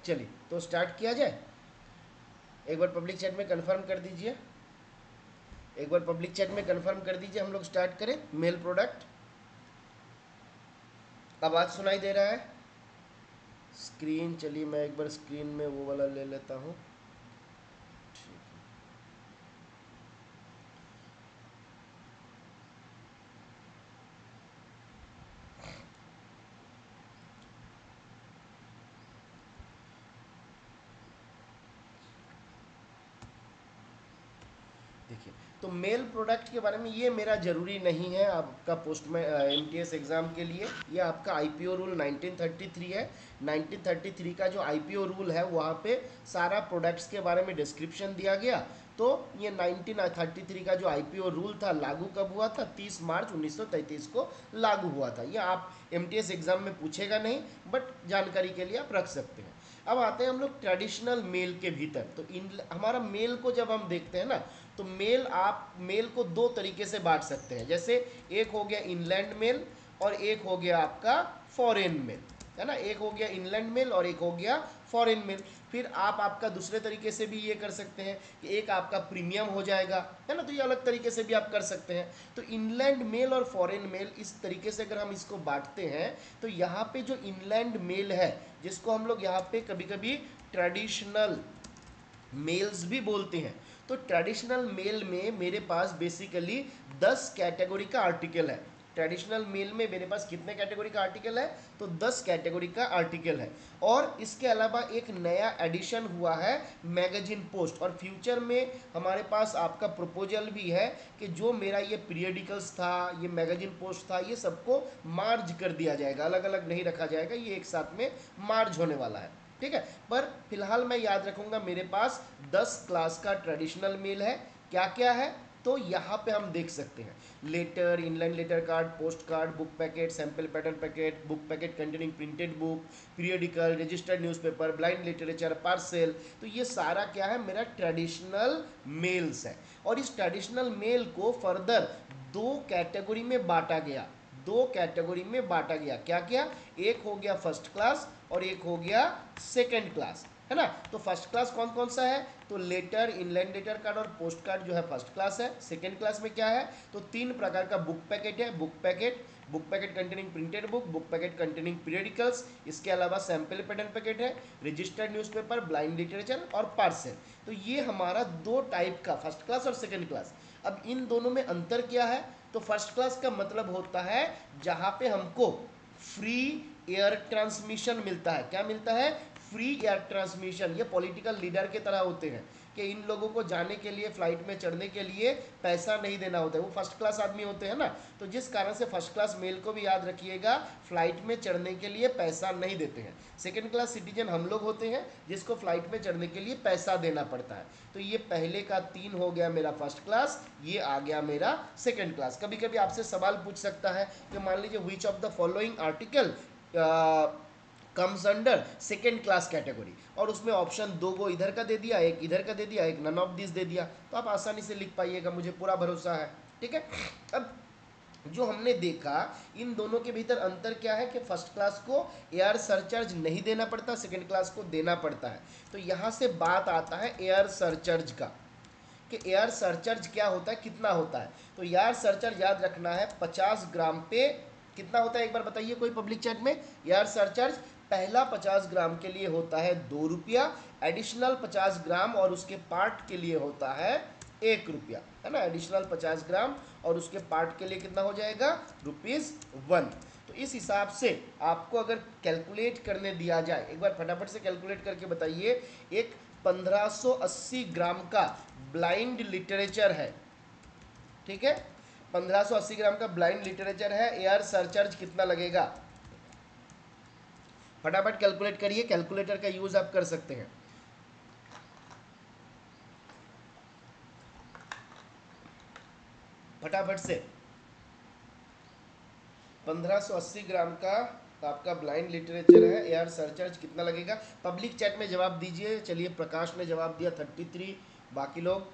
चलिए तो स्टार्ट किया जाए। एक बार पब्लिक चैट में कंफर्म कर दीजिए, एक बार पब्लिक चैट में कंफर्म कर दीजिए, हम लोग स्टार्ट करें। मेल प्रोडक्ट, आवाज़ सुनाई दे रहा है? स्क्रीन, चलिए मैं एक बार स्क्रीन में वो वाला ले लेता हूँ। ठीक है। देखिए, तो मेल प्रोडक्ट के बारे में, ये मेरा ज़रूरी नहीं है आपका पोस्ट में एमटीएस एग्ज़ाम के लिए। ये आपका आईपीओ रूल 1933 है। 1933 का जो आईपीओ रूल है वहाँ पे सारा प्रोडक्ट्स के बारे में डिस्क्रिप्शन दिया गया। तो ये 1933 का जो आईपीओ रूल था लागू कब हुआ था? 30 मार्च 1933 को लागू हुआ था। ये आप एमटीएस एग्ज़ाम में पूछेगा नहीं, बट जानकारी के लिए आप रख सकते हैं। अब आते हैं हम लोग ट्रेडिशनल मेल के भीतर। तो इन हमारा मेल को जब हम देखते हैं ना, तो मेल, आप मेल को दो तरीके से बांट सकते हैं। जैसे एक हो गया इनलैंड मेल और एक हो गया आपका फॉरेन मेल, है ना। एक हो गया इनलैंड मेल और एक हो गया फॉरेन मेल। फिर आप आपका दूसरे तरीके से भी ये कर सकते हैं कि एक आपका प्रीमियम हो जाएगा, है ना। तो ये अलग तरीके से भी आप कर सकते हैं। तो इनलैंड मेल और फॉरेन मेल, इस तरीके से अगर हम इसको बांटते हैं, तो यहाँ पे जो इनलैंड मेल है, जिसको हम लोग यहाँ पे कभी कभी ट्रेडिशनल मेल्स भी बोलते हैं, तो ट्रेडिशनल मेल में मेरे पास बेसिकली 10 कैटेगरी का आर्टिकल है। ट्रेडिशनल मेल में मेरे पास कितने कैटेगरी का आर्टिकल है? तो 10 कैटेगरी का आर्टिकल है। और इसके अलावा एक नया एडिशन हुआ है मैगजीन पोस्ट, और फ्यूचर में हमारे पास आपका प्रपोजल भी है कि जो मेरा ये पीरियडिकल्स था, ये मैगजीन पोस्ट था, ये सबको मार्ज कर दिया जाएगा, अलग अलग नहीं रखा जाएगा, ये एक साथ में मार्ज होने वाला है। ठीक है। पर फिलहाल मैं याद रखूंगा मेरे पास 10 क्लास का ट्रेडिशनल मेल है। क्या क्या है? तो यहाँ पे हम देख सकते हैं letter, inland letter card, post card, book packet, sample pattern packet, book packet containing printed book, periodical, registered newspaper, blind literature, parcel. तो ये सारा क्या है? मेरा ट्रेडिशनल मेल्स है। और इस ट्रेडिशनल मेल को फर्दर दो कैटेगरी में बांटा गया, दो कैटेगरी में बांटा गया। क्या क्या? एक हो गया फर्स्ट क्लास और एक हो गया सेकेंड क्लास, है ना। तो फर्स्ट क्लास कौन कौन सा है? तो लेटर, इनलैंड लेटर कार्ड और पोस्ट कार्ड जो है फर्स्ट क्लास है। सेकेंड क्लास में क्या है? तो तीन प्रकार का बुक पैकेट है। Book packet containing printed book, book packet containing periodicals, इसके अलावा सैम्पल पैटर्न पैकेट है, रजिस्टर्ड न्यूज़पेपर, ब्लाइंड लिटरेचर और पार्सल। तो ये हमारा दो टाइप का, फर्स्ट क्लास और सेकेंड क्लास। अब इन दोनों में अंतर क्या है? तो फर्स्ट क्लास का मतलब होता है जहां पे हमको फ्री एयर ट्रांसमिशन मिलता है। क्या मिलता है? Free air transmission. ये पॉलिटिकल लीडर के तरह होते हैं कि इन लोगों को जाने के लिए, फ्लाइट में चढ़ने के लिए पैसा नहीं देना होता है। वो फर्स्ट क्लास आदमी होते हैं ना, तो जिस कारण से फर्स्ट क्लास मेल को भी याद रखिएगा, फ्लाइट में चढ़ने के लिए पैसा नहीं देते हैं। सेकेंड क्लास सिटीजन हम लोग होते हैं जिसको फ्लाइट में चढ़ने के लिए पैसा देना पड़ता है। तो ये पहले का 3 हो गया मेरा फर्स्ट क्लास, ये आ गया मेरा सेकेंड क्लास। कभी कभी आपसे सवाल पूछ सकता है कि मान लीजिए which of the following article comes under second class category, और उसमें ऑप्शन दो गो इधर का दे दिया, एक इधर का दे दिया, एक नन ऑफ दिस दे दिया, तो आप आसानी से लिख पाइएगा, मुझे पूरा भरोसा है। ठीक है। अब जो हमने देखा, इन दोनों के भीतर अंतर क्या है कि फर्स्ट क्लास को एयर सरचार्ज नहीं देना पड़ता, सेकेंड क्लास को देना पड़ता है। तो यहाँ से बात आता है एयर सरचार्ज का, कि एयर सरचार्ज क्या होता है, कितना होता है। तो एयर सरचार्ज याद रखना है 50 ग्राम पे कितना होता है, एक बार बताइए कोई पब्लिक चैट में। एयर सरचार्ज पहला 50 ग्राम के लिए होता है 2 रुपया, एडिशनल 50 ग्राम और उसके पार्ट के लिए होता है 1 रुपया, है ना। एडिशनल 50 ग्राम और उसके पार्ट के लिए कितना हो जाएगा? ₹1। तो इस हिसाब से आपको अगर कैलकुलेट करने दिया जाए, एक बार फटाफट से कैलकुलेट करके बताइए। एक 1580 ग्राम का ब्लाइंड लिटरेचर है, ठीक है। 1580 ग्राम का ब्लाइंड लिटरेचर है, एयर सरचार्ज कितना लगेगा? फटाफट कैलकुलेट करिए, कैलकुलेटर का यूज आप कर सकते हैं फटाफट से। 1580 ग्राम का आपका ब्लाइंड लिटरेचर है, एयर सरचार्ज कितना लगेगा? पब्लिक चैट में जवाब दीजिए। चलिए प्रकाश ने जवाब दिया 33, बाकी लोग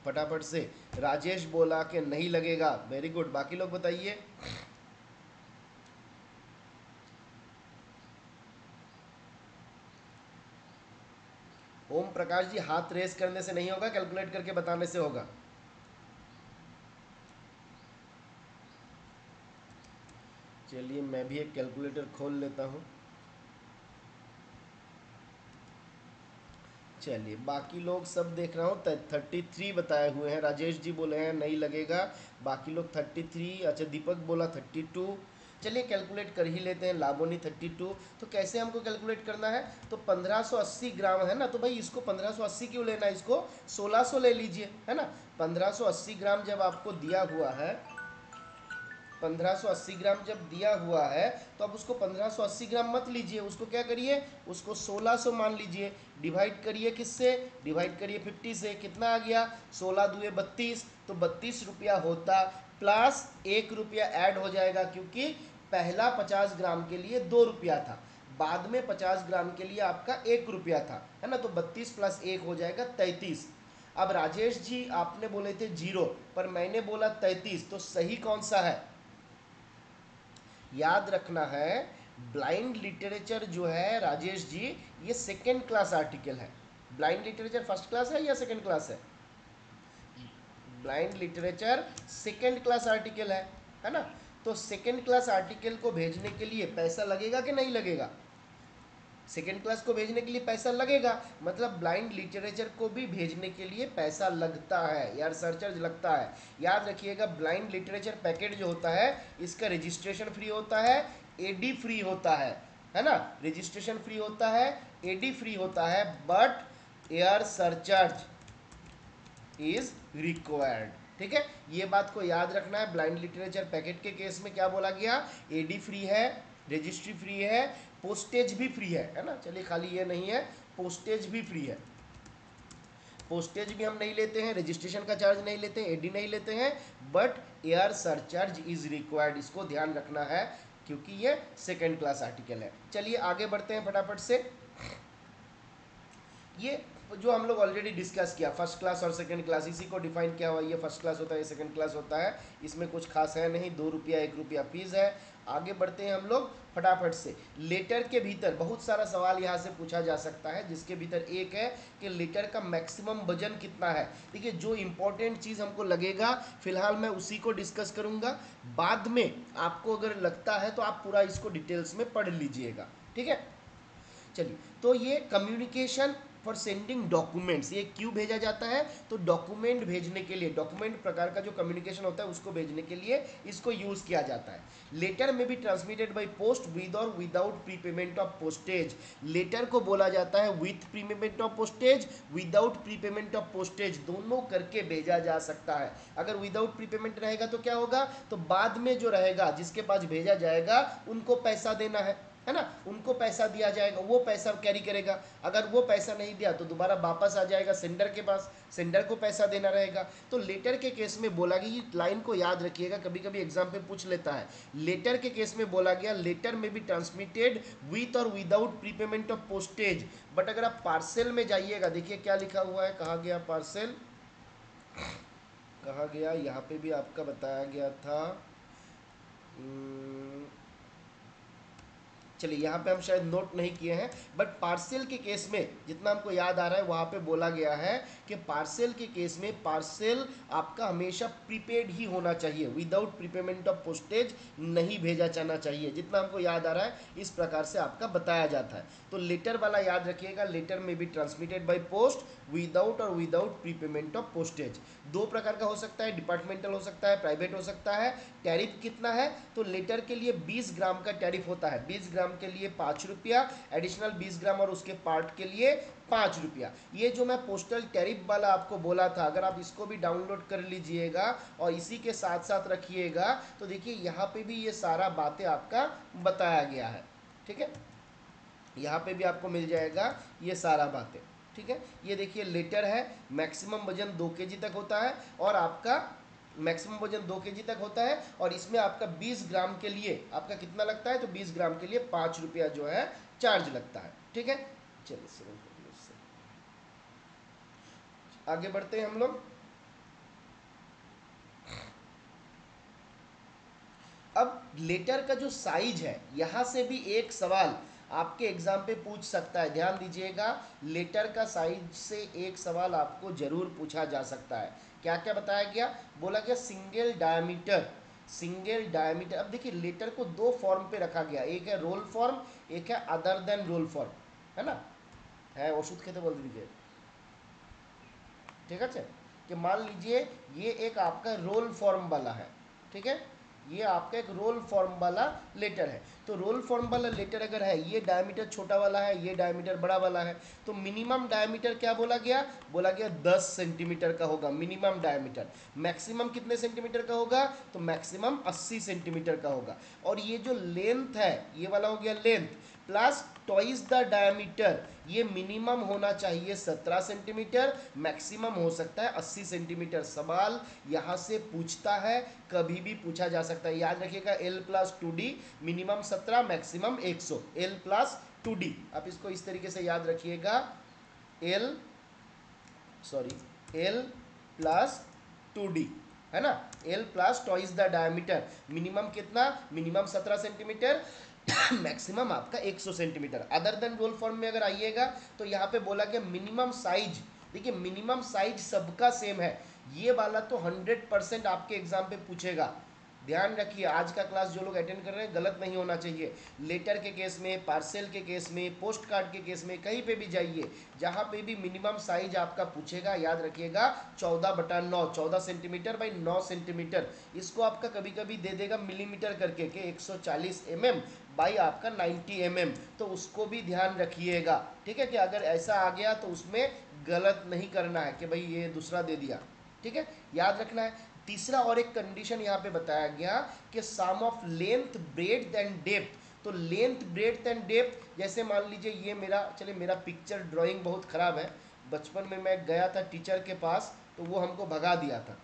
फटाफट से। राजेश बोला कि नहीं लगेगा, वेरी गुड। बाकी लोग बताइए। ओम प्रकाश जी, हाथ रेस करने से नहीं होगा, कैलकुलेट करके बताने से होगा। चलिए मैं भी एक कैलकुलेटर खोल लेता हूँ। चलिए बाकी लोग सब देख रहा हूँ 33 बताए हुए हैं। राजेश जी बोले हैं नहीं लगेगा। बाकी लोग 33, अच्छा दीपक बोला 32। चलिए कैलकुलेट कर ही लेते हैं। लाबोनी 32। तो कैसे हमको कैलकुलेट करना है? तो 1580 ग्राम है ना, तो भाई इसको 1580 क्यों लेना है, इसको 1600 ले लीजिए, है ना। 1580 ग्राम जब आपको दिया हुआ है, 1580 ग्राम जब दिया हुआ है, तो अब उसको 1580 ग्राम मत लीजिए, उसको क्या करिए, उसको 1600 मान लीजिए। डिवाइड करिए किससे? डिवाइड करिए 50 से। कितना आ गया? 16 दुए 32, तो 32 रुपया होता, प्लस 1 रुपया ऐड हो जाएगा, क्योंकि पहला 50 ग्राम के लिए 2 रुपया था, बाद में 50 ग्राम के लिए आपका 1 रुपया था, है ना। तो 32 प्लस 1 हो जाएगा 33। अब राजेश जी आपने बोले थे 0, पर मैंने बोला 33, तो सही कौन सा है? याद रखना है, ब्लाइंड लिटरेचर जो है राजेश जी, ये सेकेंड क्लास आर्टिकल है। ब्लाइंड लिटरेचर फर्स्ट क्लास है या सेकेंड क्लास है? Blind literature second class article है ना। तो सेकेंड क्लास आर्टिकल को भेजने के लिए पैसा लगेगा कि नहीं लगेगा? सेकेंड क्लास को भेजने के लिए पैसा लगेगा, मतलब ब्लाइंड लिटरेचर को भी भेजने के लिए पैसा लगता है यार, सर्चर्ज लगता है। याद रखिएगा, ब्लाइंड लिटरेचर पैकेट जो होता है, इसका रजिस्ट्रेशन फ्री होता है, एडी फ्री होता है ना। रजिस्ट्रेशन फ्री होता है, एडी फ्री होता है, but air surcharge is required. ठीक है, ये बात को याद रखना है। ब्लाइंड लिटरेचर पैकेट के केस में क्या बोला गया? एडी फ्री है, रजिस्ट्री फ्री है, पोस्टेज भी फ्री है ना। चलिए खाली ये नहीं है, पोस्टेज भी फ्री है। पोस्टेज भी हम नहीं लेते हैं, रजिस्ट्रेशन का चार्ज नहीं लेते हैं, एडी नहीं लेते हैं, but air surcharge is required. इसको ध्यान रखना है, क्योंकि ये सेकेंड क्लास आर्टिकल है। चलिए आगे बढ़ते हैं फटाफट से। ये जो हम लोग ऑलरेडी डिस्कस किया, फर्स्ट क्लास और सेकंड क्लास, इसी को डिफाइन किया हुआ। ये फर्स्ट क्लास होता है, ये सेकंड क्लास होता है, इसमें कुछ खास है नहीं। 2 रुपया 1 रुपया फीस है। आगे बढ़ते हैं हम लोग फटाफट से। लेटर के भीतर बहुत सारा सवाल यहाँ से पूछा जा सकता है, जिसके भीतर एक है कि लेटर का मैक्सिमम वजन कितना है। देखिए जो इंपॉर्टेंट चीज़ हमको लगेगा, फिलहाल मैं उसी को डिस्कस करूँगा। बाद में आपको अगर लगता है तो आप पूरा इसको डिटेल्स में पढ़ लीजिएगा, ठीक है। चलिए, तो ये कम्युनिकेशन फॉर सेंडिंग डॉक्यूमेंट्स, ये क्यों भेजा जाता है? तो डॉक्यूमेंट भेजने के लिए, डॉक्यूमेंट प्रकार का जो कम्युनिकेशन होता है उसको भेजने के लिए इसको यूज़ किया जाता है। लेटर में भी ट्रांसमिटेड बाय पोस्ट विद और without prepayment of postage. Letter को बोला जाता है with prepayment of postage, without prepayment of postage, दोनों करके भेजा जा सकता है। अगर विदाउट प्रीपेमेंट रहेगा तो क्या होगा? तो बाद में जो रहेगा, जिसके पास भेजा जाएगा, उनको पैसा देना है ना, उनको पैसा दिया जाएगा, वो पैसा कैरी करेगा। अगर वो पैसा नहीं दिया तो दोबारा वापस आ जाएगा सेंडर के पास, सेंडर को पैसा देना रहेगा। तो लेटर के केस में बोला गया, ये लाइन को याद रखिएगा, कभी कभी एग्जाम पे पूछ लेता है। लेटर के केस में बोला गया, लेटर में भी ट्रांसमिटेड विथ और without prepayment of postage. But अगर आप पार्सल में जाइएगा, देखिए क्या लिखा हुआ है, कहाँ गया पार्सल, कहाँ गया, यहाँ पे भी आपका बताया गया था। चलिए यहाँ पे हम शायद नोट नहीं किए हैं, बट पार्सल के केस में जितना हमको याद आ रहा है, वहाँ पे बोला गया है कि पार्सल के केस में पार्सल आपका हमेशा प्रीपेड ही होना चाहिए, विदाउट प्रीपेमेंट ऑफ पोस्टेज नहीं भेजा जाना चाहिए। जितना हमको याद आ रहा है इस प्रकार से आपका बताया जाता है। तो लेटर वाला याद रखिएगा, लेटर में भी ट्रांसमिटेड बाई पोस्ट विदाउट और विदाउट प्रीपेमेंट ऑफ पोस्टेज। 2 प्रकार का हो सकता है, डिपार्टमेंटल हो सकता है, प्राइवेट हो सकता है। टैरिफ कितना है? तो लेटर के लिए 20 ग्राम का टैरिफ होता है, 20 ग्राम के लिए 5 रुपया, एडिशनल 20 ग्राम और उसके पार्ट के लिए 5 रुपया। ये जो मैं पोस्टल टैरिफ वाला आपको बोला था, अगर आप इसको भी डाउनलोड कर लीजिएगा और इसी के साथ साथ रखिएगा, तो देखिए यहाँ पे भी ये सारा बातें आपका बताया गया है, ठीक है। यहाँ पे भी आपको मिल जाएगा ये सारा बातें, ठीक है। ये देखिए लेटर है, मैक्सिमम वजन 2 केजी तक होता है, और आपका मैक्सिमम वजन 2 केजी तक होता है, और इसमें आपका 20 ग्राम के लिए आपका कितना लगता है? तो 20 ग्राम के लिए 5 रुपया जो है चार्ज लगता है, ठीक है। चलिए आगे बढ़ते हैं हम लोग। अब लेटर का जो साइज है, यहाँ से भी एक सवाल आपके एग्जाम पे पूछ सकता है। ध्यान दीजिएगा, लेटर का साइज से एक सवाल आपको जरूर पूछा जा सकता है। क्या क्या बताया गया, बोला गया सिंगल डायमीटर, सिंगल डायमीटर। अब देखिए लेटर को दो फॉर्म पे रखा गया, एक है रोल फॉर्म, एक है अदर देन रोल फॉर्म, है ना। है ओषुध खेते बोल दीजिए, ठीक है। कि मान लीजिए ये एक आपका रोल फॉर्म वाला है, ठीक है, ये आपका एक रोल फॉर्म वाला लेटर है। तो रोल फॉर्म वाला लेटर अगर है, ये डायमीटर छोटा वाला है, ये डायमीटर बड़ा वाला है, तो मिनिमम डायमीटर क्या बोला गया, बोला गया 10 सेंटीमीटर का होगा मिनिमम डायमीटर। मैक्सिमम कितने सेंटीमीटर का होगा, तो मैक्सिमम 80 सेंटीमीटर का होगा। और ये जो लेंथ है, ये वाला हो गया length plus twice the diameter, ये मिनिमम होना चाहिए 17 सेंटीमीटर, मैक्सिमम हो सकता है 80 सेंटीमीटर। सवाल यहाँ से पूछता है, कभी भी पूछा जा सकता है। याद रखिएगा L plus 2D, minimum 17, maximum 100, L plus 2D। आप इसको इस तरीके से याद रखिएगा, L प्लस 2D, है ना। L plus twice the diameter, minimum कितना, मिनिमम 17 सेंटीमीटर, मैक्सिमम आपका 100 centimetre. Other than roll form में अगर आइएगा तो यहाँ पे बोला गया मिनिमम साइज, देखिए मिनिमम साइज सबका सेम है, ये वाला तो 100% आपके एग्जाम पे पूछेगा। ध्यान रखिए, आज का क्लास जो लोग अटेंड कर रहे हैं गलत नहीं होना चाहिए। लेटर के केस में, पार्सल के केस में, पोस्ट कार्ड के केस में, कहीं पे भी जाइए, जहाँ पे भी मिनिमम साइज आपका पूछेगा, याद रखिएगा 14/9, 14 सेंटीमीटर बाई 9 सेंटीमीटर। इसको आपका कभी कभी दे देगा मिलीमीटर करके कि 140 mm बाई आपका 90 mm, तो उसको भी ध्यान रखिएगा, ठीक है। कि अगर ऐसा आ गया तो उसमें गलत नहीं करना है कि भाई ये दूसरा दे दिया, ठीक है, याद रखना है। तीसरा और एक कंडीशन यहाँ पे बताया गया कि sum of length breadth and depth. तो लेंथ ब्रेड्थ एंड डेप्थ, जैसे मान लीजिए ये मेरा, चलिए मेरा पिक्चर ड्राइंग बहुत ख़राब है, बचपन में मैं गया था टीचर के पास तो वो हमको भगा दिया था,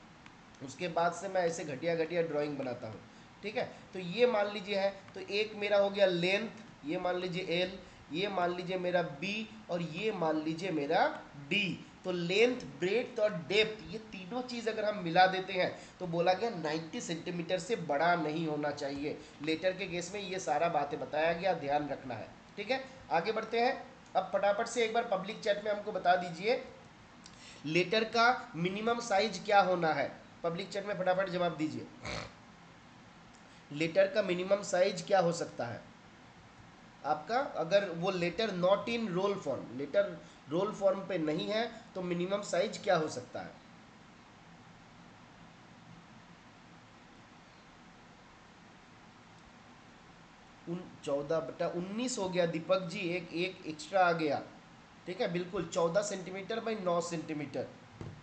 उसके बाद से मैं ऐसे घटिया घटिया ड्राइंग बनाता हूँ, ठीक है। तो ये मान लीजिए है, तो एक मेरा हो गया लेंथ, ये मान लीजिए L, ये मान लीजिए मेरा B, और ये मान लीजिए मेरा D। तो लेंथ, ब्रेड्थ और डेप्थ, ये तीनों चीज़ अगर हम मिला देते हैं तो बोला गया 90 सेंटीमीटर से बड़ा नहीं होना चाहिए। लेटर के केस में ये सारा बातें बताया गया, ध्यान रखना है, ठीक है। आगे बढ़ते हैं। अब फटाफट से एक बार पब्लिक चैट में हमको बता दीजिए लेटर का मिनिमम साइज क्या होना है। पब्लिक चैट में फटाफट जवाब दीजिए, लेटर का मिनिमम साइज क्या हो सकता है आपका। अगर वो letter not in roll form, letter roll form पे नहीं है तो मिनिमम साइज क्या हो सकता है। 14/19 हो गया दीपक जी, एक एक एक्स्ट्रा आ गया, ठीक है, बिल्कुल 14 सेंटीमीटर बाई 9 सेंटीमीटर,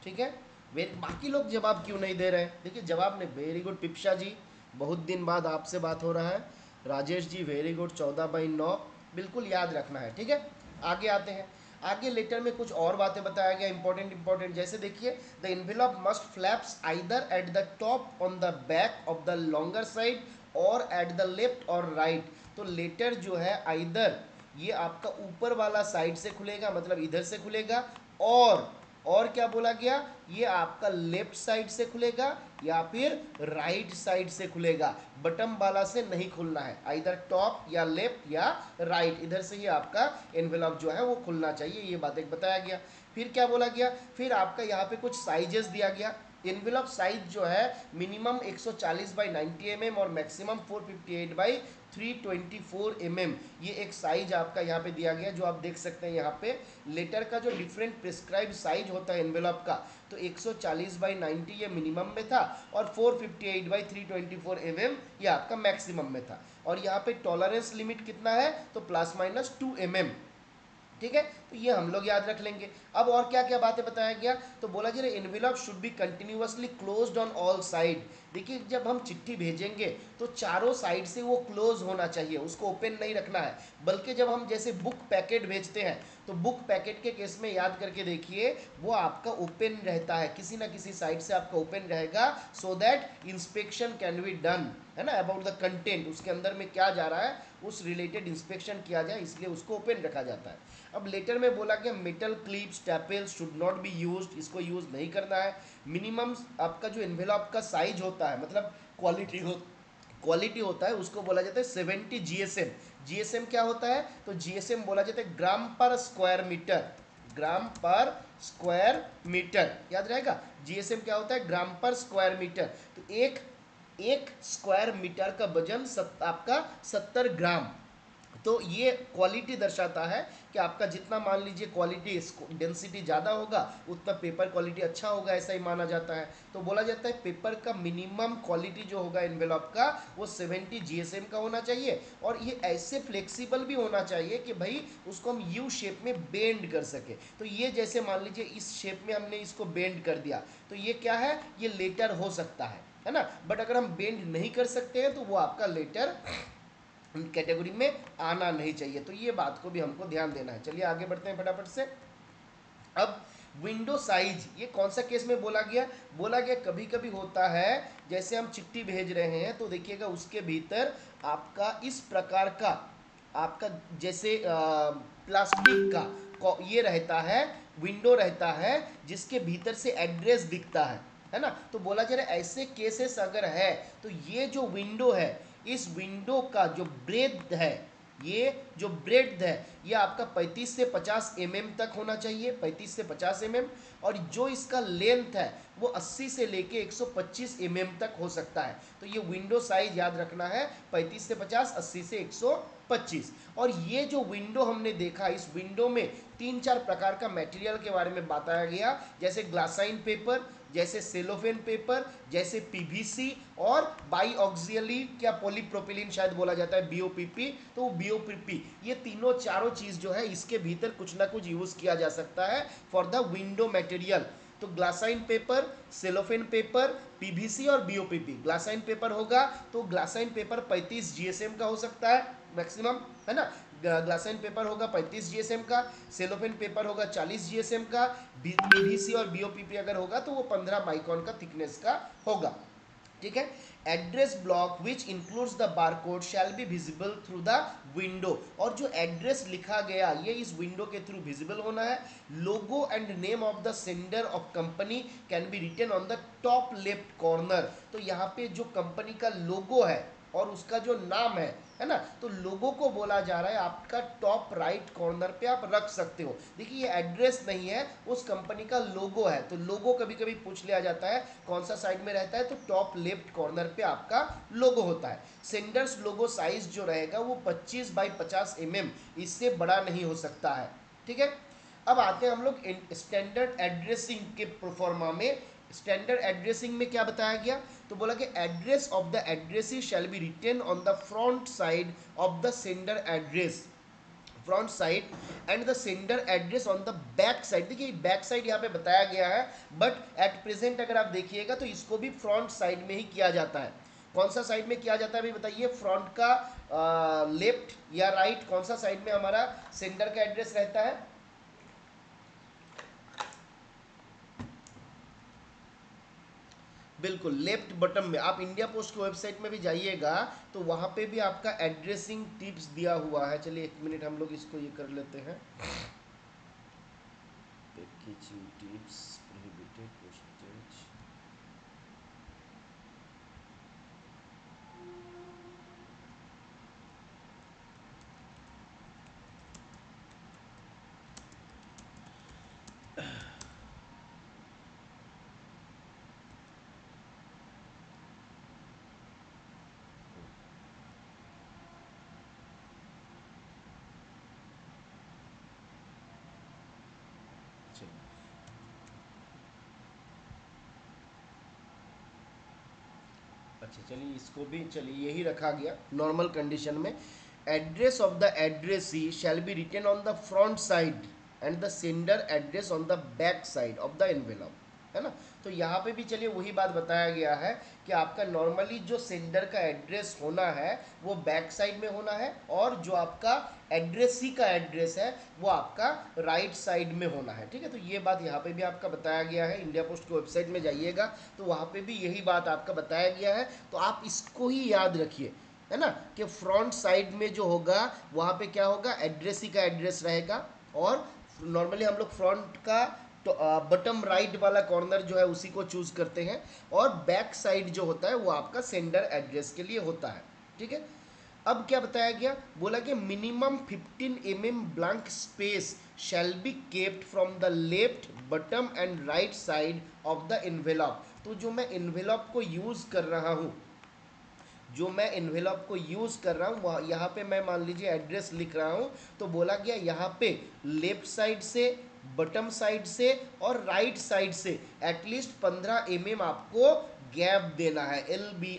ठीक है। बाकी लोग जवाब क्यों नहीं दे रहे हैं, देखिए जवाब नहीं। वेरी गुड पिप्शा जी, बहुत दिन बाद आपसे बात हो रहा है। राजेश जी वेरी गुड, 14/9 बिल्कुल याद रखना है, ठीक है। आगे आते हैं। आगे लेटर में कुछ और बातें बताया गया इंपॉर्टेंट, जैसे देखिए the envelope must flaps either at the top on the back of the longer side और एट द लेफ्ट और राइट। तो लेटर जो है आइदर ये आपका ऊपर वाला साइड से खुलेगा, मतलब इधर से खुलेगा, और क्या बोला गया, ये आपका लेफ्ट साइड से खुलेगा या फिर राइट साइड से खुलेगा, बटम वाला से नहीं खुलना है, आइदर टॉप या लेफ्ट या राइट, इधर से ही आपका एनवेलप जो है वो खुलना चाहिए, ये बात एक बताया गया। फिर क्या बोला गया, फिर आपका यहाँ पे कुछ साइजेस दिया गया। एनवेलप साइज जो है मिनिमम 140/90 mm और मैक्सिमम 458/324 mm, ये एक साइज आपका यहाँ पे दिया गया, जो आप देख सकते हैं यहाँ पे। लेटर का जो डिफरेंट प्रिस्क्राइब साइज होता है एनवेलप का, तो 140/90 ये मिनिमम में था और 458/324 mm ये आपका मैक्सिमम में था। और यहाँ पे टॉलरेंस लिमिट कितना है, तो ±2 mm, ठीक है। तो ये हम लोग याद रख लेंगे। अब और क्या क्या बातें बताया गया, तो बोला जी envelope should be continuously closed on all side. देखिए जब हम चिट्ठी भेजेंगे तो चारों साइड से वो क्लोज होना चाहिए, उसको ओपन नहीं रखना है। बल्कि जब हम जैसे बुक पैकेट भेजते हैं तो बुक पैकेट के केस में याद करके देखिए वो आपका ओपन रहता है, किसी ना किसी साइड से आपका ओपन रहेगा, so that inspection can be done, है ना, अबाउट द कंटेंट, उसके अंदर में क्या जा रहा है उस रिलेटेड इंस्पेक्शन किया जाए, इसलिए उसको ओपन रखा जाता है। अब लेटर में बोला गया metal clips staples should not be used, इसको यूज़ नहीं करना है। मिनिमम आपका जो एनवेलप का साइज होता है, मतलब क्वालिटी क्वालिटी होता है उसको बोला जाता है 70 जीएसएम। जीएसएम क्या होता है? तो जीएसएम बोला जाता है ग्राम पर स्क्वायर मीटर, ग्राम पर स्क्वायर मीटर, याद रहेगा। जीएसएम क्या होता है? ग्राम पर स्क्वायर मीटर। तो एक स्क्वायर मीटर का वजन आपका 70 ग्राम। तो ये क्वालिटी दर्शाता है कि आपका जितना मान लीजिए क्वालिटी डेंसिटी ज़्यादा होगा उतना पेपर क्वालिटी अच्छा होगा, ऐसा ही माना जाता है। तो बोला जाता है पेपर का मिनिमम क्वालिटी जो होगा एनवेलप का वो 70 जीएसएम का होना चाहिए, और ये ऐसे फ्लेक्सिबल भी होना चाहिए कि भाई उसको हम यू शेप में बेंड कर सके। तो ये जैसे मान लीजिए इस शेप में हमने इसको बेंड कर दिया तो ये क्या है? ये लेटर हो सकता है ना। बट अगर हम बेंड नहीं कर सकते हैं तो वो आपका लेटर कैटेगरी में आना नहीं चाहिए। तो ये बात को भी हमको ध्यान देना है। चलिए आगे बढ़ते हैं फटाफट से। अब विंडो साइज, ये कौन सा केस में बोला गया? बोला गया कभी कभी होता है जैसे हम चिट्ठी भेज रहे हैं तो देखिएगा उसके भीतर आपका इस प्रकार का आपका जैसे प्लास्टिक का ये रहता है, विंडो रहता है जिसके भीतर से एड्रेस दिखता है ना। तो बोला जा रहा है ऐसे केसेस अगर है तो ये जो विंडो है, इस विंडो का जो ब्रेथ है, ये जो ब्रेथ है ये आपका 35 से 50 तक होना चाहिए, 35 से 50 और जो इसका लेंथ है वो 80 से लेके 125 तक हो सकता है। तो ये विंडो साइज याद रखना है, 35 से 50, 80 से 125। और ये जो विंडो हमने देखा, इस विंडो में 3-4 प्रकार का मटेरियल के बारे में बताया गया, जैसे ग्लासाइन पेपर, जैसे सेलोफेन पेपर, जैसे पीवीसी और बाईऑक्सियली क्या पॉलीप्रोपिलीन शायद बोला जाता है, बीओपीपी। तो वो बीओपीपी ये तीनों चारों चीज जो है इसके भीतर कुछ ना कुछ यूज किया जा सकता है फॉर द विंडो मटेरियल। तो ग्लासाइन पेपर, सेलोफेन पेपर, पीवीसी और बीओपीपी। ग्लासाइन पेपर होगा तो ग्लासाइन पेपर 35 जीएसएम का हो सकता है मैक्सिमम, है ना। ग्लासाइन पेपर होगा 35 जीएसएम का, सेलोफेन पेपर होगा 40 जीएसएम का, पीवीसी और बीओपीपी अगर होगा तो वो 15 माइक्रोन का थिकनेस का होगा। ठीक है। Address block which includes the barcode shall be visible through the window, और जो एड्रेस लिखा गया ये इस विंडो के थ्रू विजिबल होना है। Logo and name of the sender of company can be written on the top left corner. तो यहाँ पे जो कंपनी का लोगो है और उसका जो नाम है ना, तो लोगों को बोला जा रहा है आपका टॉप राइट कॉर्नर पे आप रख सकते हो। देखिए ये एड्रेस नहीं है, उस कंपनी का लोगो है। तो लोगो कभी कभी पूछ लिया जाता है कौन सा साइड में रहता है, तो टॉप लेफ्ट कॉर्नर पे आपका लोगो होता है। सेंडर्स लोगो साइज जो रहेगा वो 25 बाई 50 इससे बड़ा नहीं हो सकता है। ठीक है। अब आते हैं हम लोग स्टैंडर्ड एड्रेसिंग के प्रोफॉर्मा में। स्टैंडर्ड एड्रेसिंग में क्या बताया गया? तो बोला कि address of the addressee shall be written on the front side of the sender address, front side and the sender address on the back side. देखिए बैक साइड यहाँ पे बताया गया है, बट एट प्रेजेंट अगर आप देखिएगा तो इसको भी फ्रंट साइड में ही किया जाता है। कौन सा साइड में किया जाता है अभी बताइए? फ्रंट का लेफ्ट या राइट, कौन सा साइड में हमारा सेंडर का एड्रेस रहता है? बिल्कुल लेफ्ट बटन में। आप इंडिया पोस्ट की वेबसाइट में भी जाइएगा तो वहां पे भी आपका एड्रेसिंग टिप्स दिया हुआ है। चलिए 1 मिनट हम लोग इसको ये कर लेते हैं। Packaging tips, prohibited postage. अच्छा चलिए इसको भी चलिए यही रखा गया नॉर्मल कंडीशन में। Address of the addressee shall be written on the front side and the sender address on the back side of the envelope, है ना। तो यहाँ पे भी चलिए वही बात बताया गया है कि आपका नॉर्मली जो सेंडर का एड्रेस होना है वो बैक साइड में होना है, और जो आपका एड्रेसी का एड्रेस है वो आपका राइट साइड में होना है। ठीक है। तो ये बात यहाँ पे भी आपका बताया गया है। इंडिया पोस्ट की वेबसाइट में जाइएगा तो वहाँ पे भी यही बात आपका बताया गया है। तो आप इसको ही याद रखिए, है ना, कि फ्रंट साइड में जो होगा वहाँ पे क्या होगा? एड्रेसी का एड्रेस रहेगा। और नॉर्मली हम लोग फ्रंट का तो बटम राइट वाला कॉर्नर जो है उसी को चूज करते हैं, और बैक साइड जो होता है वो आपका सेंडर एड्रेस के लिए होता है। ठीक है, अब क्या बताया गया, बोला कि minimum 15 mm blank space shall be kept from the left bottom and right side of the envelope. तो जो मैं इन्वेलप को यूज कर रहा हूँ, जो मैं इन्वेलप को यूज कर रहा हूँ, यहाँ पे मैं मान लीजिए एड्रेस लिख रहा हूँ, तो बोला गया यहाँ पे लेफ्ट साइड से, बटम साइड से और राइट साइड से एटलीस्ट 15 mm आपको गैप देना है। L B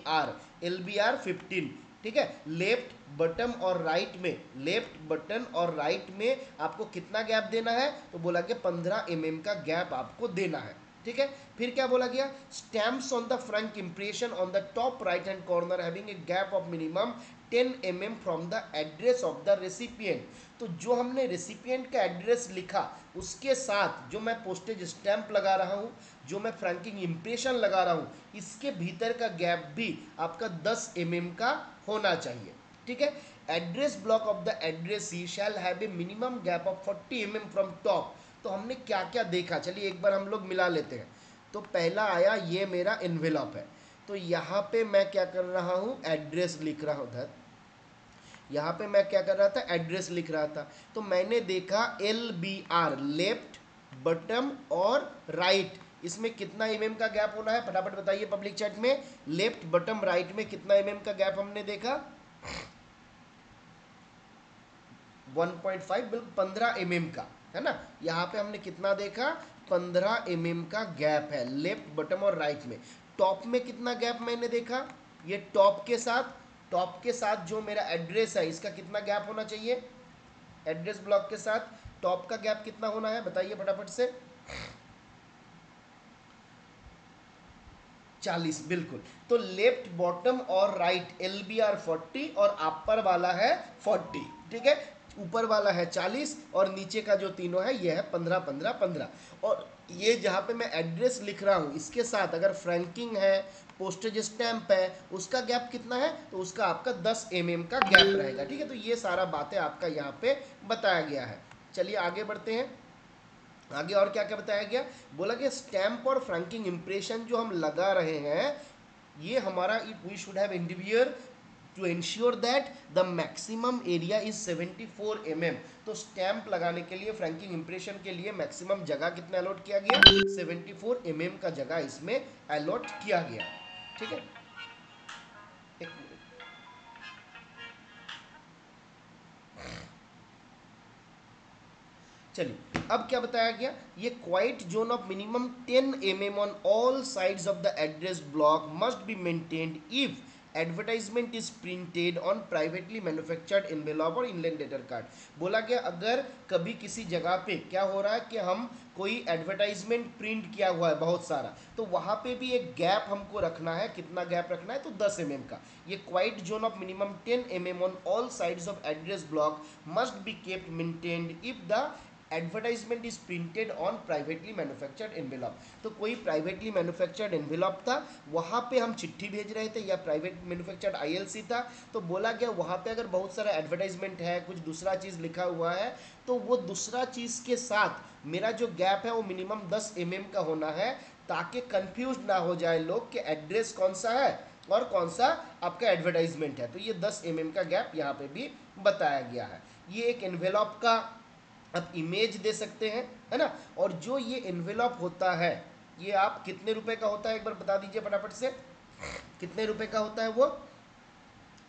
R 15। ठीक है, लेफ्ट बटन और राइट में, लेफ्ट बटन और राइट में आपको कितना गैप देना है, तो बोला गया 15 mm का गैप आपको देना है। ठीक है, फिर क्या बोला गया, stamps on the front impression on the top right hand corner having a gap of minimum 10 mm from the address of the recipient. तो जो हमने रेसिपिएंट का एड्रेस लिखा उसके साथ जो मैं पोस्टेज स्टैंप लगा रहा हूँ, जो मैं फ्रैंकिंग इंप्रेशन लगा रहा हूँ, इसके भीतर का गैप भी आपका 10 mm का होना चाहिए। ठीक है, address block of the addressee shall have a minimum gap of 40 mm from top. तो हमने क्या क्या देखा, चलिए एक बार हम लोग मिला लेते हैं। तो पहला आया, ये मेरा एनवेलप है, तो यहाँ पे मैं क्या कर रहा हूँ, एड्रेस लिख रहा हूँ। यहाँ पे मैं क्या कर रहा था, एड्रेस लिख रहा था। तो मैंने देखा LBR, लेफ्ट बटम और राइट, इसमें कितना mm का गैप होना है, फटाफट बताइए पब्लिक चैट में। लेफ्ट बटम राइट में कितना mm का गैप हमने देखा, 1.5, बिल्कुल 15 mm का है ना। यहाँ पे हमने कितना देखा, 15 mm का गैप है लेफ्ट बटम और राइट में। टॉप में कितना गैप मैंने देखा, ये टॉप के साथ, टॉप के साथ जो मेरा एड्रेस है इसका कितना गैप होना चाहिए, एड्रेस ब्लॉक के साथ टॉप का गैप कितना होना है, बताइए फटाफट से। 40, बिल्कुल। तो लेफ्ट बॉटम और राइट LBR 40 और अपर वाला है 40। ठीक है, ऊपर वाला है 40 और नीचे का जो तीनों है ये है 15 15 15। और ये जहाँ पे मैं एड्रेस लिख रहा हूँ इसके साथ अगर फ्रैंकिंग है, पोस्टेज स्टैंप है, उसका गैप कितना है, तो उसका आपका 10 mm का गैप रहेगा। ठीक है, तो ये सारा बातें आपका यहाँ पे बताया गया है। चलिए आगे बढ़ते हैं। आगे और क्या क्या बताया गया, बोला कि स्टैंप और फ्रैंकिंग इंप्रेशन जो हम लगा रहे हैं, ये हमारा we should have endeavour to ensure that the maximum area is 74 mm। तो स्टैंप लगाने के लिए, फ्रैंकिंग इंप्रेशन के लिए मैक्सिमम जगह कितना अलॉट किया गया, 74 mm का जगह इसमें अलॉट किया गया। ठीक है, एक मिनट। चलिए अब क्या बताया गया, ये quite zone of minimum 10 mm on all sides of the address block must be maintained if advertisement is printed on privately manufactured envelope और इनलैंड लेटर कार्ड। बोला गया अगर कभी किसी जगह पे क्या हो रहा है कि हम कोई एडवर्टाइजमेंट प्रिंट किया हुआ है बहुत सारा, तो वहाँ पे भी एक गैप हमको रखना है, कितना गैप रखना है, तो 10 mm का। ये quite zone of minimum 10 mm on all sides of address block must be kept maintained if the advertisement is printed on privately manufactured envelope. तो कोई प्राइवेटली मैन्युफैक्चर्ड एनवेलप था, वहाँ पे हम चिट्ठी भेज रहे थे, या प्राइवेट मैन्युफैक्चर्ड ILC था, तो बोला गया वहाँ पे अगर बहुत सारा एडवर्टाइजमेंट है, कुछ दूसरा चीज़ लिखा हुआ है, तो वो दूसरा चीज़ के साथ मेरा जो गैप है वो मिनिमम 10 mm का होना है, ताकि कंफ्यूज ना हो जाए लोग कि एड्रेस कौन सा है और कौन सा आपका एडवर्टाइजमेंट है। तो ये 10 mm का गैप यहाँ पे भी बताया गया है। ये एक एनवेलप का आप इमेज दे सकते हैं, है ना। और जो ये एनवेलप होता है, ये आप कितने रुपए का होता है, एक बार बता दीजिए फटाफट से, कितने रुपए का होता है वो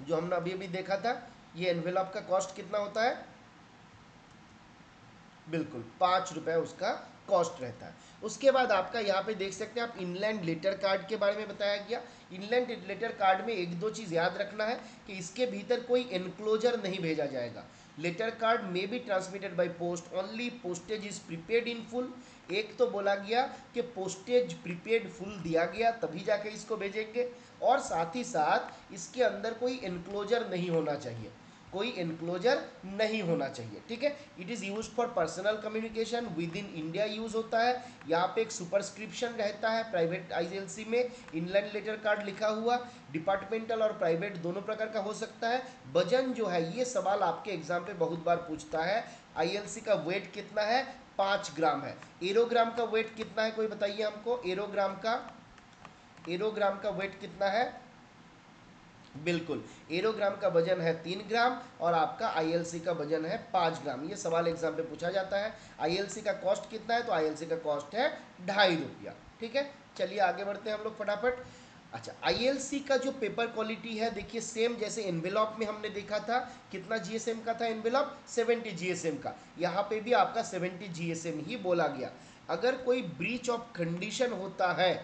जो हमने अभी अभी देखा था। ये एनवेलप का कॉस्ट कितना होता है, बिल्कुल 5 रुपए उसका कॉस्ट रहता है। उसके बाद आपका यहाँ पे देख सकते हैं आप, इनलैंड लेटर कार्ड के बारे में बताया गया। इनलैंड लेटर कार्ड में एक दो चीज़ याद रखना है कि इसके भीतर कोई एनक्लोजर नहीं भेजा जाएगा। लेटर कार्ड में be transmitted by post, only postage is prepaid in full. एक तो बोला गया कि पोस्टेज प्रीपेड फुल दिया गया तभी जाके इसको भेजेंगे, और साथ ही साथ इसके अंदर कोई एनक्लोजर नहीं होना चाहिए, कोई एनक्लोजर नहीं होना चाहिए। ठीक है, it is use for personal communication with in India use होता है। यहाँ पे एक सुपरस्क्रिप्शन रहता है प्राइवेट ILC में, इनलैंड लेटर कार्ड लिखा हुआ। डिपार्टमेंटल और प्राइवेट दोनों प्रकार का हो सकता है। वजन जो है, ये सवाल आपके एग्जाम पे बहुत बार पूछता है, ILC का वेट कितना है, 5 ग्राम है। एरोग्राम का वेट कितना है, कोई बताइए हमको। एरोग्राम का वेट कितना है? बिल्कुल, एरोग्राम का वजन है 3 ग्राम और आपका आईएलसी का वजन है 5 ग्राम। ये सवाल एग्जाम पे पूछा जाता है। आईएलसी का कॉस्ट कितना है? तो आईएलसी का कॉस्ट है 2.5 रुपया। ठीक है, चलिए आगे बढ़ते हैं हम लोग फटाफट। अच्छा, आईएलसी का जो पेपर क्वालिटी है, देखिए सेम जैसे एनवेलॉप में हमने देखा था, कितना जीएसएम का था एनवेलॉप? 70 जीएसएम का। यहाँ पे भी आपका 70 जीएसएम ही बोला गया। अगर कोई ब्रीच ऑफ कंडीशन होता है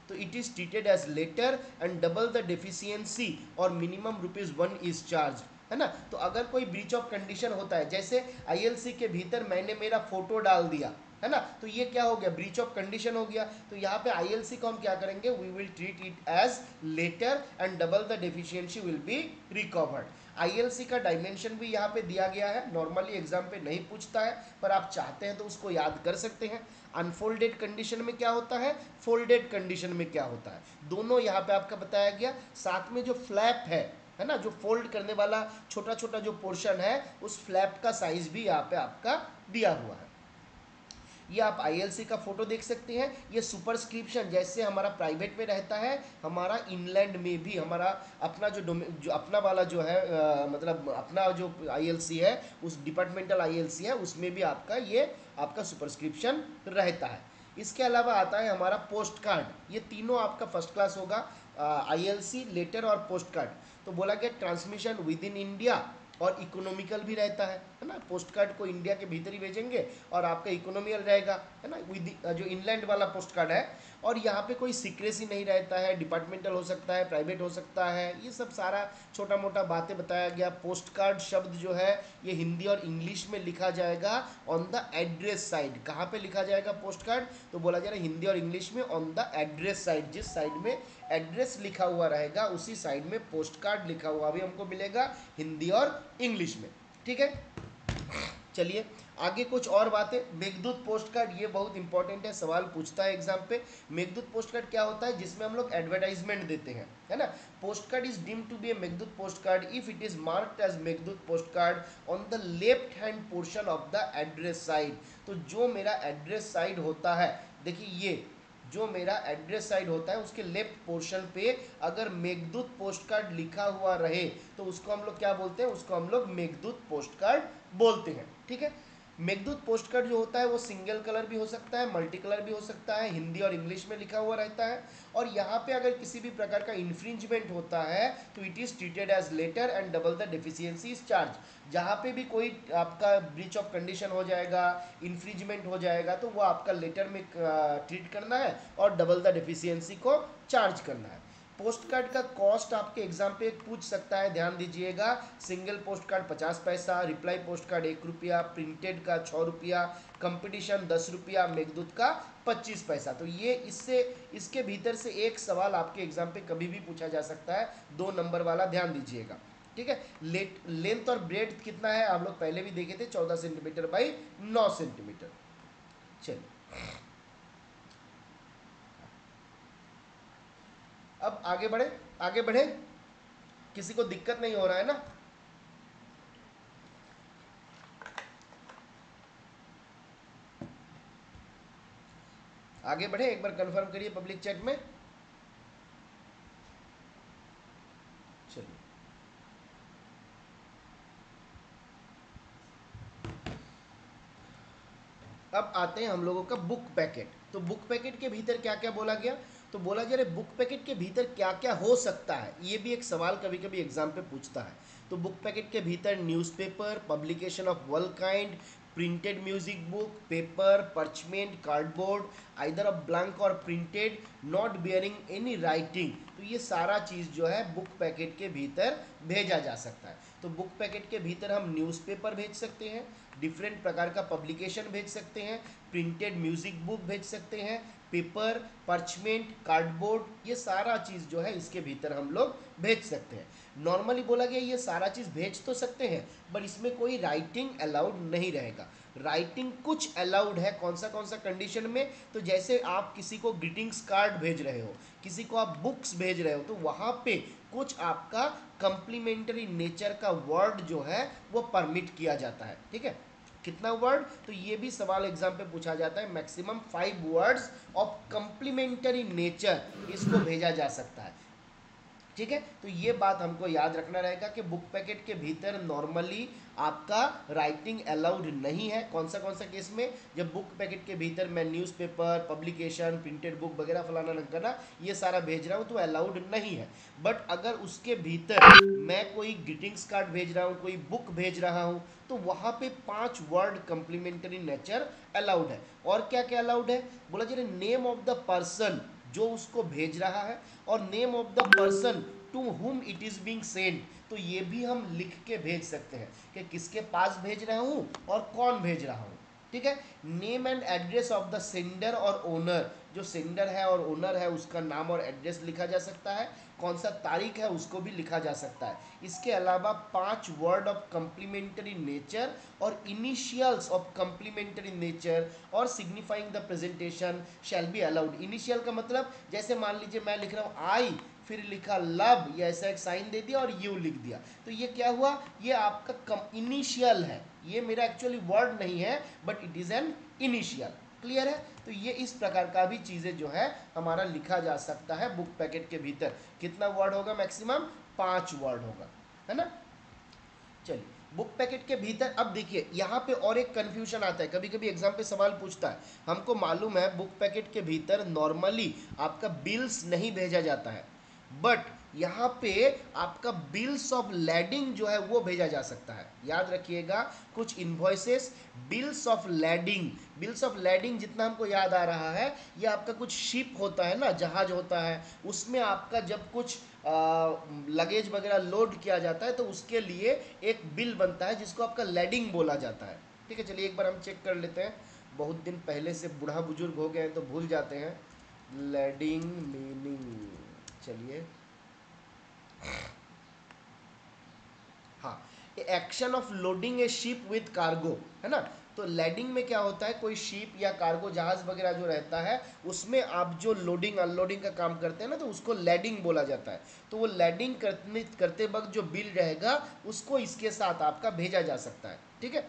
तो it is treated as letter and double the deficiency और मिनिमम ₹1 इज चार्ज, है ना। तो अगर कोई ब्रीच ऑफ कंडीशन होता है, जैसे आईएलसी के भीतर मैंने मेरा फोटो डाल दिया, है ना, तो ये क्या हो गया? ब्रीच ऑफ कंडीशन हो गया। तो यहाँ पे आईएलसी को हम क्या करेंगे? We will treat it as letter and double the deficiency will be recovered. ILC का डायमेंशन भी यहाँ पे दिया गया है। नॉर्मली एग्जाम पे नहीं पूछता है, पर आप चाहते हैं तो उसको याद कर सकते हैं। अनफोल्डेड कंडीशन में क्या होता है, फोल्डेड कंडीशन में क्या होता है, दोनों यहाँ पे आपका बताया गया। साथ में जो फ्लैप है ना, जो फोल्ड करने वाला छोटा छोटा जो पोर्शन है, उस फ्लैप का साइज भी यहाँ पे आपका दिया हुआ है। ये आप आईएलसी का फोटो देख सकते हैं। ये सुपरस्क्रिप्शन जैसे हमारा प्राइवेट में रहता है, हमारा इनलैंड में भी हमारा अपना जो अपना वाला जो है मतलब अपना जो आईएलसी है, उस डिपार्टमेंटल आईएलसी है, उसमें भी आपका ये आपका सुपरस्क्रिप्शन रहता है। इसके अलावा आता है हमारा पोस्ट कार्ड। ये तीनों आपका फर्स्ट क्लास होगा, आईएलसी, लेटर और पोस्ट कार्ड। तो बोला गया ट्रांसमिशन विद इन इंडिया और इकोनॉमिकल भी रहता है ना। पोस्ट कार्ड को इंडिया के भीतर ही भेजेंगे और आपका इकोनॉमिकल रहेगा, है ना, विद जो इनलैंड वाला पोस्ट कार्ड है। और यहाँ पे कोई सीक्रेसी नहीं रहता है, डिपार्टमेंटल हो सकता है, प्राइवेट हो सकता है, ये सब सारा छोटा मोटा बातें बताया गया। पोस्ट कार्ड शब्द जो है ये हिंदी और इंग्लिश में लिखा जाएगा ऑन द एड्रेस साइड। कहाँ पे लिखा जाएगा पोस्ट कार्ड? तो बोला जा रहा है हिंदी और इंग्लिश में ऑन द एड्रेस साइड। जिस साइड में एड्रेस लिखा हुआ रहेगा उसी साइड में पोस्ट कार्ड लिखा हुआ भी हमको मिलेगा, हिंदी और इंग्लिश में। ठीक है, चलिए आगे कुछ और बातें। मेघदूत पोस्ट कार्ड, ये बहुत इंपॉर्टेंट है, सवाल पूछता है एग्जाम पे। मेघदूत पोस्ट कार्ड क्या होता है? जिसमें हम लोग एडवर्टाइजमेंट देते हैं, है ना। Post card is deemed to be a Meghdoot post card if it is marked as Meghdoot post card on the left hand portion of the address side. तो जो मेरा एड्रेस साइड होता है, देखिए ये जो मेरा एड्रेस साइड होता है उसके लेफ्ट पोर्शन पे अगर मेघदूत पोस्ट कार्ड लिखा हुआ रहे तो उसको हम लोग क्या बोलते हैं? उसको हम लोग मेघदूत पोस्ट कार्ड बोलते हैं। ठीक है, मेघदूत पोस्ट कार्ड जो होता है वो सिंगल कलर भी हो सकता है, मल्टी कलर भी हो सकता है, हिंदी और इंग्लिश में लिखा हुआ रहता है। और यहाँ पे अगर किसी भी प्रकार का इन्फ्रिंजमेंट होता है तो it is treated as letter and double the deficiency is charge. जहाँ पे भी कोई आपका ब्रीच ऑफ कंडीशन हो जाएगा, इन्फ्रिंजमेंट हो जाएगा, तो वो आपका लेटर में ट्रीट करना है और डबल द डेफिशिएंसी को चार्ज करना है। पोस्ट कार्ड का कॉस्ट आपके एग्जाम पे पूछ सकता है, ध्यान दीजिएगा। सिंगल पोस्ट कार्ड 50 पैसा, रिप्लाई पोस्ट कार्ड 1 रुपया, प्रिंटेड का 6 रुपया, कंपटीशन 10 रुपया, मेघदूत का 25 पैसा। तो ये इसके भीतर से एक सवाल आपके एग्जाम पे कभी भी पूछा जा सकता है, 2 नंबर वाला, ध्यान दीजिएगा। ठीक है, लेंथ और ब्रेड कितना है आप लोग पहले भी देखे थे, 14 सेंटीमीटर बाई 9 सेंटीमीटर। चलिए अब आगे बढ़े, आगे बढ़े, किसी को दिक्कत नहीं हो रहा है ना? आगे बढ़े, एक बार कंफर्म करिए पब्लिक चैट में। चलिए अब आते हैं हम लोगों का बुक पैकेट। तो बुक पैकेट के भीतर क्या क्या बोला गया? तो बोला जा रहा है बुक पैकेट के भीतर क्या क्या हो सकता है, ये भी एक सवाल कभी कभी एग्जाम पे पूछता है। तो बुक पैकेट के भीतर newspaper, publication of one kind, printed music book, paper, parchment, cardboard, either of blank और printed, not bearing any writing. तो ये सारा चीज़ जो है बुक पैकेट के भीतर भेजा जा सकता है। तो बुक पैकेट के भीतर हम न्यूज़पेपर भेज सकते हैं, डिफरेंट प्रकार का पब्लिकेशन भेज सकते हैं, प्रिंटेड म्यूजिक बुक भेज सकते हैं, पेपर, परचमेंट, कार्डबोर्ड, ये सारा चीज़ जो है इसके भीतर हम लोग भेज सकते हैं। नॉर्मली बोला गया ये सारा चीज़ भेज तो सकते हैं, पर इसमें कोई राइटिंग अलाउड नहीं रहेगा। राइटिंग कुछ अलाउड है, कौन सा कंडीशन में? तो जैसे आप किसी को ग्रीटिंग्स कार्ड भेज रहे हो, किसी को आप बुक्स भेज रहे हो, तो वहाँ पे कुछ आपका कंप्लीमेंट्री नेचर का वर्ड जो है वो परमिट किया जाता है। ठीक है, कितना वर्ड, तो ये भी सवाल एग्जाम पे पूछा जाता है। Maximum 5 words of complimentary nature इसको भेजा जा सकता है। ठीक है, तो ये बात हमको याद रखना रहेगा कि बुक पैकेट के भीतर नॉर्मली आपका राइटिंग अलाउड नहीं है। कौन सा केस में, जब बुक पैकेट के भीतर मैं न्यूज़पेपर, पब्लिकेशन, प्रिंटेड बुक वगैरह फलाना ढंकाना ये सारा भेज रहा हूँ तो अलाउड नहीं है। बट अगर उसके भीतर मैं कोई ग्रीटिंग्स कार्ड भेज रहा हूँ, कोई बुक भेज रहा हूँ, तो वहाँ पे 5 वर्ड कंप्लीमेंट्री नेचर अलाउड है। और क्या क्या अलाउड है, बोला जी नेम ऑफ द पर्सन जो उसको भेज रहा है, और name of the person to whom it is being send, तो ये भी हम लिख के भेज सकते हैं कि किसके पास भेज रहा हूँ और कौन भेज रहा हूँ। ठीक है, name and address of the sender और ओनर, जो सेंडर है और ओनर है उसका नाम और एड्रेस लिखा जा सकता है, कौन सा तारीख है उसको भी लिखा जा सकता है। इसके अलावा 5 वर्ड ऑफ कंप्लीमेंट्री नेचर और इनिशियल्स ऑफ कंप्लीमेंट्री नेचर और signifying the presentation shall be allowed. Initial का मतलब जैसे मान लीजिए मैं लिख रहा हूँ आई, फिर लिखा लव, या ऐसा एक साइन दे दिया और यू लिख दिया, तो ये क्या हुआ, ये आपका इनिशियल है, ये मेरा एक्चुअली वर्ड नहीं है but it is an initial. Clear है, तो ये इस प्रकार का भी चीज़ें जो है हमारा लिखा जा सकता है बुक पैकेट के भीतर। कितना वर्ड होगा, मैक्सिमम 5 वर्ड होगा, है ना। चलिए, बुक पैकेट के भीतर अब देखिए यहाँ पे और एक कंफ्यूजन आता है, कभी कभी एग्जाम पे सवाल पूछता है। हमको मालूम है बुक पैकेट के भीतर नॉर्मली आपका बिल्स नहीं भेजा जाता है, बट यहाँ पे आपका बिल्स ऑफ लैडिंग जो है वो भेजा जा सकता है। याद रखिएगा, कुछ invoices bills of lading, bills of lading जितना हमको याद आ रहा है, ये आपका कुछ शिप होता है ना, जहाज होता है, उसमें आपका जब कुछ लगेज वगैरह लोड किया जाता है तो उसके लिए एक बिल बनता है जिसको आपका लैडिंग बोला जाता है। ठीक है, चलिए एक बार हम चेक कर लेते हैं, बहुत दिन पहले से बूढ़ा बुजुर्ग हो गए हैं तो भूल जाते हैं लैडिंग मीनिंग। चलिए, हाँ, action of loading A ship with cargo, है ना। तो लैडिंग में क्या होता है, कोई शिप या कार्गो जहाज वगैरह जो रहता है उसमें आप जो लोडिंग अनलोडिंग का काम करते हैं ना, तो उसको लैडिंग बोला जाता है। तो वो लैडिंग करते वक्त जो बिल रहेगा उसको इसके साथ आपका भेजा जा सकता है। ठीक है,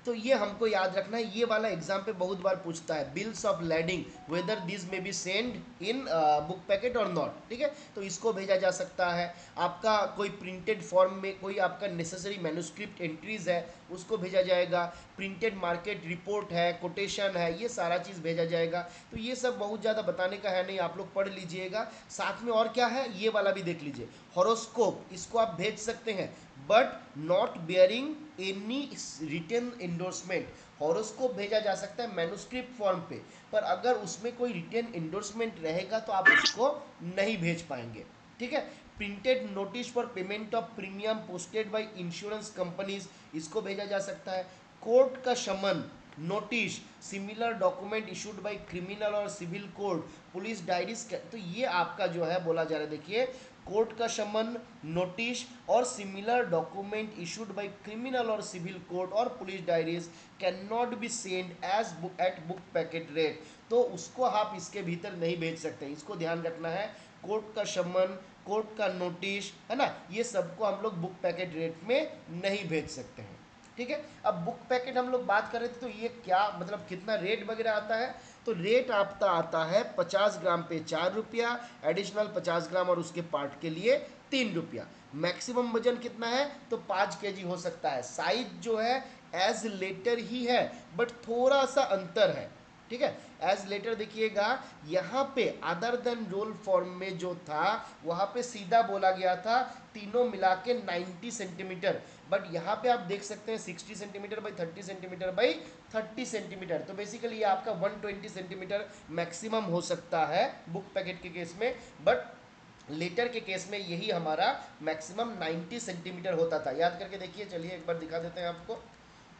तो ये हमको याद रखना है, ये वाला एग्जाम पे बहुत बार पूछता है, bills of lading whether this may be send in book packet और नॉट। ठीक है, तो इसको भेजा जा सकता है। आपका कोई प्रिंटेड फॉर्म में कोई आपका नेसेसरी मैन्युस्क्रिप्ट एंट्रीज है उसको भेजा जाएगा, प्रिंटेड मार्केट रिपोर्ट है, कोटेशन है, ये सारा चीज़ भेजा जाएगा। तो ये सब बहुत ज़्यादा बताने का है नहीं, आप लोग पढ़ लीजिएगा। साथ में और क्या है ये वाला भी देख लीजिए, हॉरोस्कोप, इसको आप भेज सकते हैं but not bearing any written endorsement. Horoscope भेजा जा सकता है मैन्युस्क्रिप्ट फॉर्म पे, पर अगर उसमें कोई रिटन इंडोर्समेंट रहेगा तो आप उसको नहीं भेज पाएंगे। ठीक है, printed notice for payment of premium posted by insurance companies, इसको भेजा जा सकता है। कोर्ट का समन, notice, similar document issued by criminal और सिविल कोड, पुलिस डायरीज, तो ये आपका जो है बोला जा रहा है, देखिए कोर्ट का समन, नोटिस और similar document issued by criminal और सिविल कोर्ट और police diaries can not be send as book at book packet rate, तो उसको आप इसके भीतर नहीं भेज सकते, इसको ध्यान रखना है। कोर्ट का समन, कोर्ट का नोटिस, है ना, ये सबको हम लोग बुक पैकेट रेट में नहीं भेज सकते हैं। ठीक है, अब बुक पैकेट हम लोग बात कर रहे थे, तो ये क्या मतलब कितना रेट वगैरह आता है, तो रेट आपका आता है 50 ग्राम पे 4 रुपया, एडिशनल 50 ग्राम और उसके पार्ट के लिए 3 रुपया। मैक्सिमम वजन कितना है, तो 5 केजी हो सकता है। साइज जो है एज लेटर ही है बट थोड़ा सा अंतर है। ठीक है, एज लेटर देखिएगा, यहाँ पे अदर देन रोल फॉर्म में जो था वहाँ पे सीधा बोला गया था तीनों मिला के 90 सेंटीमीटर, बट यहाँ पे आप देख सकते हैं 60 centimetre by 30 centimetre by 30 centimetre, तो बेसिकली ये आपका 120 सेंटीमीटर मैक्सिमम हो सकता है बुक पैकेट के केस में, बट लेटर के केस में यही हमारा मैक्सिमम 90 सेंटीमीटर होता था। याद करके देखिए, चलिए एक बार दिखा देते हैं आपको।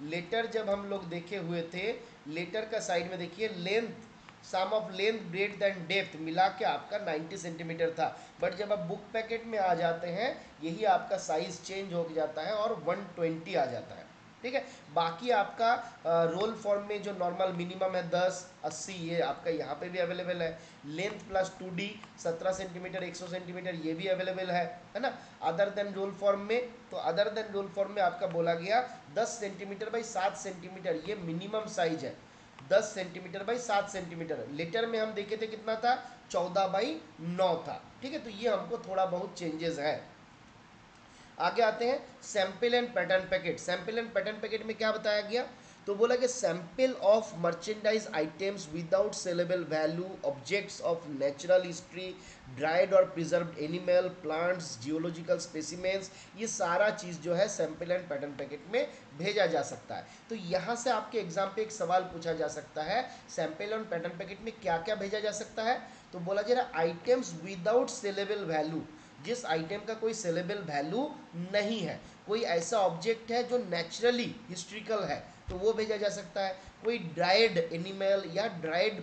लेटर जब हम लोग देखे हुए थे, लेटर का साइड में देखिए length, sum of length breadth and depth मिला के आपका 90 सेंटीमीटर था, बट जब आप बुक पैकेट में आ जाते हैं यही आपका साइज चेंज हो जाता है और 120 आ जाता है। ठीक है। बाकी आपका रोल फॉर्म में जो नॉर्मल मिनिमम है 10, 80, ये आपका यहाँ पे भी अवेलेबल है। Length plus 2D 17 centimetre 100 centimetre ये भी अवेलेबल है ना। अदर देन रोल फॉर्म में, तो अदर देन रोल फॉर्म में आपका बोला गया 10 सेंटीमीटर बाई 7 सेंटीमीटर ये मिनिमम साइज है। 10 सेंटीमीटर बाई 7 सेंटीमीटर। लेटर में हम देखे थे कितना था, 14/9 था। ठीक है, तो ये हमको थोड़ा बहुत चेंजेस है। आगे आते हैं sample and pattern packet. Sample and pattern packet में क्या बताया गया, तो बोला कि sample of merchandise items without saleable value, objects of natural history, dried और preserved animal, plants, geological specimens, ये सारा चीज़ जो है सैंपल एंड पैटर्न पैकेट में भेजा जा सकता है। तो यहाँ से आपके एग्जाम पे एक सवाल पूछा जा सकता है, सैंपल एंड पैटर्न पैकेट में क्या क्या भेजा जा सकता है। तो बोला जा रहा आइटम्स विदाउट सेलेबल वैल्यू, जिस आइटम का कोई सेलेबल वैल्यू नहीं है, कोई ऐसा ऑब्जेक्ट है जो नेचुरली हिस्ट्रिकल है तो वो भेजा जा सकता है। कोई ड्राइड एनिमल या ड्राइड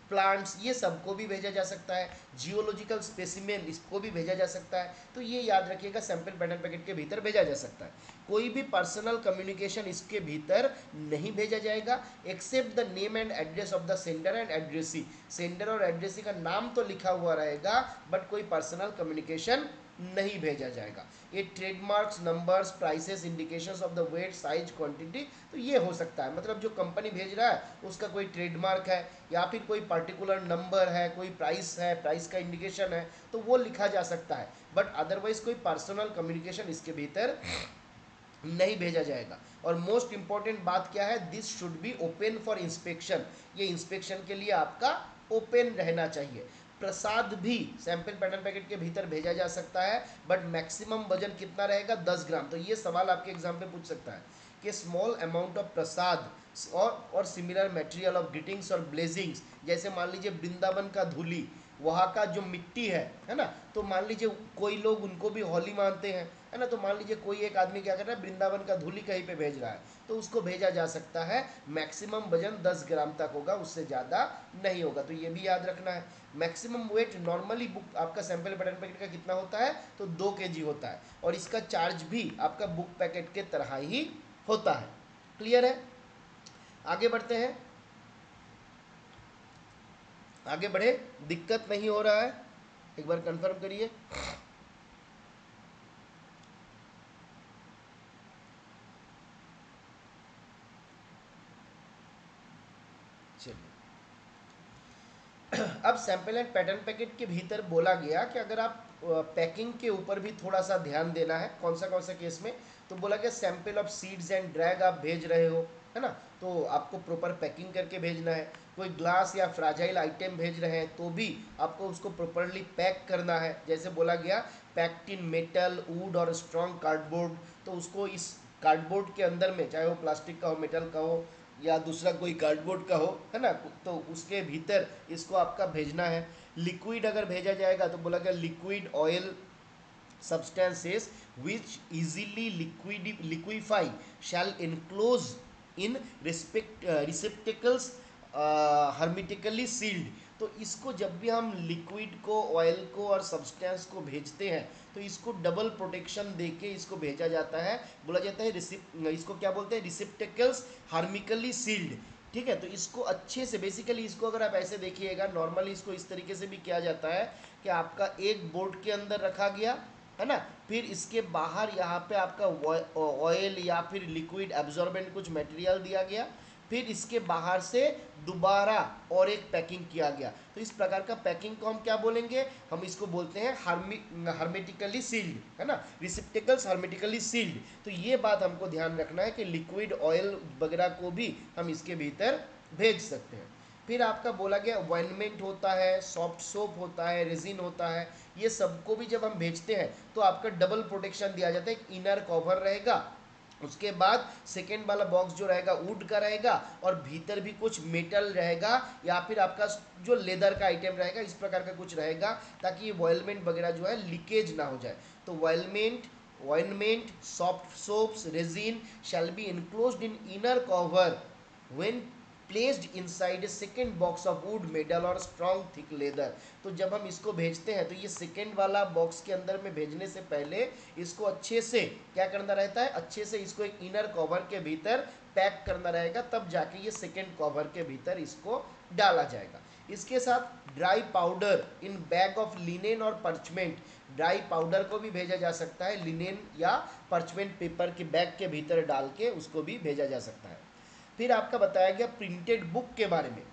प्लांट्स ये सबको भी भेजा जा सकता है। जियोलॉजिकल स्पेसिमेन इसको भी भेजा जा सकता है। तो ये याद रखिएगा सैंपल पैटर्न पैकेट के भीतर भेजा जा सकता है। कोई भी पर्सनल कम्युनिकेशन इसके भीतर नहीं भेजा जाएगा except the name and address of the sender and addressee. Sender और एड्रेसी का नाम तो लिखा हुआ रहेगा बट कोई पर्सनल कम्युनिकेशन नहीं भेजा जाएगा। ये trademarks, numbers, prices, indications of the weight, size, quantity, तो ये हो सकता है। मतलब जो कंपनी भेज रहा है उसका कोई ट्रेडमार्क है या फिर कोई पर्टिकुलर नंबर है, कोई प्राइस है, प्राइस का इंडिकेशन है, तो वो लिखा जा सकता है। बट अदरवाइज कोई पर्सनल कम्युनिकेशन इसके भीतर नहीं भेजा जाएगा। और मोस्ट इंपॉर्टेंट बात क्या है, this should be open for inspection. ये इंस्पेक्शन के लिए आपका ओपन रहना चाहिए। प्रसाद भी सैंपल पैटर्न पैकेट के भीतर भेजा जा सकता है बट मैक्सिमम वजन कितना रहेगा, 10 ग्राम। तो ये सवाल आपके एग्जाम पे पूछ सकता है कि स्मॉल अमाउंट ऑफ प्रसाद और सिमिलर मटेरियल ऑफ ग्रीटिंग्स और ब्लेसिंग्स, जैसे मान लीजिए वृंदावन का धूली, वहाँ का जो मिट्टी है ना, तो मान लीजिए कोई लोग उनको भी होली मानते हैं, है ना। तो मान लीजिए कोई एक आदमी क्या कर रहा है, वृंदावन का धूली कहीं पे भेज रहा है तो उसको भेजा जा सकता है। मैक्सिमम वजन 10 ग्राम तक होगा, उससे ज़्यादा नहीं होगा। तो ये भी याद रखना है। मैक्सिमम वेट नॉर्मली बुक आपका सैंपल पैटर्न पैकेट का कितना होता है, तो 2 kg होता है और इसका चार्ज भी आपका बुक पैकेट के तरह ही होता है। क्लियर है। आगे बढ़ते हैं, आगे बढ़े, दिक्कत नहीं हो रहा है, एक बार कंफर्म करिए। अब सैंपल एंड पैटर्न पैकेट के भीतर बोला गया कि अगर आप पैकिंग के ऊपर भी थोड़ा सा ध्यान देना है। कौन सा केस में, तो बोला गया sample of seeds and drag आप भेज रहे हो, है ना, तो आपको प्रॉपर पैकिंग करके भेजना है। कोई ग्लास या फ्राजाइल आइटम भेज रहे हैं तो भी आपको उसको प्रॉपरली पैक करना है। जैसे बोला गया पैक्ड इन मेटल, वुड और स्ट्रॉन्ग कार्डबोर्ड, तो उसको इस कार्डबोर्ड के अंदर में, चाहे वो प्लास्टिक का हो, मेटल का हो या दूसरा कोई कार्डबोर्ड का हो, है ना, तो उसके भीतर इसको आपका भेजना है। लिक्विड अगर भेजा जाएगा तो बोला गया liquid oil substances which easily liquefy shall enclose in receptacles hermetically sealed। तो इसको जब भी हम लिक्विड को, ऑयल को और सब्सटेंस को भेजते हैं तो इसको डबल प्रोटेक्शन देके इसको भेजा जाता है। बोला जाता है इसको क्या बोलते हैं, रिसेप्टेकल्स हार्मिकली सील्ड। ठीक है, तो इसको अच्छे से, बेसिकली इसको अगर आप ऐसे देखिएगा, नॉर्मली इसको इस तरीके से भी किया जाता है कि आपका एक बोर्ड के अंदर रखा गया, है ना, फिर इसके बाहर यहाँ पे आपका ऑयल या फिर लिक्विड एब्जॉर्बेंट कुछ मटेरियल दिया गया, फिर इसके बाहर से दोबारा और एक पैकिंग किया गया। तो इस प्रकार का पैकिंग को हम क्या बोलेंगे, हम इसको बोलते हैं हार्मेटिकली सील्ड, है ना, रिसेप्टेकल्स हार्मेटिकली सील्ड। तो ये बात हमको ध्यान रखना है कि लिक्विड ऑयल वगैरह को भी हम इसके भीतर भेज सकते हैं। फिर आपका बोला गया ऑइंटमेंट होता है, सॉफ्ट सोप होता है, रेजिन होता है, ये सबको भी जब हम भेजते हैं तो आपका डबल प्रोटेक्शन दिया जाता है। एक इनर कवर रहेगा, उसके बाद सेकेंड वाला बॉक्स जो रहेगा वुड का रहेगा और भीतर भी कुछ मेटल रहेगा या फिर आपका जो लेदर का आइटम रहेगा, इस प्रकार का कुछ रहेगा ताकि ये ऑइलमेंट वगैरह जो है लीकेज ना हो जाए। तो ointment, soft soaps, resin shall be enclosed in inner cover when placed inside a second box of wood metal और स्ट्रॉन्ग थिक लेदर। तो जब हम इसको भेजते हैं तो ये सेकेंड वाला बॉक्स के अंदर में भेजने से पहले इसको अच्छे से क्या करना रहता है, अच्छे से इसको एक इनर कवर के भीतर पैक करना रहेगा, तब जाके ये सेकेंड कवर के भीतर इसको डाला जाएगा। इसके साथ dry powder in bag of linen और पर्चमेंट, ड्राई पाउडर को भी भेजा जा सकता है, लिनेन या पर्चमेंट पेपर के बैग के भीतर डाल के उसको भी भेजा जा सकता है। फिर आपका बताया गया प्रिंटेड बुक के बारे में।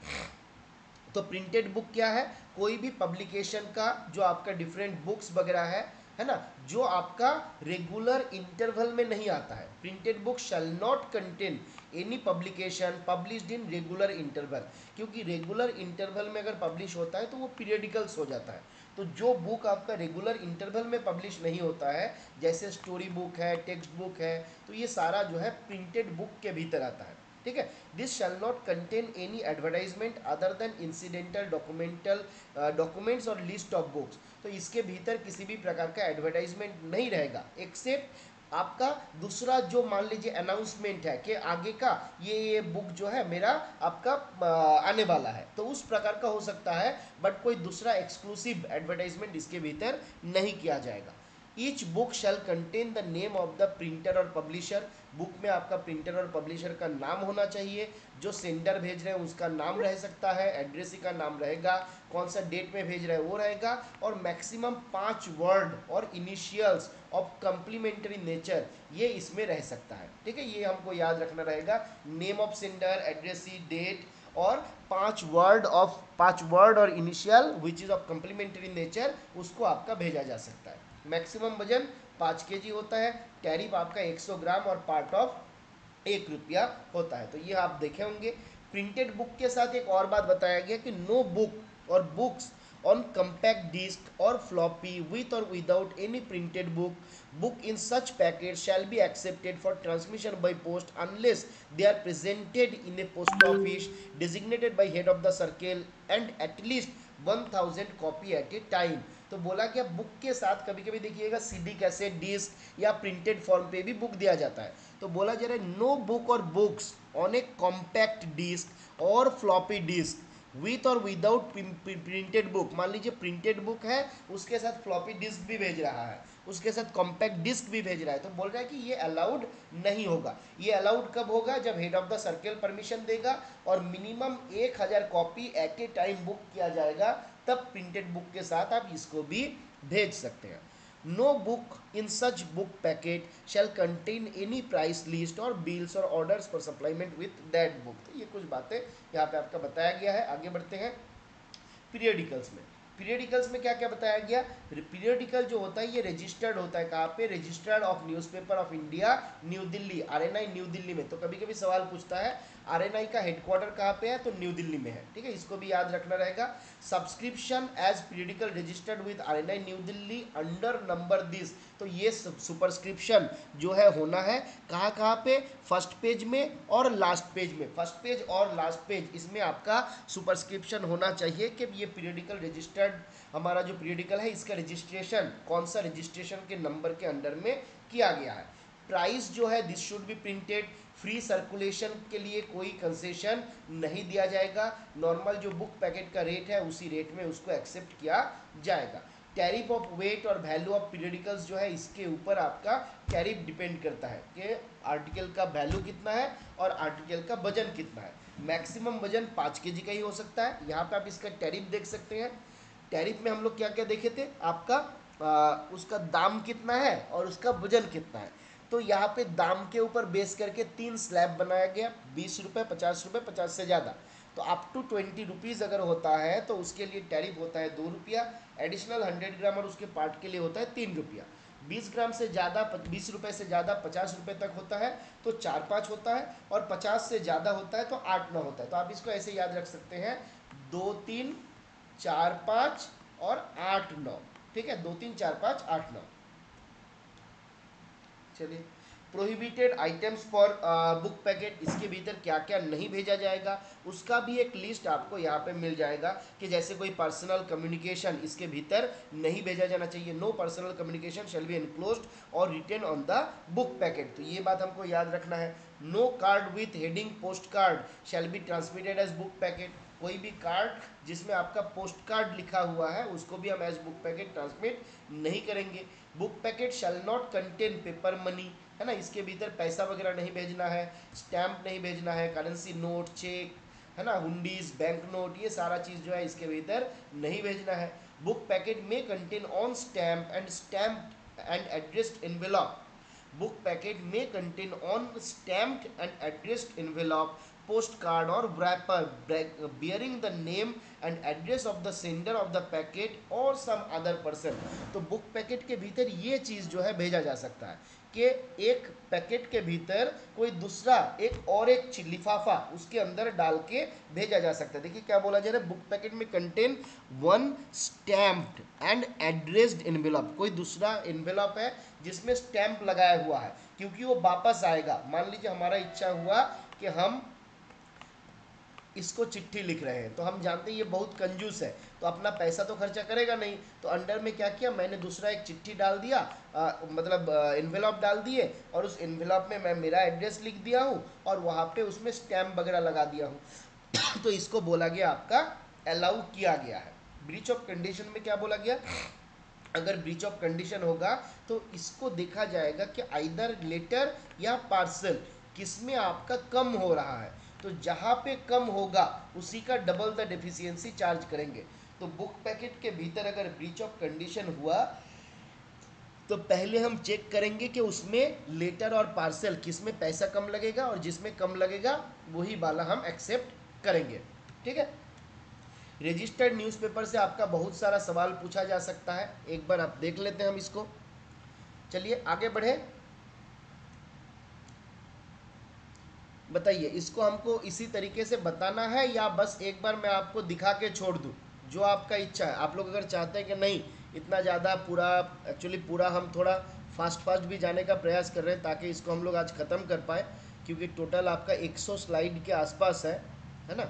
तो प्रिंटेड बुक क्या है, कोई भी पब्लिकेशन का जो आपका डिफरेंट बुक्स वगैरह है ना, जो आपका रेगुलर इंटरवल में नहीं आता है। Printed book shall not contain any publication published in regular interval, क्योंकि रेगुलर इंटरवल में अगर पब्लिश होता है तो वो पीरियडिकल्स हो जाता है। तो जो बुक आपका रेगुलर इंटरवल में पब्लिश नहीं होता है, जैसे स्टोरी बुक है, टेक्स्ट बुक है, तो ये सारा जो है प्रिंटेड बुक के भीतर आता है। ठीक है, this shall not contain any advertisement other than incidental documents और लिस्ट ऑफ बुक्स। तो इसके भीतर किसी भी प्रकार का एडवर्टाइजमेंट नहीं रहेगा, एक्सेप्ट आपका दूसरा जो मान लीजिए अनाउंसमेंट है कि आगे का ये बुक जो है मेरा आपका आने वाला है, तो उस प्रकार का हो सकता है, बट कोई दूसरा एक्सक्लूसिव एडवर्टाइजमेंट इसके भीतर नहीं किया जाएगा। Each book shall contain the name of the printer और पब्लिशर, बुक में आपका प्रिंटर और पब्लिशर का नाम होना चाहिए, जो सेंडर भेज रहे हैं उसका नाम रह सकता है, एड्रेसी का नाम रहेगा, कौन सा डेट में भेज रहे हैं वो रहेगा, और मैक्सिमम 5 वर्ड और इनिशियल्स ऑफ कंप्लीमेंट्री नेचर ये इसमें रह सकता है। ठीक है, ये हमको याद रखना रहेगा, name of sender, addressee, date और 5 वर्ड और initial which is of complimentary nature, उसको आपका भेजा जा सकता है। मैक्सिमम वजन 5 केजी होता है, टैरिफ आपका 100 ग्राम और पार्ट ऑफ 1 रुपया होता है। तो ये आप देखे होंगे। प्रिंटेड बुक के साथ एक और बात बताया गया कि नो बुक और बुक्स ऑन कंपैक्ट डिस्क और फ्लॉपी विथ और without any printed book in such packet shall be accepted for transmission by post unless they are presented in a post office designated by head of the circle and at least 1000 copy at a time. तो बोला कि बुक के साथ कभी कभी देखिएगा CD cassette disc या प्रिंटेड फॉर्म पे भी बुक दिया जाता है, तो बोला जा रहा है नो बुक और books on a compact disc और फ्लॉपी डिस्क विथ और विदाउट प्रिंटेड बुक। मान लीजिए प्रिंटेड बुक है, उसके साथ फ्लॉपी डिस्क भी भेज रहा है, उसके साथ कॉम्पैक्ट डिस्क भी भेज रहा है, तो बोल रहा है कि ये अलाउड नहीं होगा। ये अलाउड कब होगा, जब head of the circle permission देगा और minimum 1000 copy at a time book किया जाएगा, तब प्रिंटेड बुक के साथ आप इसको भी भेज सकते हैं। No book in such book packet shall contain any price list और बिल्स और orders for supplement with that book. तो ये कुछ बातें यहाँ पे आपका बताया गया है। आगे बढ़ते हैं पीरियडिकल्स में। पीरियडिकल्स में क्या क्या बताया गया, पीरियडिकल जो होता है ये रजिस्टर्ड होता है, कहाँ पे, registered of newspaper of India new Delhi, RNI New Delhi में। तो कभी कभी सवाल पूछता है आरएनआई का हेडक्वार्टर कहाँ पे है, तो न्यू दिल्ली में है। ठीक है, इसको भी याद रखना रहेगा। Subscription as periodical registered with RNI New Delhi under number this. तो ये सुपरस्क्रिप्शन जो है होना है कहाँ कहाँ पे, फर्स्ट पेज में और लास्ट पेज में। फर्स्ट पेज और लास्ट पेज इसमें आपका सुपरस्क्रिप्शन होना चाहिए कि ये पीरियडिकल रजिस्टर्ड, हमारा जो पीरियडिकल है इसका रजिस्ट्रेशन कौन सा रजिस्ट्रेशन के नंबर के अंडर में किया गया है। प्राइस जो है this should be printed, free circulation के लिए कोई कंसेशन नहीं दिया जाएगा, नॉर्मल जो बुक पैकेट का रेट है उसी रेट में उसको एक्सेप्ट किया जाएगा। टैरिफ ऑफ वेट और वैल्यू ऑफ पीरियडिकल्स जो है इसके ऊपर आपका टैरिफ डिपेंड करता है कि आर्टिकल का वैल्यू कितना है और आर्टिकल का वजन कितना है। मैक्सिमम वजन 5 केजी का ही हो सकता है। यहाँ पे आप इसका टैरिफ देख सकते हैं। टैरिफ में हम लोग क्या क्या देखे थे, आपका उसका दाम कितना है और उसका वजन कितना है। तो यहाँ पे दाम के ऊपर बेस करके 3 स्लैब बनाया गया, 20 रुपये, 50 रुपये, 50 से ज़्यादा। तो अप टू 20 रुपीज़ अगर होता है तो उसके लिए टैरिफ होता है 2 रुपया, एडिशनल 100 ग्राम और उसके पार्ट के लिए होता है 3 रुपया। 20 ग्राम से ज़्यादा, 20 रुपये से ज़्यादा 50 रुपये तक होता है तो 4-5 होता है, और 50 से ज़्यादा होता है तो 8-9 होता है। तो आप इसको ऐसे याद रख सकते हैं 2, 3, 4, 5 और 8, 9। ठीक है, 2, 3, 4, 5, 8, 9। चलिए, prohibited items for book packet, इसके भीतर क्या क्या नहीं भेजा जाएगा उसका भी एक लिस्ट आपको यहाँ पे मिल जाएगा कि जैसे कोई पर्सनल कम्युनिकेशन इसके भीतर नहीं भेजा जाना चाहिए। No personal communication shall be enclosed और written on the book packet, तो ये बात हमको याद रखना है। No card with heading post card shall be transmitted as book packet, कोई भी कार्ड जिसमें आपका पोस्ट कार्ड लिखा हुआ है उसको भी हम एज बुक पैकेट ट्रांसमिट नहीं करेंगे। Book packet shall not contain paper money, है ना, इसके भीतर पैसा वगैरह नहीं भेजना है, स्टैम्प नहीं भेजना है, करेंसी नोट, चेक, है ना, हुंडीज, बैंक नोट, ये सारा चीज़ जो है इसके भीतर नहीं भेजना है। बुक पैकेट में contain on stamp and addressed envelope, book packet may contain on stamped and addressed envelope, postcard or wrapper bearing the name and address of the sender of the packet or some other person। तो book packet के भीतर ये चीज़ जो है भेजा जा सकता है कि एक पैकेट के भीतर कोई दूसरा एक लिफाफा उसके अंदर डाल के भेजा जा सकता है। देखिए क्या बोला जा रहा है, बुक पैकेट में contain one stamped and addressed envelope, कोई दूसरा एनवेलप है जिसमें स्टैंप लगाया हुआ है, क्योंकि वो वापस आएगा। मान लीजिए हमारा इच्छा हुआ कि हम इसको चिट्ठी लिख रहे हैं, तो हम जानते हैं ये बहुत कंजूस है, तो अपना पैसा तो खर्चा करेगा नहीं, तो अंडर में क्या किया, मैंने दूसरा एक चिट्ठी डाल दिया, मतलब एनवेलप डाल दिए, और उस एनवेलप में मैं मेरा एड्रेस लिख दिया हूँ और वहाँ पे उसमें स्टैम्प वगैरह लगा दिया हूँ तो इसको बोला गया आपका अलाउ किया गया है। ब्रीच ऑफ कंडीशन में क्या बोला गया, अगर ब्रीच ऑफ कंडीशन होगा तो इसको देखा जाएगा कि आइदर लेटर या पार्सल किसमें आपका कम हो रहा है, तो जहाँ पे कम होगा उसी का डबल द डेफिशिएंसी चार्ज करेंगे। तो बुक पैकेट के भीतर अगर ब्रीच ऑफ कंडीशन हुआ तो पहले हम चेक करेंगे कि उसमें लेटर और पार्सल किसमें पैसा कम लगेगा, और जिसमें कम लगेगा वही वाला हम एक्सेप्ट करेंगे। ठीक है, रजिस्टर्ड न्यूज़पेपर से आपका बहुत सारा सवाल पूछा जा सकता है, एक बार आप देख लेते हैं हम इसको। चलिए आगे बढ़े, बताइए इसको हमको इसी तरीके से बताना है या बस एक बार मैं आपको दिखा के छोड़ दूं, जो आपका इच्छा है। आप लोग अगर चाहते हैं कि नहीं इतना ज़्यादा पूरा, एक्चुअली पूरा हम थोड़ा फास्ट भी जाने का प्रयास कर रहे हैं ताकि इसको हम लोग आज ख़त्म कर पाए, क्योंकि टोटल आपका 100 स्लाइड के आसपास है ना,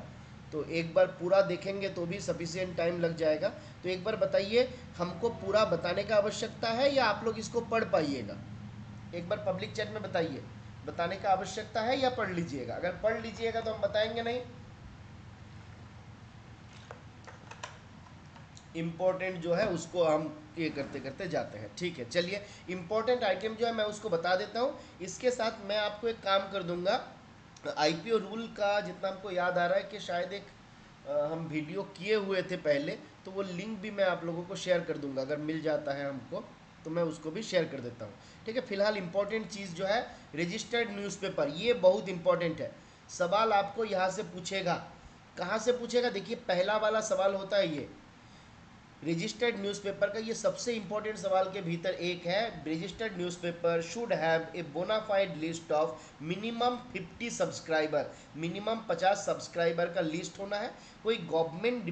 तो एक बार पूरा देखेंगे तो भी सफिशिएंट टाइम लग जाएगा। तो एक बार बताइए हमको पूरा बताने का आवश्यकता है या आप लोग इसको पढ़ पाइएगा, एक बार पब्लिक चैट में बताइए, बताने का आवश्यकता है या पढ़ लीजिएगा। अगर पढ़ लीजिएगा तो हम बताएंगे नहीं, इम्पोर्टेंट जो है उसको हम ये करते करते जाते हैं। ठीक है, चलिए इम्पोर्टेंट आइटम जो है मैं उसको बता देता हूँ। इसके साथ मैं आपको एक काम कर दूंगा, आईपीओ रूल का जितना हमको याद आ रहा है कि शायद एक हम वीडियो किए हुए थे पहले, तो वो लिंक भी मैं आप लोगों को शेयर कर दूंगा, अगर मिल जाता है हमको तो मैं उसको भी शेयर कर देता हूँ। ठीक है, फिलहाल इंपॉर्टेंट चीज़ जो है रजिस्टर्ड न्यूज़पेपर, ये बहुत इंपॉर्टेंट है। सवाल आपको यहाँ से पूछेगा, कहाँ से पूछेगा, देखिए पहला वाला सवाल होता है ये रजिस्टर्ड न्यूज़पेपर का, ये सबसे इंपॉर्टेंट सवाल के भीतर एक है। Registered newspaper should have a bona fide list of minimum 50 subscriber, minimum 50 subscriber का लिस्ट होना है। कोई गवर्नमेंट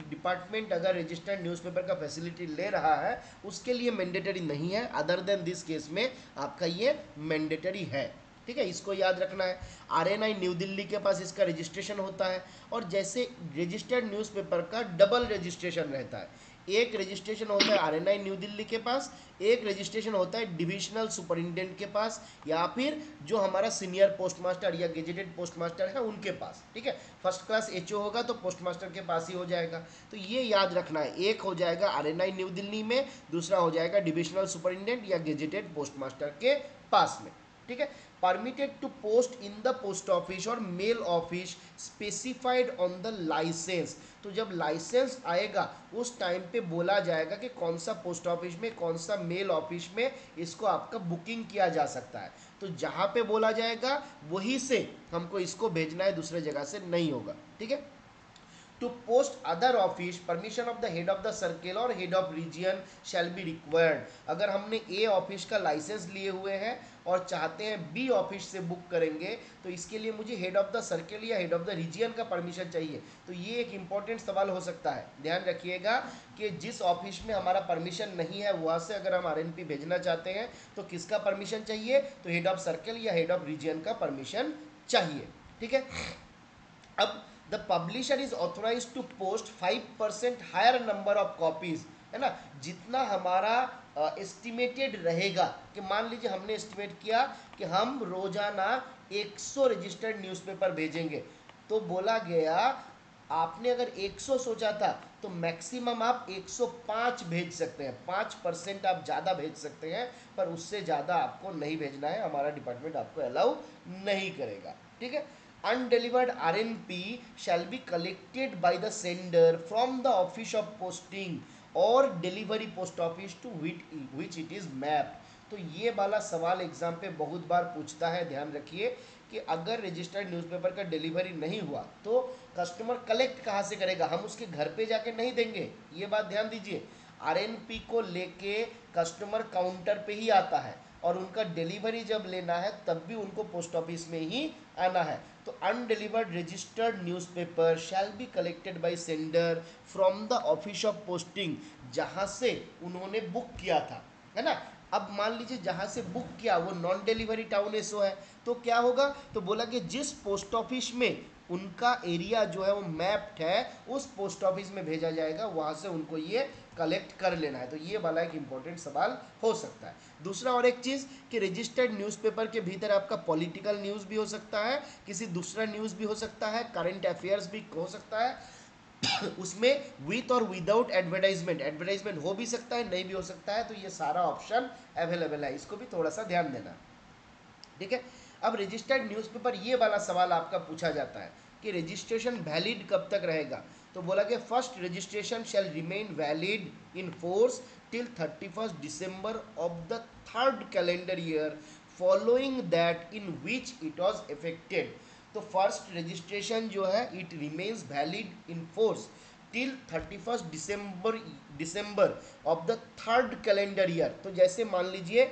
डिपार्टमेंट अगर रजिस्टर्ड न्यूज़पेपर का फैसिलिटी ले रहा है उसके लिए मैंडेटरी नहीं है, अदर देन दिस केस में आपका ये मैंडेटरी है। ठीक है, इसको याद रखना है। आरएनआई न्यू दिल्ली के पास इसका रजिस्ट्रेशन होता है, और जैसे रजिस्टर्ड न्यूज़पेपर का डबल रजिस्ट्रेशन रहता है, एक रजिस्ट्रेशन होता है आरएनआई न्यू दिल्ली के पास, एक रजिस्ट्रेशन होता है डिविजनल सुपरिटेंडेंट के पास, या फिर जो हमारा सीनियर पोस्ट मास्टर या गेजेटेड पोस्ट मास्टर है उनके पास। ठीक है, फर्स्ट क्लास एचओ होगा तो पोस्ट मास्टर के पास ही हो जाएगा। तो ये याद रखना है, एक हो जाएगा आरएनआई न्यू दिल्ली में, दूसरा हो जाएगा डिविजनल सुपरिटेंडेंट या गेजेटेड पोस्ट मास्टर के पास में। ठीक है, permitted to post in the post office और mail office specified on the license. तो जब लाइसेंस आएगा उस टाइम पे बोला जाएगा कि कौन सा पोस्ट ऑफिस में, कौन सा मेल ऑफिस में इसको आपका बुकिंग किया जा सकता है। तो जहाँ पे बोला जाएगा वहीं से हमको इसको भेजना है, दूसरे जगह से नहीं होगा। ठीक है, to post other office permission of the head of the circle और head of region shall be required. अगर हमने ए ऑफिस का लाइसेंस लिए हुए हैं और चाहते हैं बी ऑफिस से बुक करेंगे तो इसके लिए मुझे हेड ऑफ द सर्किल या हेड ऑफ द रीजियन का परमिशन चाहिए। तो ये एक इंपॉर्टेंट सवाल हो सकता है, ध्यान रखिएगा कि जिस ऑफिस में हमारा परमिशन नहीं है वहाँ से अगर हम आरएनपी भेजना चाहते हैं तो किसका परमिशन चाहिए, तो हेड ऑफ सर्किल या हेड ऑफ रीजियन का परमिशन चाहिए। ठीक है। अब the publisher is authorise to post 5% higher number of copies, है ना, जितना हमारा एस्टिमेटेड रहेगा, कि मान लीजिए हमने एस्टिमेट किया कि हम रोजाना 100 रजिस्टर्ड न्यूज़पेपर भेजेंगे, तो बोला गया आपने अगर 100 सोचा था तो मैक्सिमम आप 105 भेज सकते हैं, 5% आप ज़्यादा भेज सकते हैं, पर उससे ज़्यादा आपको नहीं भेजना है, हमारा डिपार्टमेंट आपको अलाउ नहीं करेगा। ठीक है। Undelivered RNP shall be collected by the sender from the office of posting or delivery post office to which it is mapped। तो ये वाला सवाल एग्जाम पे बहुत बार पूछता है, ध्यान रखिए कि अगर रजिस्टर्ड न्यूज़पेपर का डिलीवरी नहीं हुआ तो कस्टमर कलेक्ट कहाँ से करेगा, हम उसके घर पे जाके नहीं देंगे, ये बात ध्यान दीजिए। आरएनपी को लेके कस्टमर काउंटर पे ही आता है और उनका डिलीवरी जब लेना है तब भी उनको पोस्ट ऑफिस में ही आना है। तो undelivered registered newspaper shall be collected by sender from the office of posting, जहाँ से उन्होंने बुक किया था, है ना। अब मान लीजिए जहाँ से बुक किया वो नॉन डिलीवरी टाउन एसओ है, तो क्या होगा, तो बोला कि जिस पोस्ट ऑफिस में उनका एरिया जो है वो मैप्ड है उस पोस्ट ऑफिस में भेजा जाएगा, वहाँ से उनको ये कलेक्ट कर लेना है। तो ये वाला एक इंपॉर्टेंट सवाल हो सकता है। दूसरा और एक चीज़ कि रजिस्टर्ड न्यूज़पेपर के भीतर आपका पॉलिटिकल न्यूज़ भी हो सकता है, किसी दूसरा न्यूज़ भी हो सकता है, करंट अफेयर्स भी हो सकता है उसमें विथ और विदाउट एडवर्टाइजमेंट, एडवर्टाइजमेंट हो भी सकता है नहीं भी हो सकता है, तो ये सारा ऑप्शन अवेलेबल है, इसको भी थोड़ा सा ध्यान देना। ठीक है। अब रजिस्टर्ड न्यूज़पेपर, ये वाला सवाल आपका पूछा जाता है कि रजिस्ट्रेशन वैलिड कब तक रहेगा, तो बोला कि first registration shall remain valid in force till 31 December of the third calendar year following that in which it was affected. तो फर्स्ट रजिस्ट्रेशन जो है it remains valid in force till 31 December of the third calendar year. तो जैसे मान लीजिए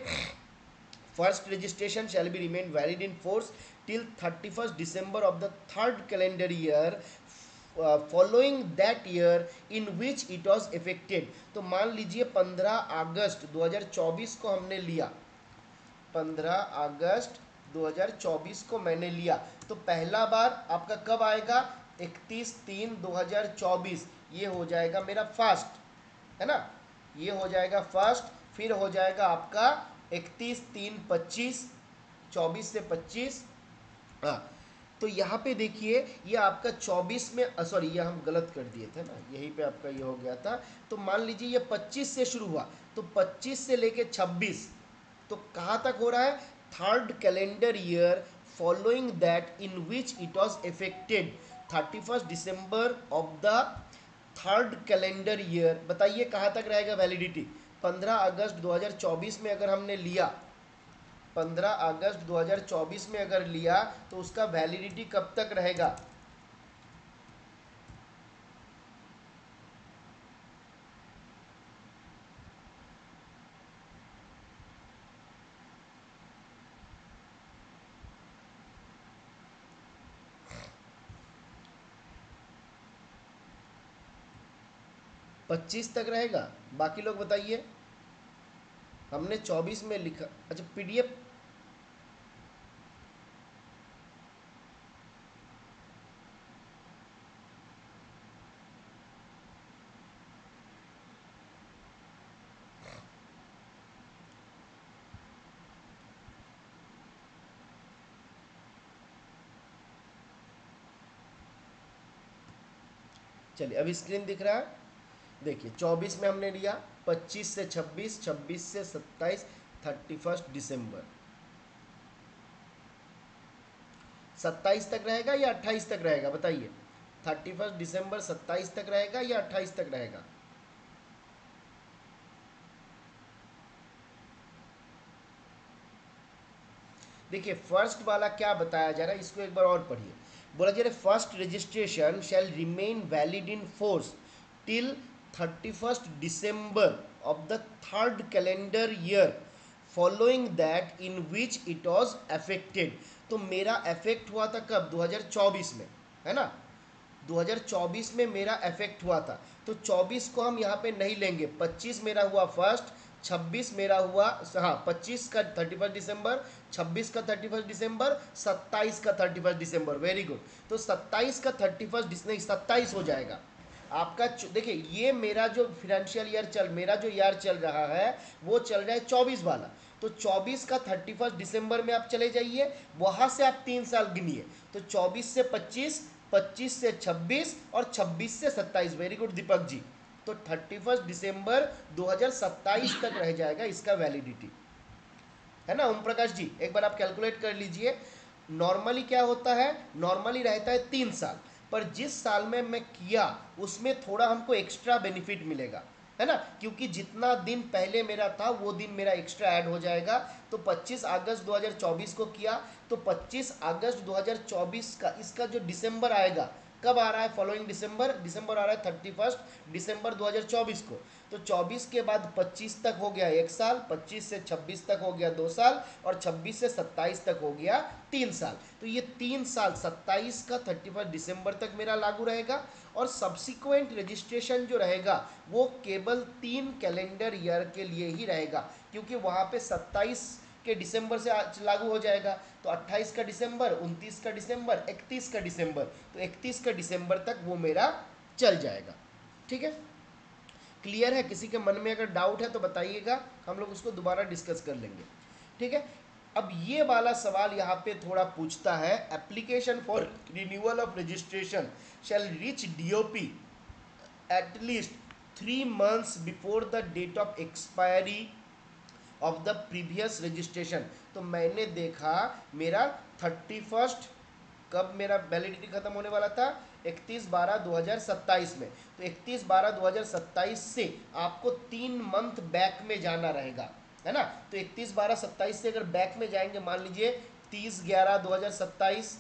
First registration shall be remain valid in force till 31st December of the third calendar year following that year in which it was effected। तो मान लीजिए 15 अगस्त 2024 को हमने लिया, 15 अगस्त 2024 को मैंने लिया, तो पहला बार आपका कब आएगा, 31/3/2024, ये हो जाएगा मेरा फर्स्ट, है ना, ये हो जाएगा फर्स्ट। फिर हो जाएगा आपका 31/3/25, 24 से 25। हाँ, तो यहाँ पे देखिए ये आपका 24 में, सॉरी ये हम गलत कर दिए थे ना, यहीं पे आपका ये हो गया था। तो मान लीजिए ये 25 से शुरू हुआ, तो 25 से लेके 26, तो कहाँ तक हो रहा है, third calendar year following that in which it was affected 31 December of the third calendar year. बताइए कहाँ तक रहेगा वैलिडिटी, 15 अगस्त 2024 में अगर हमने लिया, 15 अगस्त 2024 में अगर लिया तो उसका वैलिडिटी कब तक रहेगा, पच्चीस तक रहेगा। बाकी लोग बताइए, हमने 24 में लिखा, अच्छा पीडीएफ, चलिए अभी स्क्रीन दिख रहा है, देखिए 24 में हमने लिया, 25 से 26, 26 से 27, 31 दिसंबर, 27 तक रहेगा या 28 तक रहेगा, बताइए, 31 दिसंबर 27 तक रहेगा या 28 तक रहेगा। देखिए फर्स्ट वाला क्या बताया जा रहा है, इसको एक बार और पढ़िए। बोला जा रहा है first registration shall remain valid in force till 31st December of the third calendar year following that in which it was affected. तो मेरा अफेक्ट हुआ था कब? 2024 में, है ना? 2024 में मेरा अफेक्ट हुआ था, तो 24 को हम यहाँ पे नहीं लेंगे। 25 मेरा हुआ फर्स्ट, 26 मेरा हुआ, हाँ 25 का 31 दिसंबर, 26 का 31 दिसंबर, 27 का 31 दिसंबर। Very good. तो 27 का 31 नहीं 27 हो जाएगा आपका। देखिए ये मेरा जो फिनेंशियल ईयर मेरा जो ईयर चल रहा है वो चल रहा है 24 वाला। तो 24 का 31 दिसंबर में आप चले जाइए, वहां से आप 3 साल गिनिए। तो 24 से 25, 25 से 26 और 26 से 27। Very good Deepak ji. तो 31 दिसंबर 2027 तक रह जाएगा इसका वैलिडिटी, है ना ओम प्रकाश जी? एक बार आप कैलकुलेट कर लीजिए। नॉर्मली क्या होता है? नॉर्मली रहता है 3 साल, पर जिस साल में मैं किया उसमें थोड़ा हमको एक्स्ट्रा बेनिफिट मिलेगा, है ना? क्योंकि जितना दिन पहले मेरा था वो दिन मेरा एक्स्ट्रा ऐड हो जाएगा। तो 25 अगस्त 2024 को किया, तो 25 अगस्त 2024 का इसका जो दिसंबर आएगा, कब आ रहा है? फॉलोइंग दिसंबर, दिसंबर आ रहा है 31 दिसंबर 2024 को। तो 24 के बाद 25 तक हो गया 1 साल, 25 से 26 तक हो गया 2 साल, और 26 से 27 तक हो गया 3 साल। तो ये 3 साल 27 का 31 दिसंबर तक मेरा लागू रहेगा, और सब्सिक्वेंट रजिस्ट्रेशन जो रहेगा वो केवल 3 कैलेंडर ईयर के लिए ही रहेगा, क्योंकि वहाँ पे 27 के दिसंबर से लागू हो जाएगा। तो 28 का दिसंबर, 29 का दिसंबर, 31 का दिसंबर, तो 31 का दिसंबर तक वो मेरा चल जाएगा। ठीक है, क्लियर है? किसी के मन में अगर डाउट है तो बताइएगा, हम लोग उसको दोबारा डिस्कस कर लेंगे। ठीक है, अब ये वाला सवाल यहाँ पे थोड़ा पूछता है, application for renewal of registration shall reach DOP at least 3 months before the date of expiry of the previous registration. तो मैंने देखा मेरा 31st, कब मेरा वैलिडिटी खत्म होने वाला था? 31/12/2027 में। तो 31/12/2027 से आपको 3 मंथ बैक में जाना रहेगा, है ना? तो 31/12/27 से अगर बैक में जाएंगे, मान लीजिए 30/11/2027,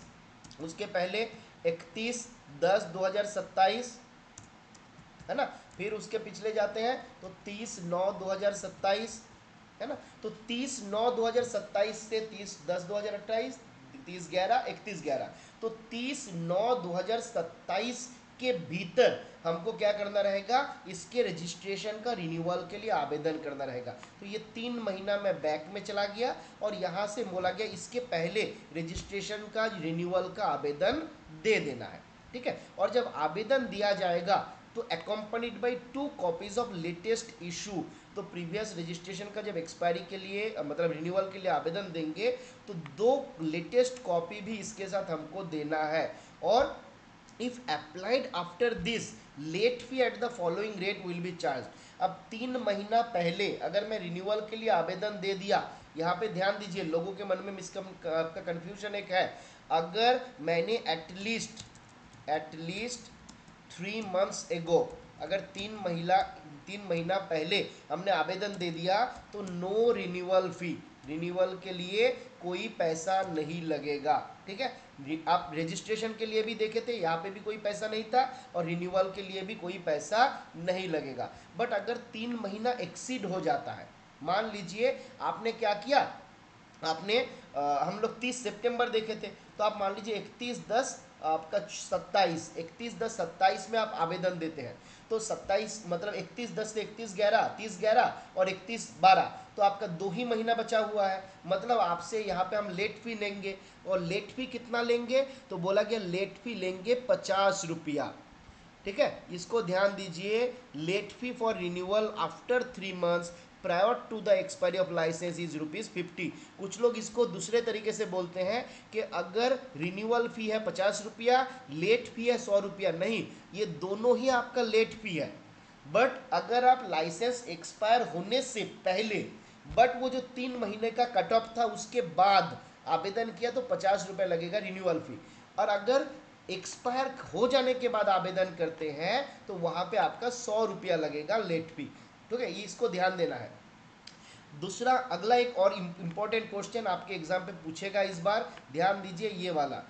उसके पहले 31/10/2027, है ना? फिर उसके पिछले जाते हैं तो 30/9/2027, है ना? तो 30/9/2027 से 30/10/2028, 30/11, 31/11, तो 30/9/2027 के भीतर हमको क्या करना रहेगा? इसके रजिस्ट्रेशन का रिन्यूअल के लिए आवेदन करना रहेगा। तो ये 3 महीना मैं बैक में चला गया, और यहाँ से बोला गया इसके पहले रजिस्ट्रेशन का रिन्यूअल का आवेदन दे देना है। ठीक है, और जब आवेदन दिया जाएगा तो accompanied by 2 copies of latest issue. तो प्रीवियस रजिस्ट्रेशन का जब एक्सपायरी के लिए मतलब रिन्यूअल के लिए आवेदन देंगे तो 2 लेटेस्ट कॉपी भी इसके साथ हमको देना है। और if applied after this late fee at the following rate will be charge. अब 3 महीना पहले अगर मैं रिन्यूअल के लिए आवेदन दे दिया, यहाँ पे ध्यान दीजिए, लोगों के मन में आपका कन्फ्यूजन एक है, अगर मैंने एटलीस्ट 3 months एगो, अगर 3 महीना पहले हमने आवेदन दे दिया तो नो रिन्यूअल फी, रिन्यूअल के लिए कोई पैसा नहीं लगेगा। ठीक है, आप रजिस्ट्रेशन के लिए भी देखे थे, यहाँ पे भी कोई पैसा नहीं था, और रिन्यूअल के लिए भी कोई पैसा नहीं लगेगा। बट अगर 3 महीना एक्सीड हो जाता है, मान लीजिए आपने क्या किया, आपने हम लोग 30 सितंबर देखे थे, तो आप मान लीजिए 31/10 आपका 27, 31/10/27 में आप आवेदन देते हैं, तो 27 मतलब 31/10 से 31/11, 30/11 और 31/12, तो आपका 2 ही महीना बचा हुआ है। मतलब आपसे यहाँ पे हम लेट फी लेंगे, और लेट फी कितना लेंगे? तो बोला गया लेट फी लेंगे 50 रुपया। ठीक है, इसको ध्यान दीजिए, late fee for renewal after 3 months prior to the expiry of licence is ₹50। कुछ लोग इसको दूसरे तरीके से बोलते हैं कि अगर रिन्यूअल फी है 50 रुपया, लेट फी है 100 रुपया। नहीं, ये दोनों ही आपका लेट फी है। बट अगर आप लाइसेंस एक्सपायर होने से पहले, बट वो जो 3 महीने का कट ऑफ था उसके बाद आवेदन किया तो 50 रुपये लगेगा रिन्यूअल फी। और अगर एक्सपायर हो जाने के बाद आवेदन करते हैं तो वहां पे आपका 100 रुपया लगेगा लेट फी। ठीक है, इसको ध्यान देना है। दूसरा, अगला एक और इम्पोर्टेंट क्वेश्चन आपके एग्जाम पे पूछेगा इस बार, ध्यान दीजिए ये वाला।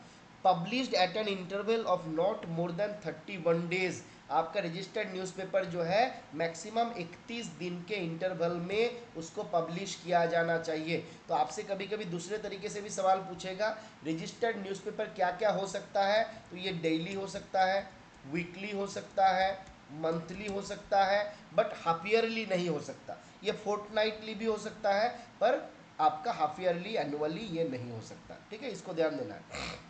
Published at an interval of not more than 31 days. आपका रजिस्टर्ड न्यूज़पेपर जो है मैक्सिमम 31 दिन के इंटरवल में उसको पब्लिश किया जाना चाहिए। तो आपसे कभी कभी दूसरे तरीके से भी सवाल पूछेगा, रजिस्टर्ड न्यूज़पेपर क्या क्या हो सकता है, तो ये डेली हो सकता है, वीकली हो सकता है, मंथली हो सकता है, बट हाफ ईयरली नहीं हो सकता। ये फोर्टनाइटली भी हो सकता है, पर आपका हाफ ईयरली एनुअली ये नहीं हो सकता। ठीक है, इसको ध्यान देना है।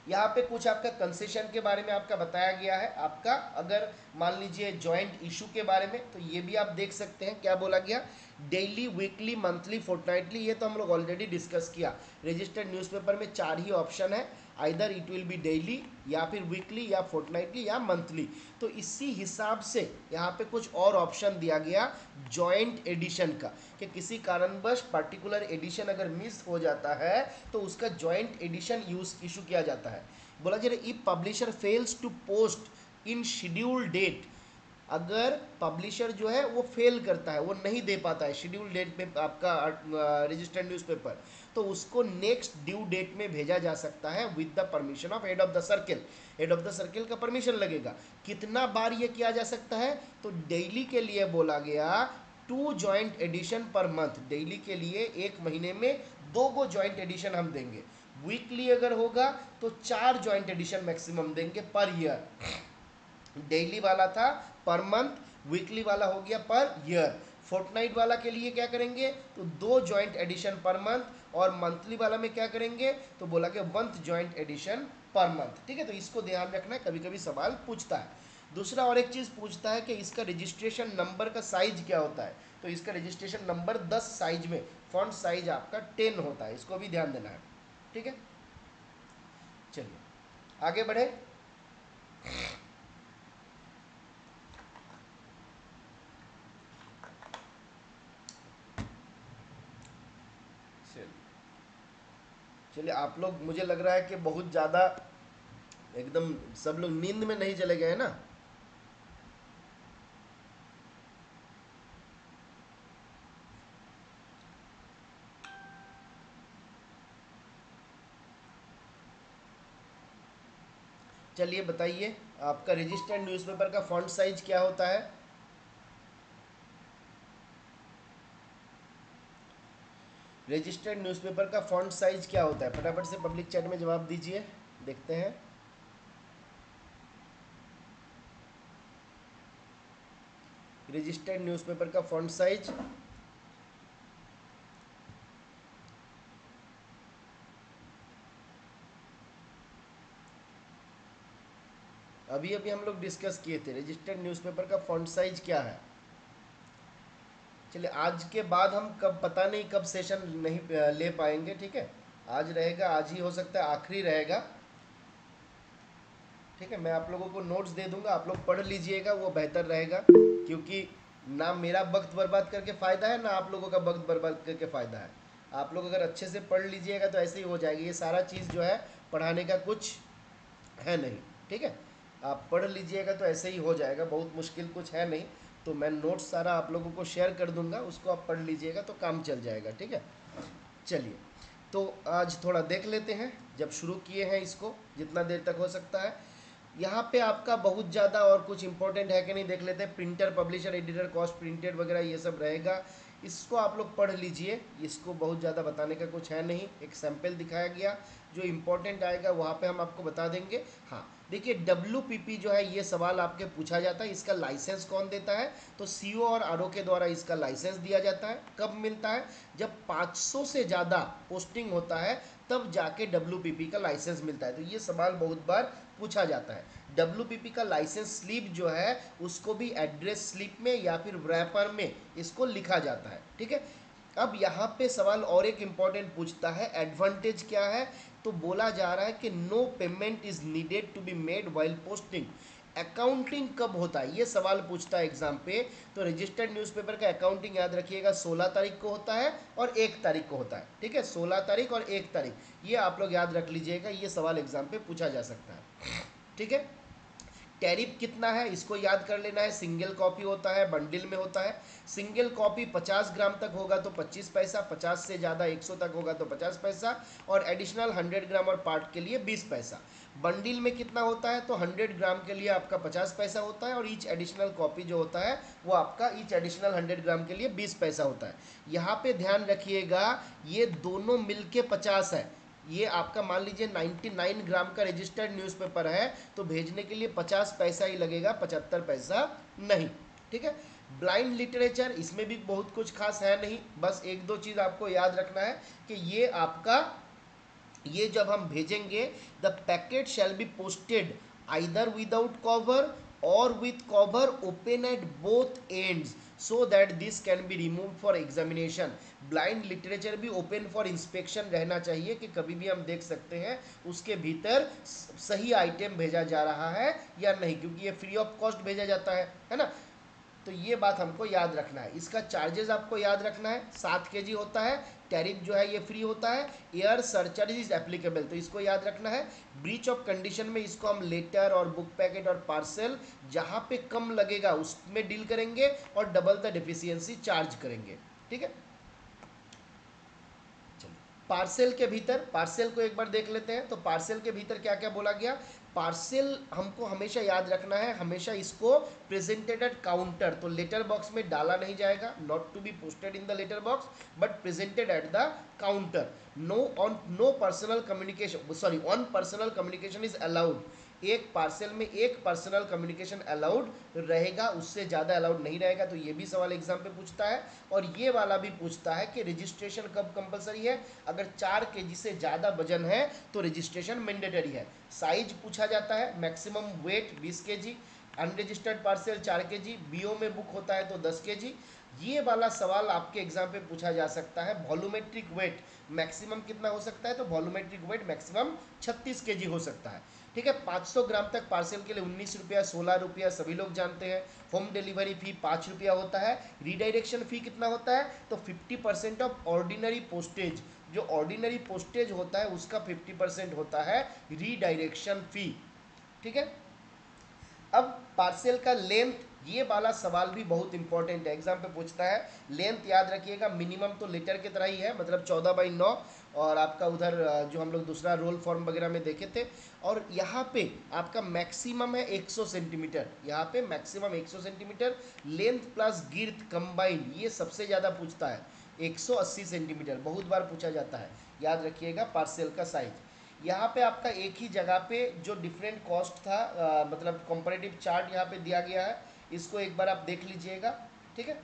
यहाँ पे कुछ आपका कंसेशन के बारे में आपका बताया गया है। आपका अगर मान लीजिए जॉइंट इशू के बारे में, तो ये भी आप देख सकते हैं क्या बोला गया, डेली, वीकली, मंथली, फोर्टनाइटली, ये तो हम लोग ऑलरेडी डिस्कस किया। रजिस्टर्ड न्यूज़पेपर में 4 ही ऑप्शन है, either it will be daily या फिर वीकली या फोर्टनाइटली या मंथली। तो इसी हिसाब से यहाँ पे कुछ और ऑप्शन दिया गया जॉइंट एडिशन का, कि किसी कारणवश पर्टिकुलर एडिशन अगर मिस हो जाता है तो उसका जॉइंट एडिशन यूज इशू किया जाता है। बोला जा रहा है if publisher fails to post in schedule date, अगर पब्लिशर जो है वो फेल करता है, वो नहीं दे पाता है शेड्यूल डेट पे आपका रजिस्टर्ड न्यूज़पेपर, तो उसको नेक्स्ट ड्यू डेट में भेजा जा सकता है with the permission of head of the circle. Head of the circle का परमिशन लगेगा। कितना बार ये किया जा सकता है, तो डेली के लिए बोला गया 2 joint edition per month, daily के लिए एक महीने में 2 गो जॉइंट एडिशन हम देंगे। वीकली अगर होगा तो 4 जॉइंट एडिशन मैक्सिमम देंगे पर ईयर। डेली वाला था पर मंथ, वीकली वाला हो गया पर ईयर। फोर्टनाइट वाला के लिए क्या करेंगे, तो 2 जॉइंट एडिशन पर मंथ, और मंथली वाला में क्या करेंगे, तो बोला कि 1 जॉइंट एडिशन पर मंथ। ठीक है, तो इसको ध्यान रखना है, कभी कभी सवाल पूछता है। दूसरा और एक चीज़ पूछता है कि इसका रजिस्ट्रेशन नंबर का साइज क्या होता है, तो इसका रजिस्ट्रेशन नंबर 10 साइज में, फॉन्ट साइज आपका 10 होता है, इसको भी ध्यान देना है। ठीक है, चलिए आगे बढ़े। चलिए, आप लोग, मुझे लग रहा है कि बहुत ज़्यादा एकदम सब लोग नींद में नहीं चले गए ना। चलिए बताइए, आपका रजिस्टर्ड न्यूज़पेपर का फॉन्ट साइज क्या होता है। रजिस्टर्ड न्यूज़पेपर का फॉन्ट साइज क्या होता है, फटाफट से पब्लिक चैट में जवाब दीजिए, देखते हैं। रजिस्टर्ड न्यूज़पेपर का फॉन्ट साइज, अभी अभी हम लोग डिस्कस किए थे, रजिस्टर्ड न्यूज़पेपर का फॉन्ट साइज क्या है। चलिए, आज के बाद हम कब, पता नहीं कब सेशन नहीं ले पाएंगे। ठीक है, आज रहेगा, आज ही हो सकता है आखिरी रहेगा। ठीक है, मैं आप लोगों को नोट्स दे दूंगा, आप लोग पढ़ लीजिएगा, वो बेहतर रहेगा, क्योंकि ना मेरा वक्त बर्बाद करके फ़ायदा है, ना आप लोगों का वक्त बर्बाद करके फ़ायदा है। आप लोग अगर अच्छे से पढ़ लीजिएगा तो ऐसे ही हो जाएगी, ये सारा चीज़ जो है पढ़ाने का कुछ है नहीं। ठीक है, आप पढ़ लीजिएगा तो ऐसे ही हो जाएगा, बहुत मुश्किल कुछ है नहीं। तो मैं नोट्स सारा आप लोगों को शेयर कर दूंगा, उसको आप पढ़ लीजिएगा तो काम चल जाएगा। ठीक है, चलिए, तो आज थोड़ा देख लेते हैं, जब शुरू किए हैं इसको जितना देर तक हो सकता है। यहाँ पे आपका बहुत ज़्यादा और कुछ इंपॉर्टेंट है कि नहीं देख लेते हैं। Printer, publisher, editor, cost printed वगैरह ये सब रहेगा, इसको आप लोग पढ़ लीजिए, इसको बहुत ज़्यादा बताने का कुछ है नहीं, एक सैम्पल दिखाया गया, जो इम्पोर्टेंट आएगा वहाँ पे हम आपको बता देंगे। हाँ, देखिए WPP जो है, ये सवाल आपके पूछा जाता है, इसका लाइसेंस कौन देता है, तो CO और RO के द्वारा इसका लाइसेंस दिया जाता है। कब मिलता है, जब 500 से ज़्यादा पोस्टिंग होता है तब जाके WPP का लाइसेंस मिलता है। तो ये सवाल बहुत बार पूछा जाता है। WPP का लाइसेंस स्लिप जो है उसको भी एड्रेस स्लिप में या फिर रैपर में इसको लिखा जाता है। ठीक है, अब यहाँ पे सवाल और एक इम्पॉर्टेंट पूछता है, एडवांटेज क्या है, तो बोला जा रहा है कि no payment is needed to be made while posting. Accounting कब होता है, ये सवाल पूछता है एग्जाम पे। तो रजिस्टर्ड न्यूज़पेपर का अकाउंटिंग याद रखिएगा 16 तारीख को होता है और 1 तारीख को होता है। ठीक है, 16 तारीख और 1 तारीख, ये आप लोग याद रख लीजिएगा, ये सवाल एग्जाम पे पूछा जा सकता है। ठीक है, टैरिफ कितना है इसको याद कर लेना है। सिंगल कॉपी होता है, बंडल में होता है। सिंगल कॉपी 50 ग्राम तक होगा तो 25 पैसा, 50 से ज़्यादा 100 तक होगा तो 50 पैसा, और एडिशनल 100 ग्राम और पार्ट के लिए 20 पैसा। बंडल में कितना होता है तो 100 ग्राम के लिए आपका 50 पैसा होता है, और ईच एडिशनल कॉपी जो होता है वो आपका ईच एडिशनल 100 ग्राम के लिए 20 पैसा होता है। यहाँ पे ध्यान रखिएगा ये दोनों मिलके 50 है। ये आपका मान लीजिए 99 ग्राम का रजिस्टर्ड न्यूज़पेपर है तो भेजने के लिए 50 पैसा ही लगेगा, 75 पैसा नहीं। ठीक है। ब्लाइंड लिटरेचर, इसमें भी बहुत कुछ खास है नहीं, बस एक दो चीज़ आपको याद रखना है कि ये आपका, ये जब हम भेजेंगे the packet shall be posted either without cover और with cover open at both ends so that this can be remove for examination. Blind literature भी ओपन फॉर इंस्पेक्शन रहना चाहिए कि कभी भी हम देख सकते हैं उसके भीतर सही आइटम भेजा जा रहा है या नहीं, क्योंकि ये फ्री ऑफ कॉस्ट भेजा जाता है ना। तो ये बात हमको याद रखना है। इसका चार्जेस आपको याद रखना है, 7 kg होता है। टैरिफ जो है ये फ्री होता है। एयर सरचार्ज इज एप्लीकेबल, तो इसको याद रखना है। ब्रीच ऑफ कंडीशन में इसको हम लेटर और बुक पैकेट और पार्सल जहाँ पे कम लगेगा उसमें डील करेंगे और डबल द डिफिशियंसी चार्ज करेंगे। ठीक है। पार्सल के भीतर, पार्सल को एक बार देख लेते हैं। तो पार्सल के भीतर क्या क्या बोला गया। पार्सल हमको हमेशा याद रखना है, हमेशा इसको प्रेजेंटेड एट काउंटर, तो लेटर बॉक्स में डाला नहीं जाएगा, not to be posted in the letter box but presented at the counter. No personal communication, sorry on personal communication is allowed. एक पार्सल में एक पर्सनल कम्युनिकेशन अलाउड रहेगा, उससे ज़्यादा अलाउड नहीं रहेगा। तो ये भी सवाल एग्जाम पे पूछता है। और ये वाला भी पूछता है कि रजिस्ट्रेशन कब कंपलसरी है। अगर 4 kg से ज़्यादा वजन है तो रजिस्ट्रेशन मैंडेटरी है। साइज पूछा जाता है, maximum weight 20 kg, unregistered parcel 4 kg, BO में बुक होता है तो 10 kg। ये वाला सवाल आपके एग्जाम पे पूछा जा सकता है। वॉल्यूमेट्रिक वेट मैक्सिमम कितना हो सकता है, तो वॉल्यूमेट्रिक वेट मैक्सिमम 36 kg हो सकता है। ठीक है। 500 ग्राम तक पार्सल के लिए 19 रुपया, 16 रुपया सभी लोग जानते हैं। होम डिलीवरी फी 5 रुपया होता है। रीडायरेक्शन फी कितना होता है, तो 50% ऑफ ऑर्डिनरी पोस्टेज, जो ऑर्डिनरी पोस्टेज होता है उसका 50% होता है रीडायरेक्शन फी। ठीक है। अब पार्सल का लेंथ, ये वाला सवाल भी बहुत इंपॉर्टेंट है, एग्जाम पे पूछता है। लेंथ याद रखिएगा, मिनिमम तो लीटर की तरह ही है, मतलब 14/9, और आपका उधर जो हम लोग दूसरा रोल फॉर्म वगैरह में देखे थे। और यहाँ पे आपका मैक्सिमम है 100 सेंटीमीटर, यहाँ पे maximum 100 centimetre. Length plus girth combined ये सबसे ज़्यादा पूछता है, 180 सेंटीमीटर बहुत बार पूछा जाता है। याद रखिएगा पार्सल का साइज। यहाँ पे आपका एक ही जगह पे जो डिफरेंट कॉस्ट था, मतलब कंपैरेटिव चार्ट यहाँ पे दिया गया है, इसको एक बार आप देख लीजिएगा। ठीक है।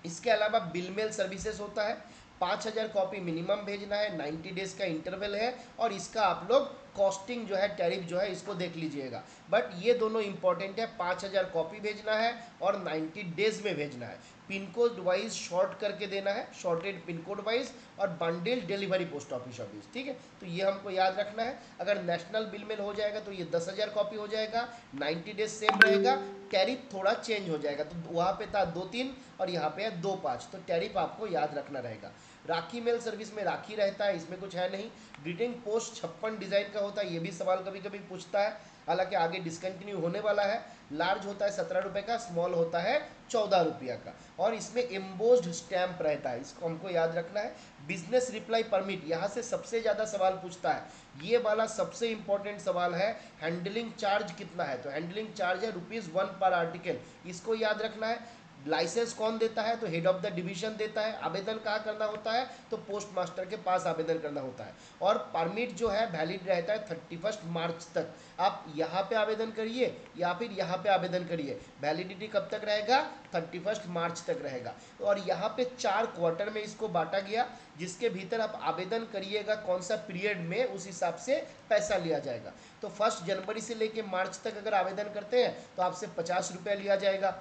इसके अलावा बिल मेल सर्विसेज होता है, 5000 कॉपी मिनिमम भेजना है, 90 डेज का इंटरवल है, और इसका आप लोग कॉस्टिंग जो है, टैरिफ जो है, इसको देख लीजिएगा। बट ये दोनों इंपॉर्टेंट है, 5000 कॉपी भेजना है और 90 डेज में भेजना है। पिन कोड वाइज शॉर्ट करके देना है, शॉर्टेड पिन कोड वाइज, और बंडल डिलीवरी पोस्ट ऑफिस। ठीक है। तो ये हमको याद रखना है। अगर नेशनल बिल मेल हो जाएगा तो ये 10,000 कॉपी हो जाएगा, 90 डेज सेम रहेगा, टैरिफ थोड़ा चेंज हो जाएगा। तो वहाँ पे था 2-3 और यहाँ पे है 2-5, तो टैरिफ आपको याद रखना रहेगा। राखी मेल सर्विस में राखी रहता है, इसमें कुछ है नहीं। ग्रीटिंग पोस्ट 56 डिज़ाइन का होता है, ये भी सवाल कभी कभी पूछता है, हालांकि आगे डिसकंटिन्यू होने वाला है। लार्ज होता है 17 रुपये का, स्मॉल होता है 14 रुपया का, और इसमें एम्बोस्ड स्टैम्प रहता है, इसको हमको याद रखना है। बिजनेस रिप्लाई परमिट, यहाँ से सबसे ज़्यादा सवाल पूछता है, ये वाला सबसे इंपॉर्टेंट सवाल है। हैंडलिंग चार्ज कितना है, तो हैंडलिंग चार्ज है ₹1 पर आर्टिकल, इसको याद रखना है। लाइसेंस कौन देता है, तो हेड ऑफ द डिवीजन देता है। आवेदन कहाँ करना होता है, तो पोस्ट मास्टर के पास आवेदन करना होता है। और परमिट जो है वैलिड रहता है 31 मार्च तक। आप यहाँ पे आवेदन करिए या फिर यहाँ पे आवेदन करिए, वैलिडिटी कब तक रहेगा, 31 मार्च तक रहेगा। और यहाँ पे 4 क्वार्टर में इसको बांटा गया, जिसके भीतर आप आवेदन करिएगा कौन सा पीरियड में, उस हिसाब से पैसा लिया जाएगा। तो 1 जनवरी से लेके मार्च तक अगर आवेदन करते हैं तो आपसे 50 रुपया लिया जाएगा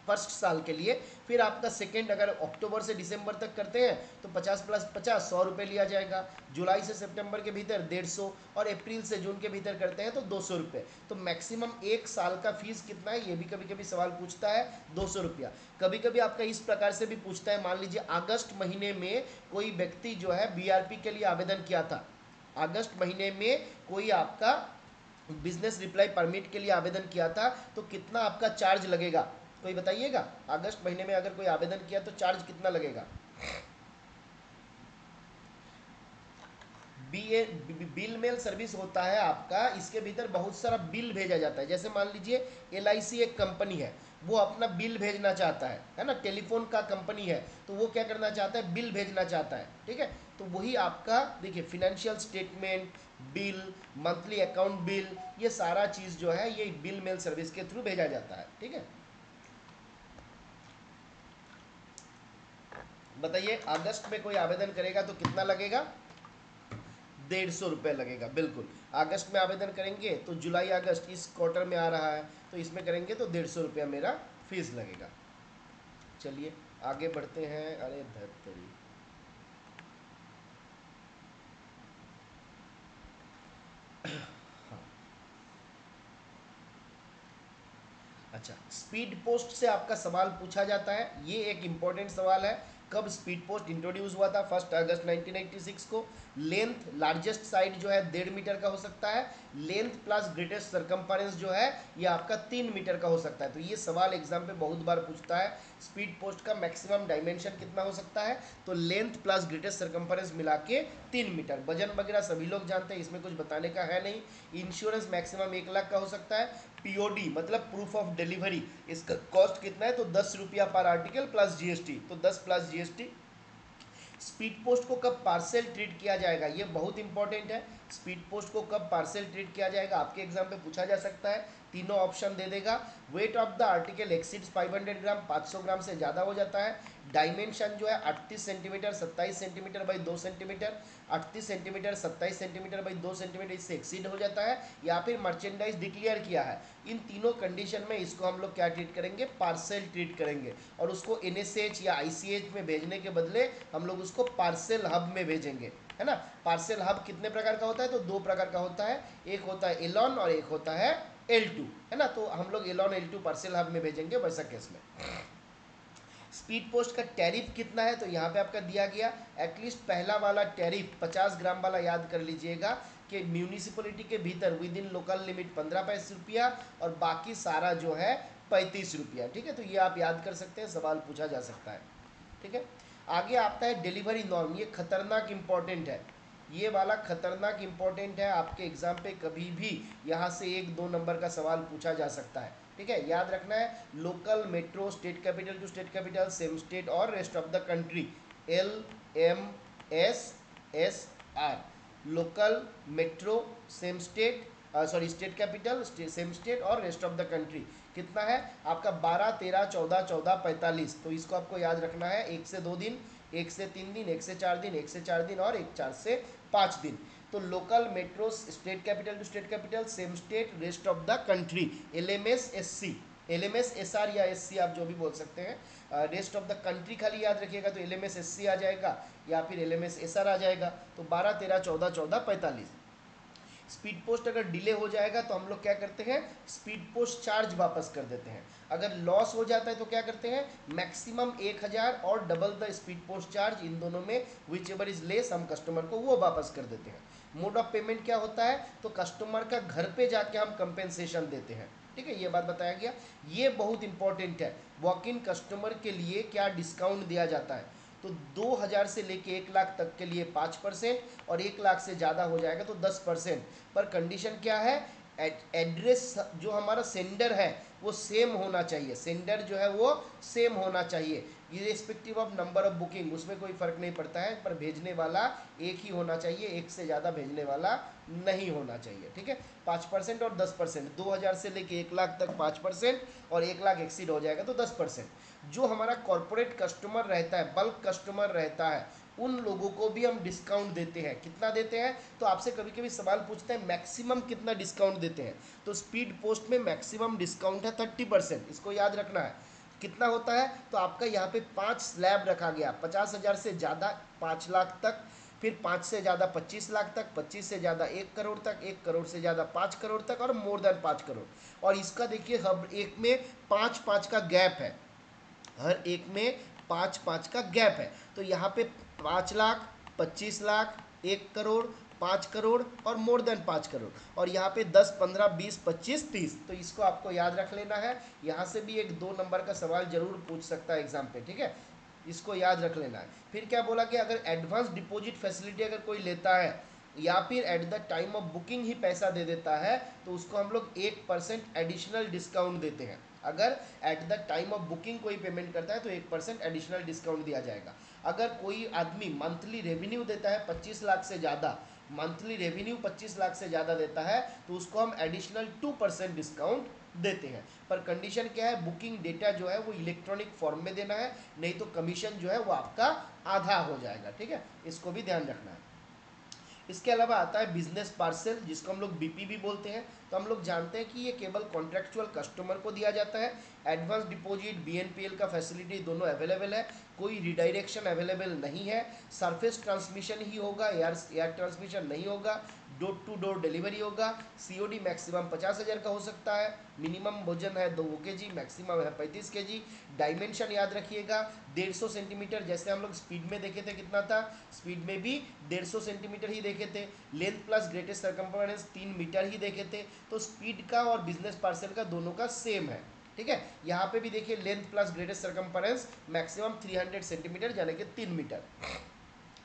फर्स्ट साल के लिए। फिर आपका सेकेंड अगर अक्टूबर से दिसंबर तक करते हैं तो 50 + 50 100 रुपये लिया जाएगा। जुलाई से सितंबर के भीतर 150, और अप्रैल से जून के भीतर करते हैं तो 200 रुपये। तो मैक्सिमम एक साल का फीस कितना है, ये भी कभी कभी सवाल पूछता है, 200 रुपया। कभी कभी आपका इस प्रकार से भी पूछता है, मान लीजिए अगस्त महीने में कोई व्यक्ति जो है BRP के लिए आवेदन किया था, अगस्त महीने में कोई आपका बिजनेस रिप्लाई परमिट के लिए आवेदन किया था तो कितना आपका चार्ज लगेगा, कोई बताइएगा। अगस्त महीने में अगर कोई आवेदन किया तो चार्ज कितना लगेगा। बिल मेल सर्विस होता है आपका, इसके भीतर बहुत सारा बिल भेजा जाता है। जैसे मान लीजिए LIC एक कंपनी है, वो अपना बिल भेजना चाहता है ना, टेलीफोन का कंपनी है तो वो क्या करना चाहता है, बिल भेजना चाहता है, ठीक है। तो वही आपका देखिए financial statement, bill, monthly account bill, ये सारा चीज़ जो है ये बिल मेल सर्विस के थ्रू भेजा जाता है, ठीक है। बताइए अगस्त में कोई आवेदन करेगा तो कितना लगेगा, 150 रुपये लगेगा, बिल्कुल। अगस्त में आवेदन करेंगे तो जुलाई अगस्त इस क्वार्टर में आ रहा है, तो इसमें करेंगे तो 150 रुपया मेरा फीस लगेगा। चलिए आगे बढ़ते हैं। अरे धत्तरी, हाँ, अच्छा, स्पीड पोस्ट से आपका सवाल पूछा जाता है, ये एक इंपॉर्टेंट सवाल है। कब स्पीड पोस्ट इंट्रोड्यूस हुआ था, 1 अगस्त 1986 को। लेंथ, लार्जेस्ट साइड जो है 1.5 मीटर का हो सकता है। लेंथ प्लस ग्रेटेस्ट सरकमफेरेंस जो है ये आपका 3 मीटर का हो सकता है। तो ये सवाल एग्जाम पे बहुत बार पूछता है, स्पीड पोस्ट का मैक्सिमम डायमेंशन कितना हो सकता है, तो लेंथ प्लस ग्रेटेस्ट सरकमफेरेंस मिला के 3 मीटर। वजन वगैरह सभी लोग जानते हैं, इसमें कुछ बताने का है नहीं। इंश्योरेंस मैक्सिमम 1 लाख का हो सकता है। POD मतलब प्रूफ ऑफ डिलीवरी, इसका कॉस्ट कितना है, तो 10 रुपया पर आर्टिकल प्लस GST, तो 10 प्लस GST। स्पीड पोस्ट को कब पार्सल ट्रीट किया जाएगा, ये बहुत इंपॉर्टेंट है। स्पीड पोस्ट को कब पार्सल ट्रीट किया जाएगा आपके एग्जाम पे पूछा जा सकता है, तीनों ऑप्शन दे देगा। Weight of the article exceeds 500 ग्राम, 500 ग्राम से ज़्यादा हो जाता है। डायमेंशन जो है 38 centimetre 27 centimetre by 2 centimetre, 38 centimetre 27 centimetre by 2 centimetre, इससे एक्सीड हो जाता है, या फिर मर्चेंडाइज डिक्लेयर किया है। इन तीनों कंडीशन में इसको हम लोग क्या ट्रीट करेंगे, पार्सल ट्रीट करेंगे। और उसको NSH या ICH में भेजने के बदले हम लोग उसको पार्सल हब में भेजेंगे, है ना। पार्सल हब कितने प्रकार का होता है, तो 2 प्रकार का होता है, एक होता है एलॉन और एक होता है L2, है ना। तो हम लोग एलॉन L2 पार्सल हब में भेजेंगे वैसा केस में। स्पीड पोस्ट का टैरिफ कितना है, तो यहाँ पे आपका दिया गया। एटलीस्ट पहला वाला टैरिफ 50 ग्राम वाला याद कर लीजिएगा कि म्यूनिसिपैलिटी के भीतर विद इन लोकल लिमिट 15 रुपया और बाकी सारा जो है 35 रुपया, ठीक है। तो ये आप याद कर सकते हैं, सवाल पूछा जा सकता है, ठीक है। आगे आता है डिलीवरी नॉर्म, ये खतरनाक इंपॉर्टेंट है, ये वाला खतरनाक इंपॉर्टेंट है। आपके एग्जाम पे कभी भी यहाँ से 1-2 नंबर का सवाल पूछा जा सकता है, ठीक है। याद रखना है, local, metro, state capital to state capital, same state और rest of the country, LMSSR। Local, metro, same state, sorry state capital, same state और रेस्ट ऑफ द कंट्री कितना है आपका, 12, 13, 14, 14, 45। तो इसको आपको याद रखना है, 1 से 2 दिन, 1 से 3 दिन, 1 से 4 दिन, 1 से 4 दिन और 1 4 से 5 दिन। तो local, metro, state capital to state capital, same state, rest of the country, LMSSC, LMSSR या SC आप जो भी बोल सकते हैं। रेस्ट ऑफ द कंट्री खाली याद रखिएगा, तो LMSSC आ जाएगा या फिर LMSSR आ जाएगा। तो 12, 13, 14, 14, 45। स्पीड पोस्ट अगर डिले हो जाएगा तो हम लोग क्या करते हैं, स्पीड पोस्ट चार्ज वापस कर देते हैं। अगर लॉस हो जाता है तो क्या करते हैं, मैक्सिमम 1000 और double the speed post charge, इन दोनों में विच एवर इज लेस हम कस्टमर को वो वापस कर देते हैं। मोड ऑफ पेमेंट क्या होता है, तो कस्टमर का घर पे जाके हम कंपेंसेशन देते हैं, ठीक है। ये बात बताया गया, ये बहुत इंपॉर्टेंट है। वॉक इन कस्टमर के लिए क्या डिस्काउंट दिया जाता है, तो 2000 से लेके 1 लाख तक के लिए 5% और 1 लाख से ज़्यादा हो जाएगा तो 10%। पर कंडीशन क्या है, एड्रेस जो हमारा सेंडर है वो सेम होना चाहिए, सेंडर जो है वो सेम होना चाहिए, irrespective of number of booking, उसमें कोई फ़र्क नहीं पड़ता है, पर भेजने वाला एक ही होना चाहिए, एक से ज़्यादा भेजने वाला नहीं होना चाहिए, ठीक है। 5% और 10%, 2000 से लेके 1 लाख तक 5% और 1 लाख एक्सीड हो जाएगा तो 10%। जो हमारा कॉर्पोरेट कस्टमर रहता है, बल्क कस्टमर रहता है, उन लोगों को भी हम डिस्काउंट देते हैं। कितना देते हैं, तो आपसे कभी कभी सवाल पूछते हैं मैक्सिमम कितना डिस्काउंट देते हैं, तो स्पीड पोस्ट में मैक्सिमम डिस्काउंट है 30%, इसको याद रखना है। कितना होता है, तो आपका यहाँ पे 5 स्लैब रखा गया, 50,000 से ज़्यादा 5 लाख तक, फिर 5 से ज़्यादा 25 लाख तक, 25 से ज़्यादा 1 करोड़ तक, 1 करोड़ से ज़्यादा 5 करोड़ तक और मोर देन 5 करोड़। और इसका देखिए हर एक में 5-5 का गैप है, हर एक में 5-5 का गैप है। तो यहाँ पे 5 लाख, 25 लाख, 1 करोड़, 5 करोड़ और मोर देन 5 करोड़, और यहाँ पे 10, 15, 20, 25, 30। तो इसको आपको याद रख लेना है। यहाँ से भी एक 2 नंबर का सवाल जरूर पूछ सकता है एग्जाम पे, ठीक है, इसको याद रख लेना है। फिर क्या बोला कि अगर एडवांस डिपॉजिट फैसिलिटी अगर कोई लेता है या फिर at the time of booking ही पैसा दे देता है तो उसको हम लोग 1% एडिशनल डिस्काउंट देते हैं। अगर eight the time of booking कोई पेमेंट करता है तो 1% एडिशनल डिस्काउंट दिया जाएगा। अगर कोई आदमी मंथली रेवेन्यू देता है 25 लाख से ज़्यादा, मंथली रेवेन्यू 25 लाख से ज़्यादा देता है तो उसको हम एडिशनल 2% डिस्काउंट देते हैं। पर कंडीशन क्या है, बुकिंग डेटा जो है वो इलेक्ट्रॉनिक फॉर्म में देना है, नहीं तो कमीशन जो है वो आपका आधा हो जाएगा, ठीक है, इसको भी ध्यान रखना है। इसके अलावा आता है बिजनेस पार्सल, जिसको हम लोग बीपी भी बोलते हैं। तो हम लोग जानते हैं कि ये केवल कॉन्ट्रेक्चुअल कस्टमर को दिया जाता है। एडवांस डिपॉजिट, बीएनपीएल का फैसिलिटी दोनों अवेलेबल है, कोई रिडायरेक्शन अवेलेबल नहीं है, सरफेस ट्रांसमिशन ही होगा, एयर ट्रांसमिशन नहीं होगा, डोर टू डोर डिलीवरी होगा। सीओडी मैक्सिमम 50,000 का हो सकता है, मिनिमम वजन है 2 kg, मैक्सिमम है 35 kg। डायमेंशन याद रखिएगा 150 सेंटीमीटर, जैसे हम लोग स्पीड में देखे थे कितना था, स्पीड में भी 150 सेंटीमीटर ही देखे थे। Length plus greatest circumference 3 metre ही देखे थे। तो स्पीड का और बिजनेस पार्सल का दोनों का सेम है, ठीक है। यहाँ पे भी देखिए length plus greatest circumference maximum 300 centimetre यानी कि 3 मीटर।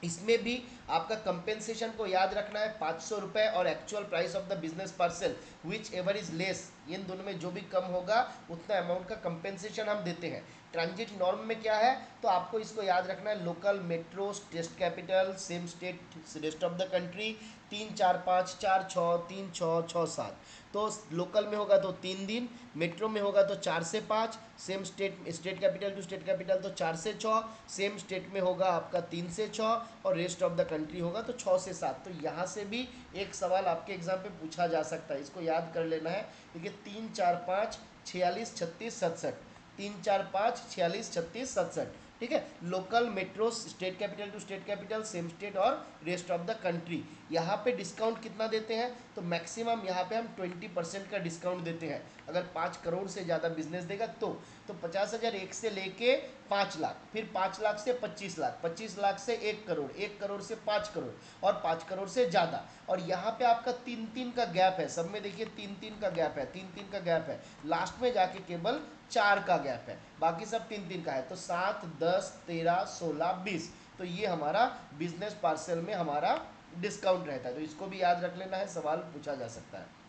इसमें भी आपका कंपेंसेशन को याद रखना है 500 रुपये, और actual price of the business parcel whichever is less, इन दोनों में जो भी कम होगा उतना अमाउंट का कंपेंसेशन हम देते हैं। ट्रांजिट नॉर्म में क्या है, तो आपको इसको याद रखना है, local, metro, state capital, same state, rest of the country, 3, 4, 5, 4, 6, 3, 6, 6, 7। तो लोकल में होगा तो 3 दिन, मेट्रो में होगा तो 4 से 5, same state capital to state capital तो 4 से 6, सेम स्टेट में होगा आपका 3 से 6, और रेस्ट ऑफ द कंट्री होगा तो 6 से 7। तो यहाँ से भी एक सवाल आपके एग्जाम पे पूछा जा सकता है, इसको याद कर लेना है। देखिए 3, 4, 5, 46, 36, 67, 3, 4, 5, 46, 36, 67, ठीक है। Local, metro, state capital to state capital, same state और रेस्ट ऑफ द कंट्री। यहाँ पे डिस्काउंट कितना देते हैं, तो मैक्सिमम यहाँ पे हम 20% का डिस्काउंट देते हैं अगर 5 करोड़ से ज़्यादा बिजनेस देगा तो 50,000 एक से लेके 5 लाख, फिर 5 लाख से 25 लाख, 25 लाख से 1 करोड़, 1 करोड़ से 5 करोड़, और 5 करोड़ से ज़्यादा। और यहाँ पे आपका 3-3 का गैप है, सब में देखिए 3-3 का गैप है, 3-3 का गैप है, लास्ट में जाके केवल 4 का गैप है, बाकी सब 3-3 का है। तो 7, 10, 13, 16, 20, तो ये हमारा बिजनेस पार्सल में हमारा डिस्काउंट रहता है। तो इसको भी याद रख लेना है, सवाल पूछा जा सकता है।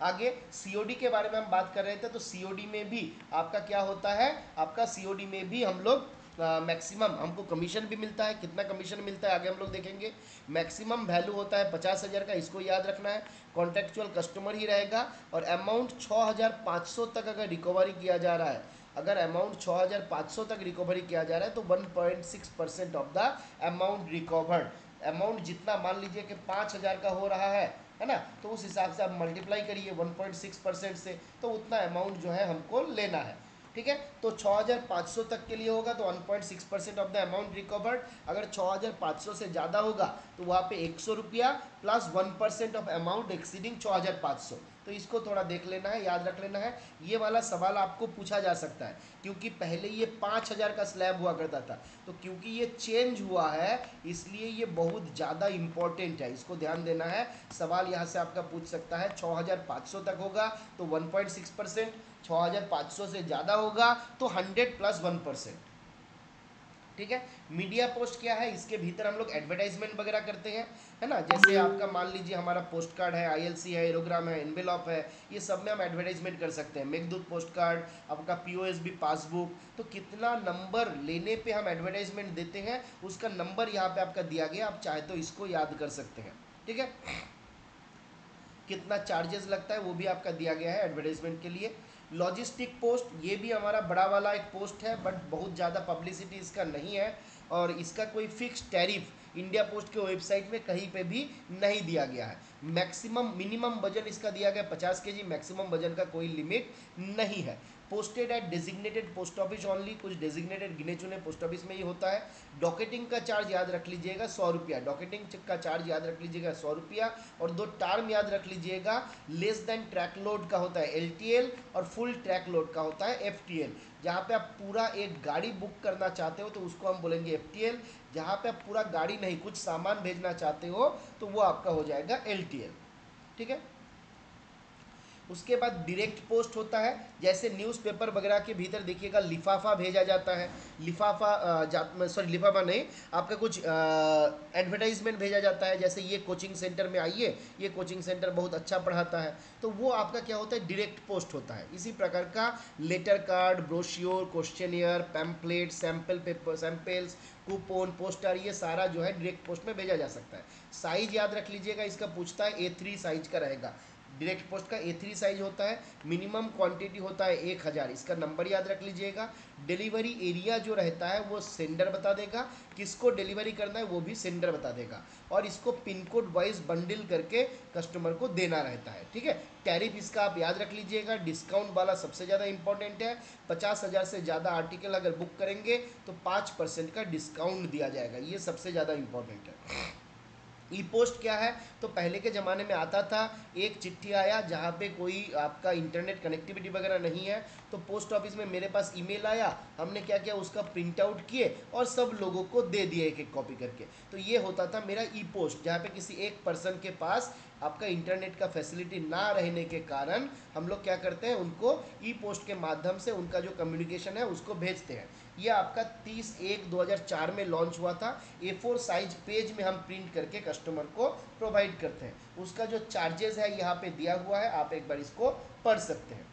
आगे सीओडी के बारे में हम बात कर रहे थे, तो सीओडी में भी आपका क्या होता है, आपका सीओडी में भी हम लोग मैक्सिमम हमको कमीशन भी मिलता है। कितना कमीशन मिलता है आगे हम लोग देखेंगे। मैक्सिमम वैल्यू होता है 50,000 का, इसको याद रखना है, कॉन्ट्रेक्चुअल कस्टमर ही रहेगा। और अमाउंट 6,500 तक अगर रिकवरी किया जा रहा है, अगर अमाउंट 6,500 तक रिकवरी किया जा रहा है तो 1.6% of the amount recovered, amount जितना मान लीजिए कि 5,000 का हो रहा है ना, तो उस हिसाब से आप मल्टीप्लाई करिए 1.6% से, तो उतना अमाउंट जो है हमको लेना है, ठीक है। तो 6,500 तक के लिए होगा तो 1.6% ऑफ द अमाउंट रिकवर्ड। अगर 6,500 से ज़्यादा होगा तो वहाँ पे 100 रुपया प्लस 1% ऑफ अमाउंट एक्सीडिंग 6,500। तो इसको थोड़ा देख लेना है, याद रख लेना है। ये वाला सवाल आपको पूछा जा सकता है क्योंकि पहले ये 5,000 का स्लैब हुआ करता था, तो क्योंकि ये चेंज हुआ है इसलिए ये बहुत ज़्यादा इंपॉर्टेंट है, इसको ध्यान देना है। सवाल यहाँ से आपका पूछ सकता है 6,500 तक होगा तो 1.6%, 6,500 से ज़्यादा होगा तो 100 प्लस 1%, ठीक है। मीडिया पोस्ट क्या है, इसके भीतर हम लोग एडवर्टाइजमेंट वगैरह करते हैं, है ना। जैसे आपका मान लीजिए हमारा पोस्ट कार्ड है, आईएलसी है, एरोग्राम है, एनवेलॉप है, ये सब में हम एडवर्टाइजमेंट कर सकते हैं। मेघदूत पोस्ट कार्ड, आपका पीओएसबी पासबुक, तो कितना नंबर लेने पे हम एडवर्टाइजमेंट देते हैं उसका नंबर यहाँ पे आपका दिया गया, आप चाहे तो इसको याद कर सकते हैं, ठीक है। कितना चार्जेस लगता है वो भी आपका दिया गया है एडवर्टाइजमेंट के लिए। लॉजिस्टिक पोस्ट, ये भी हमारा बड़ा वाला एक पोस्ट है बट बहुत ज़्यादा पब्लिसिटी इसका नहीं है, और इसका कोई फिक्स टैरिफ इंडिया पोस्ट के वेबसाइट में कहीं पे भी नहीं दिया गया है। मैक्सिमम मिनिमम वजन इसका दिया गया 50 kg, मैक्सिमम वजन का कोई लिमिट नहीं है। Posted at designated post office only, कुछ डेजिग्नेटेड गिने चुने पोस्ट ऑफिस में ही होता है। डॉकेटिंग का चार्ज याद रख लीजिएगा 100 रुपया, डॉकेटिंग का चार्ज याद रख लीजिएगा 100 रुपया। और 2 टर्म याद रख लीजिएगा, लेस देन ट्रैक लोड का होता है एलटीएल और फुल ट्रैक लोड का होता है एफटीएल। जहाँ पे आप पूरा एक गाड़ी बुक करना चाहते हो तो उसको हम बोलेंगे एफटीएल, जहाँ पे आप पूरा गाड़ी नहीं कुछ सामान भेजना चाहते हो तो वो आपका हो जाएगा LTL। ठीक है। उसके बाद डायरेक्ट पोस्ट होता है, जैसे न्यूज़पेपर वगैरह के भीतर देखिएगा लिफाफा भेजा जाता है, लिफाफा सॉरी लिफाफा नहीं, आपका कुछ एडवर्टाइजमेंट भेजा जाता है, जैसे ये कोचिंग सेंटर में आइए, ये कोचिंग सेंटर बहुत अच्छा पढ़ाता है, तो वो आपका क्या होता है डायरेक्ट पोस्ट होता है। इसी प्रकार का letter card, brochure, questionnaire, pamphlet, sample paper, samples, coupon, poster, ये सारा जो है डायरेक्ट पोस्ट में भेजा जा सकता है। साइज याद रख लीजिएगा, इसका पूछता है A3 साइज का रहेगा। डायरेक्ट पोस्ट का A3 साइज होता है, मिनिमम क्वांटिटी होता है 1000, इसका नंबर याद रख लीजिएगा। डिलीवरी एरिया जो रहता है वो सेंडर बता देगा, किसको डिलीवरी करना है वो भी सेंडर बता देगा, और इसको पिन कोड वाइज बंडल करके कस्टमर को देना रहता है। ठीक है। टैरिफ इसका आप याद रख लीजिएगा, डिस्काउंट वाला सबसे ज़्यादा इंपॉर्टेंट है। 50,000 से ज़्यादा आर्टिकल अगर बुक करेंगे तो 5% का डिस्काउंट दिया जाएगा, ये सबसे ज़्यादा इंपॉर्टेंट है। ई पोस्ट क्या है, तो पहले के ज़माने में आता था, एक चिट्ठी आया जहाँ पे कोई आपका इंटरनेट कनेक्टिविटी वगैरह नहीं है, तो पोस्ट ऑफिस में मेरे पास ईमेल आया, हमने क्या किया उसका प्रिंट आउट किए और सब लोगों को दे दिए एक एक कॉपी करके। तो ये होता था मेरा ई पोस्ट, जहाँ पे किसी एक पर्सन के पास आपका इंटरनेट का फैसिलिटी ना रहने के कारण हम लोग क्या करते हैं, उनको ई पोस्ट के माध्यम से उनका जो कम्युनिकेशन है उसको भेजते हैं। ये आपका 30/1/2004 में लॉन्च हुआ था। A4 साइज पेज में हम प्रिंट करके कस्टमर को प्रोवाइड करते हैं। उसका जो चार्जेस है यहाँ पे दिया हुआ है, आप एक बार इसको पढ़ सकते हैं।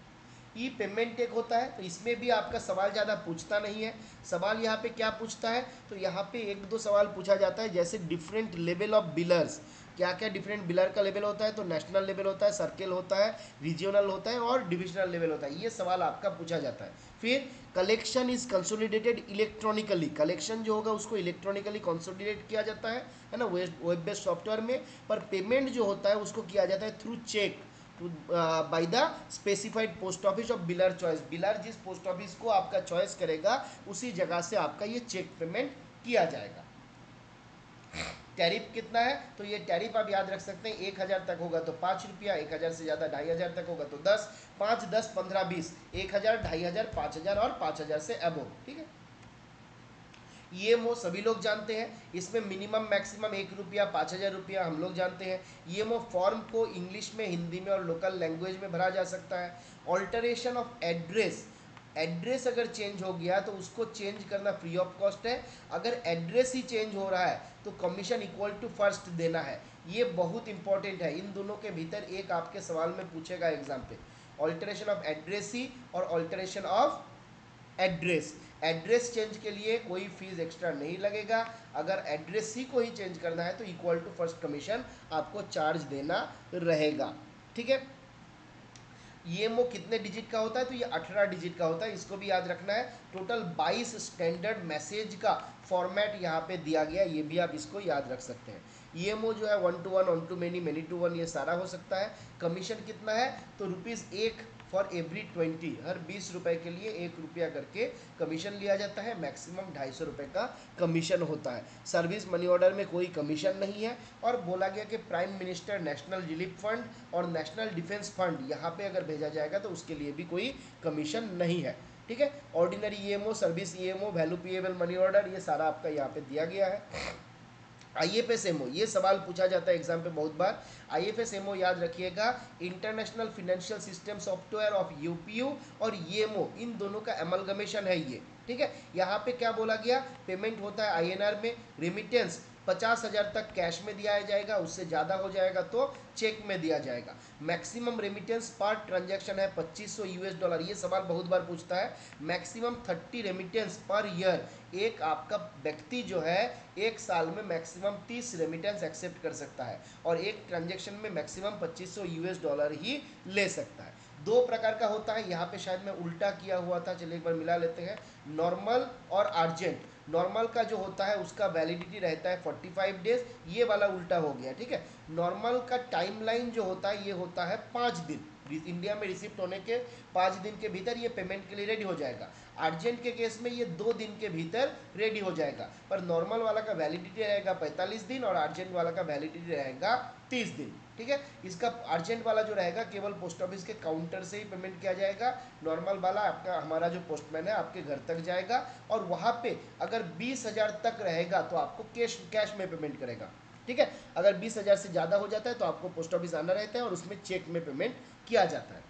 ई पेमेंट एक होता है, तो इसमें भी आपका सवाल ज़्यादा पूछता नहीं है। सवाल यहाँ पे क्या पूछता है, तो यहाँ पे एक दो सवाल पूछा जाता है, जैसे डिफरेंट लेवल ऑफ बिलर्स, क्या क्या डिफरेंट बिलर का लेवल होता है, तो नेशनल लेवल होता है, सर्किल होता है, रीजनल होता है और डिविजनल लेवल होता है, ये सवाल आपका पूछा जाता है। फिर collection is consolidated electronically, collection जो होगा उसको इलेक्ट्रॉनिकली कंसोलिडेट किया जाता है ना, वेब बेस्ड सॉफ्टवेयर में। पर पेमेंट जो होता है उसको किया जाता है through cheque by the specified post office of biller choice, biller जिस पोस्ट ऑफिस को आपका चॉइस करेगा उसी जगह से आपका ये चेक पेमेंट किया जाएगा। टैरिफ कितना है, तो ये टैरिफ आप याद रख सकते हैं, 1000 तक होगा तो 5 रुपया, 1000 से ज़्यादा 2500 तक होगा तो 10, 5, 10, 15, 20, 1000, 2500, 5000 और 5000 से अबो। ठीक है। EMO सभी लोग जानते हैं, इसमें मिनिमम मैक्सिमम 1 रुपया, 5000 रुपया हम लोग जानते हैं। EMO फॉर्म को इंग्लिश में, हिंदी में और लोकल लैंग्वेज में भरा जा सकता है। ऑल्टरेशन ऑफ एड्रेस, एड्रेस अगर चेंज हो गया तो उसको चेंज करना फ्री ऑफ कॉस्ट है। अगर एड्रेस ही चेंज हो रहा है तो कमीशन इक्वल टू फर्स्ट देना है। ये बहुत इंपॉर्टेंट है, इन दोनों के भीतर एक आपके सवाल में पूछेगा एग्जाम पे, ऑल्टरेशन ऑफ एड्रेस ही और alteration of address. Address change के लिए कोई फीस एक्स्ट्रा नहीं लगेगा, अगर एड्रेस ही को ही चेंज करना है तो इक्वल टू फर्स्ट कमीशन आपको चार्ज देना रहेगा। ठीक है। ये मो कितने डिजिट का होता है, तो ये 18 डिजिट का होता है, इसको भी याद रखना है। टोटल 22 स्टैंडर्ड मैसेज का फॉर्मेट यहाँ पे दिया गया, ये भी आप इसको याद रख सकते हैं। ये मो जो है 1 to 1, 1 to many, many to 1, ये सारा हो सकता है। कमीशन कितना है, तो ₹1 फॉर एवरी 20, हर 20 रुपए के लिए 1 रुपया करके कमीशन लिया जाता है। मैक्सिमम 250 रुपये का कमीशन होता है। सर्विस मनी ऑर्डर में कोई कमीशन नहीं है। और बोला गया कि prime minister national relief fund और नेशनल डिफेंस फंड यहाँ पे अगर भेजा जाएगा तो उसके लिए भी कोई कमीशन नहीं है। ठीक है। Ordinary EMO, service EMO, value payable money order, ये सारा आपका यहाँ पे दिया गया है। IFS MO, ये सवाल पूछा जाता है एग्जाम पे बहुत बार। IFS MO याद रखिएगा, international financial system software of UPU और EMO, इन दोनों का एमलगमेशन है ये। ठीक है। यहाँ पे क्या बोला गया, पेमेंट होता है INR में, रेमिटेंस 50,000 तक कैश में दिया जाएगा, उससे ज़्यादा हो जाएगा तो चेक में दिया जाएगा। मैक्सिमम रेमिटेंस पर ट्रांजैक्शन है $2500, ये सवाल बहुत बार पूछता है। मैक्सिमम 30 रेमिटेंस पर ईयर, एक आपका व्यक्ति जो है एक साल में मैक्सिमम 30 रेमिटेंस एक्सेप्ट कर सकता है और एक ट्रांजैक्शन में मैक्सिमम $2500 ही ले सकता है। दो प्रकार का होता है, यहाँ पे शायद मैं उल्टा किया हुआ था, चलिए एक बार मिला लेते हैं, नॉर्मल और अर्जेंट। नॉर्मल का जो होता है उसका वैलिडिटी रहता है 45 डेज, ये वाला उल्टा हो गया। ठीक है। नॉर्मल का टाइमलाइन जो होता है ये होता है 5 दिन, इंडिया में रिसिप्ट होने के 5 दिन के भीतर ये पेमेंट के लिए रेडी हो जाएगा। अर्जेंट के केस में ये 2 दिन के भीतर रेडी हो जाएगा, पर नॉर्मल वाला का वैलिडिटी रहेगा 45 दिन और अर्जेंट वाला का वैलिडिटी रहेगा 30 दिन। ठीक है, इसका अर्जेंट वाला जो रहेगा केवल पोस्ट ऑफिस के काउंटर से ही पेमेंट किया जाएगा, नॉर्मल वाला आपका हमारा जो पोस्टमैन है आपके घर तक जाएगा और वहाँ पे अगर 20,000 तक रहेगा तो आपको कैश में पेमेंट करेगा। ठीक है, अगर 20,000 से ज़्यादा हो जाता है तो आपको पोस्ट ऑफिस आना रहता है और उसमें चेक में पेमेंट किया जाता है।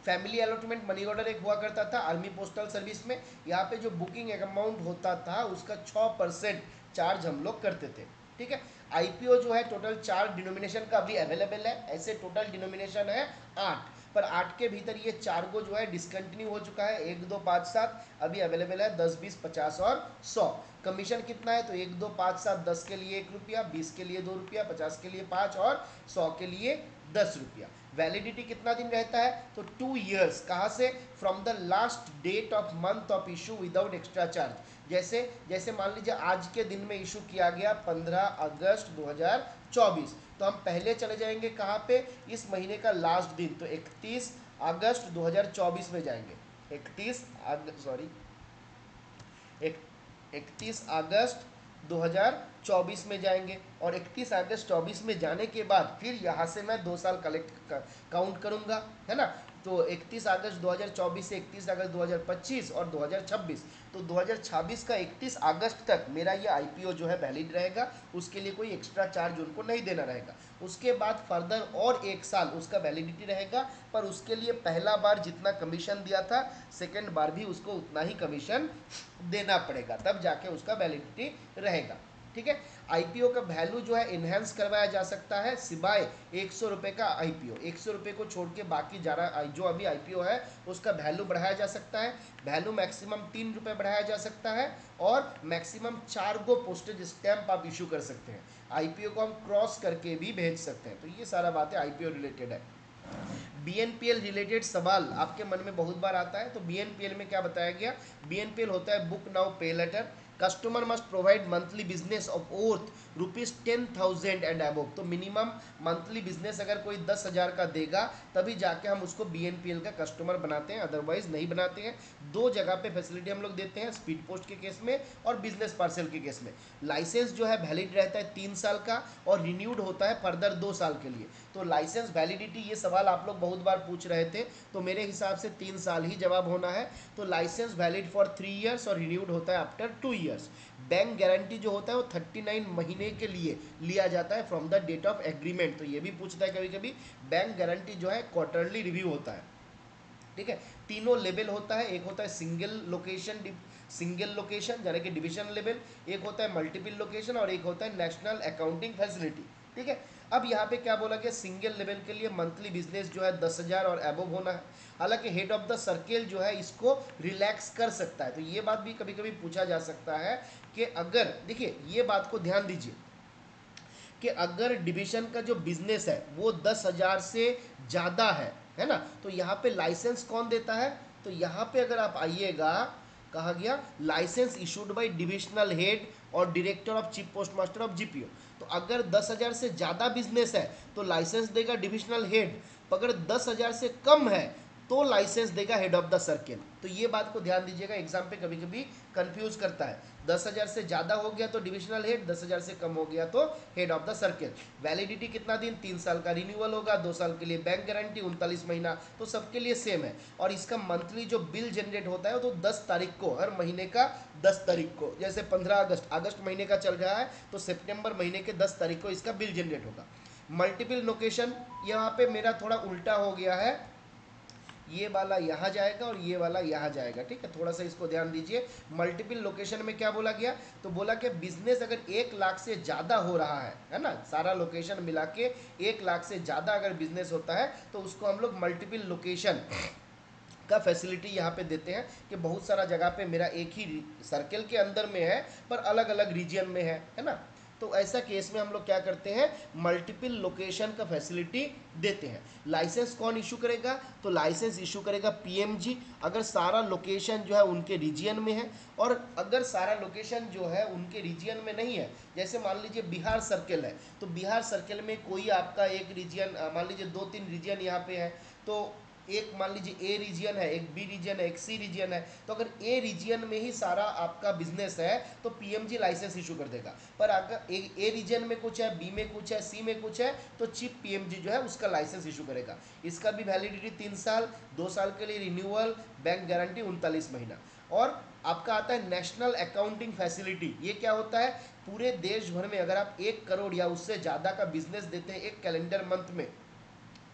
फैमिली अलॉटमेंट मनी ऑर्डर एक हुआ करता था आर्मी पोस्टल सर्विस में, यहाँ पे जो बुकिंग अमाउंट होता था उसका 6% चार्ज हम लोग करते थे। ठीक है, आईपीओ जो है टोटल 4 डिनोमिनेशन का अभी अवेलेबल है, ऐसे टोटल डिनोमिनेशन है 8, पर 8 के भीतर ये 4 को जो है डिसकंटिन्यू हो चुका है, 1, 2, 5, 7 अभी अवेलेबल है, 10, 20, 50 और 100। कमीशन कितना है तो 1, 2, 5, 7, 10 के लिए 1 रुपया, 20 के लिए 2 रुपया, 50 के लिए 5 और 100 के लिए 10 रुपया। वैलिडिटी कितना दिन रहता है तो 2 ईयर्स। कहाँ से? From the last date of month of issue without extra charge. जैसे जैसे मान लीजिए आज के दिन में इशू किया गया 15 अगस्त 2024, तो हम पहले चले जाएंगे कहाँ पे, इस महीने का लास्ट दिन, तो 31 अगस्त 2024 में जाएंगे। 31 अगस्त 2024 में जाएंगे और 31 अगस्त 24 में जाने के बाद फिर यहाँ से मैं 2 साल काउंट करूँगा, है ना। तो 31 अगस्त 2024 से 31 अगस्त 2025 और 2026, तो 2026 का 31 अगस्त तक मेरा ये आईपीओ जो है वैलिड रहेगा, उसके लिए कोई एक्स्ट्रा चार्ज उनको नहीं देना रहेगा। उसके बाद फर्दर और 1 साल उसका वैलिडिटी रहेगा, पर उसके लिए पहला बार जितना कमीशन दिया था सेकेंड बार भी उसको उतना ही कमीशन देना पड़ेगा, तब जाके उसका वैलिडिटी रहेगा। ठीक है, आईपीओ का वैल्यू जो है इन्हेंस करवाया जा सकता है सिवाय 100 रुपये का आईपीओ, 100 रुपये को छोड़ के बाकी जो अभी आईपीओ है उसका वैल्यू बढ़ाया जा सकता है। वैल्यू मैक्सिमम 3 रुपये बढ़ाया जा सकता है और मैक्सिमम 4 गो पोस्टेज स्टैंप आप इशू कर सकते हैं। आईपीओ को हम क्रॉस करके भी भेज सकते हैं। तो ये सारा बातें आईपीओ रिलेटेड है। बीएनपीएल रिलेटेड सवाल आपके मन में बहुत बार आता है, तो बीएनपीएल में क्या बताया गया, बीएनपीएल होता है book now pay later. Customer must provide monthly business of worth ₹10,000 and above. तो मिनिमम मंथली बिजनेस अगर कोई 10,000 का देगा तभी जाके हम उसको बीएनपीएल का कस्टमर बनाते हैं, अदरवाइज नहीं बनाते हैं। 2 जगह पे फैसिलिटी हम लोग देते हैं, स्पीड पोस्ट के केस में और बिजनेस पार्सल के केस में। लाइसेंस जो है वैलिड रहता है 3 साल का और रिन्यूड होता है फर्दर 2 साल के लिए। तो लाइसेंस वैलिडिटी, ये सवाल आप लोग बहुत बार पूछ रहे थे, तो मेरे हिसाब से 3 साल ही जवाब होना है। तो लाइसेंस वैलिड फॉर 3 ईयर्स और रिन्यूड होता है आफ्टर 2 ईयर्स। बैंक गारंटी जो होता है वो 39 महीने के लिए लिया जाता है from the date of agreement. तो ये भी पूछता है कभी कभी, बैंक गारंटी जो है क्वार्टरली रिव्यू होता है। ठीक है, तीनों लेवल होता है, एक होता है सिंगल लोकेशन यानी कि डिवीजन लेवल, एक होता है मल्टीपल लोकेशन और एक होता है नेशनल अकाउंटिंग फैसिलिटी। ठीक है, अब यहाँ पे क्या बोला गया, सिंगल लेवल के लिए मंथली बिजनेस जो है 10,000 और अबव होना है। हालांकि हेड ऑफ द सर्किल जो है इसको रिलैक्स कर सकता है। तो ये बात भी कभी कभी पूछा जा सकता है कि अगर, देखिए ये बात को ध्यान दीजिए कि अगर डिवीजन का जो बिजनेस है वो 10,000 से ज़्यादा है ना, तो यहाँ पे लाइसेंस कौन देता है, तो यहाँ पे अगर आप आइएगा, कहा गया licence issued by divisional head और director of chief post master of GPO. तो अगर 10,000 से ज़्यादा बिजनेस है तो लाइसेंस देगा डिविजनल हेड, अगर 10,000 से कम है तो लाइसेंस देगा हेड ऑफ द सर्किल। तो ये बात को ध्यान दीजिएगा, एग्जाम पे कभी कभी कंफ्यूज करता है। 10,000 से ज़्यादा हो गया तो डिविजनल हेड, 10,000 से कम हो गया तो head of the circle. Validity कितना दिन, 3 साल का रिन्यूअल होगा, 2 साल के लिए बैंक गारंटी, 39 महीना, तो सबके लिए सेम है। और इसका मंथली जो बिल जनरेट होता है तो 10 तारीख को, हर महीने का 10 तारीख को, जैसे 15 अगस्त महीने का चल रहा है तो सितंबर महीने के 10 तारीख को इसका बिल जनरेट होगा। मल्टीपल लोकेशन, यहाँ पे मेरा थोड़ा उल्टा हो गया है, ये वाला यहाँ जाएगा और ये वाला यहाँ जाएगा। ठीक है, थोड़ा सा इसको ध्यान दीजिए। मल्टीपल लोकेशन में क्या बोला गया, तो बोला कि बिजनेस अगर 1 लाख से ज़्यादा हो रहा है ना, सारा लोकेशन मिला के 1 लाख से ज़्यादा अगर बिजनेस होता है तो उसको हम लोग मल्टीपल लोकेशन का फैसिलिटी यहाँ पे देते हैं कि बहुत सारा जगह पे मेरा एक ही सर्कल के अंदर में है पर अलग अलग रीजन में है ना। तो ऐसा केस में हम लोग क्या करते हैं, मल्टीपल लोकेशन का फैसिलिटी देते हैं। लाइसेंस कौन इशू करेगा, तो लाइसेंस इशू करेगा पीएमजी, अगर सारा लोकेशन जो है उनके रीजन में है। और अगर सारा लोकेशन जो है उनके रीजन में नहीं है, जैसे मान लीजिए बिहार सर्कल है, तो बिहार सर्कल में कोई आपका एक रीजन, मान लीजिए 2-3 रीजन यहाँ पे है, तो एक मान लीजिए ए रीजन है, एक बी रीजन है, एक सी रीजन है, तो अगर ए रीजन में ही सारा आपका बिजनेस है तो पीएमजी लाइसेंस इशू कर देगा। पर अगर ए रीजन में कुछ है, बी में कुछ है, सी में कुछ है, तो चीफ पीएमजी जो है उसका लाइसेंस इशू करेगा। इसका भी वैलिडिटी 3 साल, 2 साल के लिए रिन्यूअल, बैंक गारंटी 39 महीना। और आपका आता है नेशनल अकाउंटिंग फैसिलिटी। ये क्या होता है, पूरे देश भर में अगर आप 1 करोड़ या उससे ज़्यादा का बिजनेस देते हैं एक कैलेंडर मंथ में,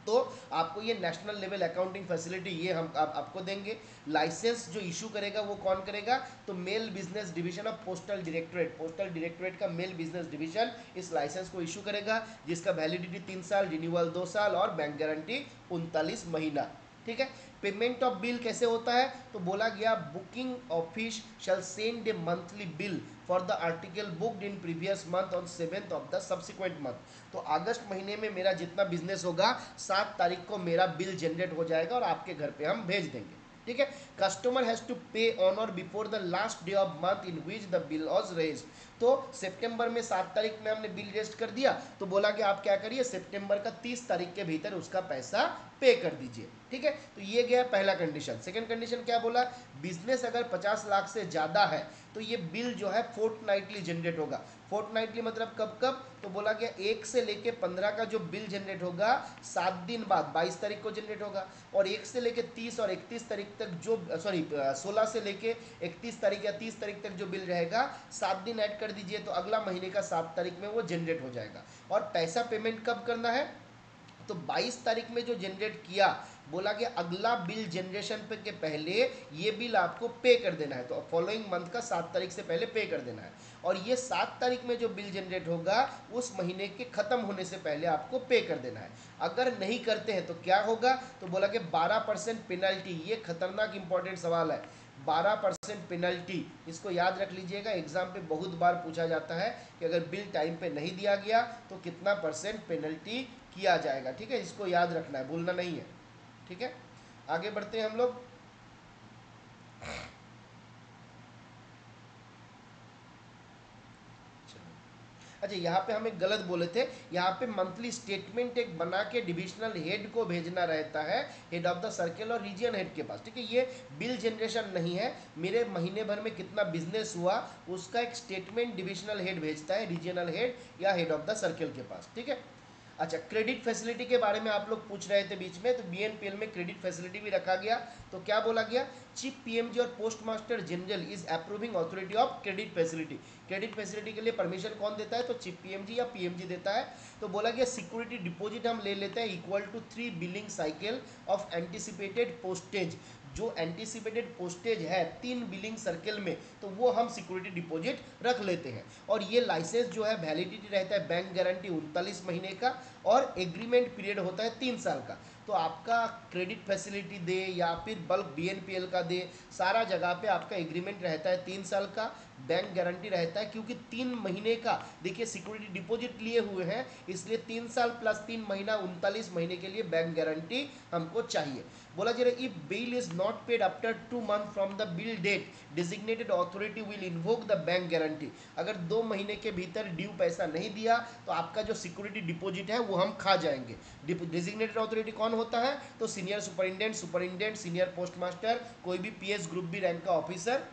तो आपको ये नेशनल लेवल अकाउंटिंग फैसिलिटी ये हम आपको देंगे। लाइसेंस जो इशू करेगा वो कौन करेगा, तो mail business division of postal directorate, postal directorate का मेल बिजनेस डिवीजन इस लाइसेंस को इशू करेगा, जिसका वैलिडिटी 3 साल, रिन्यूअल 2 साल और बैंक गारंटी 39 महीना। ठीक है। पेमेंट ऑफ बिल कैसे होता है, तो बोला गया booking office shall send a monthly bill for the article booked in previous month on 7th of the subsequent month. तो अगस्त महीने में मेरा जितना बिजनेस होगा 7 तारीख को मेरा बिल जनरेट हो जाएगा और आपके घर पे हम भेज देंगे। ठीक है। कस्टमर हैज टू पे ऑन और before the last day of month in which the bill was raised. तो सितंबर में 7 तारीख में हमने बिल रेस्ट कर दिया, तो बोला कि आप क्या करिए, सितंबर का 30 तारीख के भीतर उसका पैसा पे कर दीजिए। ठीक है। तो ये गया पहला कंडीशन। सेकंड कंडीशन क्या बोला, बिजनेस अगर 50 लाख से ज़्यादा है तो ये बिल जो है फोर्टनाइटली जनरेट होगा। फोर्टनाइटली मतलब कब कब, तो बोला गया 1 से लेके 15 का जो बिल जनरेट होगा 7 दिन बाद 22 तारीख को जनरेट होगा, और 1 से लेके 30 और 31 तारीख तक जो 16 से लेके 31 तारीख या 30 तारीख तक जो बिल रहेगा 7 दिन ऐड कर दीजिए, तो अगला महीने का 7 तारीख में वो जनरेट हो जाएगा। और पैसा पेमेंट कब करना है, तो 22 तारीख में जो जनरेट किया, बोला कि अगला बिल जनरेशन पे के पहले ये बिल आपको पे कर देना है, तो फॉलोइंग मंथ का 7 तारीख से पहले पे कर देना है। और ये 7 तारीख में जो बिल जनरेट होगा उस महीने के ख़त्म होने से पहले आपको पे कर देना है। अगर नहीं करते हैं तो क्या होगा, तो बोला कि 12% पेनल्टी। ये खतरनाक इंपॉर्टेंट सवाल है, 12% पेनल्टी। इसको याद रख लीजिएगा, एग्जाम पे बहुत बार पूछा जाता है कि अगर बिल टाइम पे नहीं दिया गया तो कितना परसेंट पेनल्टी किया जाएगा। ठीक है, इसको याद रखना है, भूलना नहीं है। ठीक है, आगे बढ़ते हैं हम लोग। अच्छा, यहाँ पे हम एक गलत बोले थे, यहाँ पे मंथली स्टेटमेंट एक बना के डिविजनल हेड को भेजना रहता है, हेड ऑफ द सर्कल और रीजन हेड के पास। ठीक है, ये बिल जनरेशन नहीं है, मेरे महीने भर में कितना बिजनेस हुआ उसका एक स्टेटमेंट डिविजनल हेड भेजता है, रीजनल हेड या हेड ऑफ द सर्कल के पास। ठीक है। अच्छा, क्रेडिट फैसिलिटी के बारे में आप लोग पूछ रहे थे बीच में, तो बीएनपीएल में क्रेडिट फैसिलिटी भी रखा गया। तो क्या बोला गया, चीफ पीएमजी और post master general is approving authority of credit facility. Credit facility के लिए परमिशन कौन देता है, तो चीफ पीएमजी या पीएमजी देता है। तो बोला गया सिक्योरिटी डिपॉजिट हम ले लेते हैं equal to 3 billing cycle of anticipated postage. जो एंटिसिपेटेड पोस्टेज है 3 बिलिंग सर्कल में, तो वो हम सिक्योरिटी डिपॉजिट रख लेते हैं। और ये लाइसेंस जो है वैलिडिटी रहता है बैंक गारंटी 39 महीने का, और एग्रीमेंट पीरियड होता है 3 साल का। तो आपका क्रेडिट फैसिलिटी दे या फिर बल्क बीएनपीएल का दे, सारा जगह पे आपका एग्रीमेंट रहता है 3 साल का, बैंक गारंटी रहता है, क्योंकि 3 महीने का देखिए सिक्योरिटी डिपॉजिट लिए हुए हैं, इसलिए 3 साल प्लस 3 महीना 39 महीने के लिए बैंक गारंटी हमको चाहिए। बोला जा रहा है if bill is not paid after 2 month from the bill date designated authority will invoke the bank guarantee. अगर 2 महीने के भीतर ड्यू पैसा नहीं दिया तो आपका जो सिक्योरिटी डिपॉजिट है वो हम खा जाएंगे। डिजिग्नेटेड अथॉरिटी कौन होता है, तो senior superintendent, senior post master, कोई भी पीएस ग्रुप बी रैंक का ऑफिसर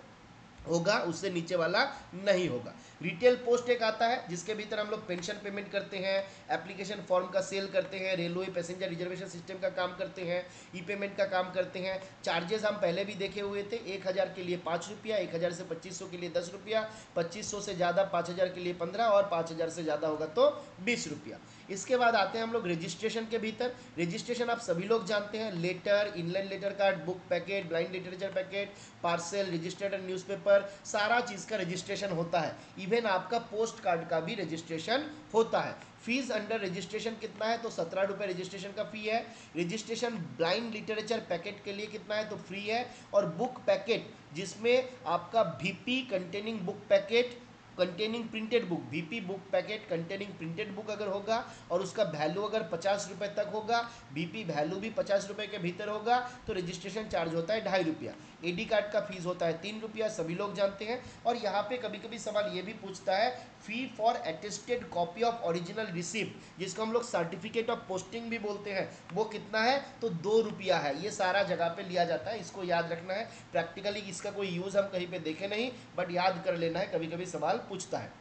होगा, उससे नीचे वाला नहीं होगा। रिटेल पोस्ट एक आता है जिसके भीतर हम लोग पेंशन पेमेंट करते हैं, एप्लीकेशन फॉर्म का सेल करते हैं, रेलवे पैसेंजर रिजर्वेशन सिस्टम का काम करते हैं, ई पेमेंट का काम करते हैं। चार्जेस हम पहले भी देखे हुए थे, 1000 के लिए 5 रुपया, 1000 से 2500 के लिए 10 रुपया, 2500 से ज़्यादा 5000 के लिए 15, और 5000 से ज़्यादा होगा तो 20 रुपया। इसके बाद आते हैं हम लोग रजिस्ट्रेशन के भीतर। रजिस्ट्रेशन आप सभी लोग जानते हैं, letter, inland letter card, book packet, blind literature packet, parcel, registered newspaper, सारा चीज़ का रजिस्ट्रेशन होता है। इवन आपका पोस्ट कार्ड का भी रजिस्ट्रेशन होता है। फीस अंडर रजिस्ट्रेशन कितना है, तो 17 रुपये रजिस्ट्रेशन का फी है। रजिस्ट्रेशन ब्लाइंड लिटरेचर पैकेट के लिए कितना है, तो फ्री है। और बुक पैकेट जिसमें आपका VP containing book packet containing printed book, VP book packet containing printed book अगर होगा और उसका वैल्यू अगर 50 रुपये तक होगा, वीपी वैल्यू भी 50 रुपये के भीतर होगा, तो रजिस्ट्रेशन चार्ज होता है 2.5 रुपया। एडी कार्ड का फीस होता है 3 रुपया, सभी लोग जानते हैं। और यहाँ पे कभी कभी सवाल ये भी पूछता है fee for attested copy of original receipt, जिसको हम लोग सर्टिफिकेट ऑफ पोस्टिंग भी बोलते हैं, वो कितना है, तो 2 रुपया है। ये सारा जगह पे लिया जाता है, इसको याद रखना है। प्रैक्टिकली इसका कोई यूज़ हम कहीं पे देखे नहीं, बट याद कर लेना है, कभी कभी सवाल पूछता है।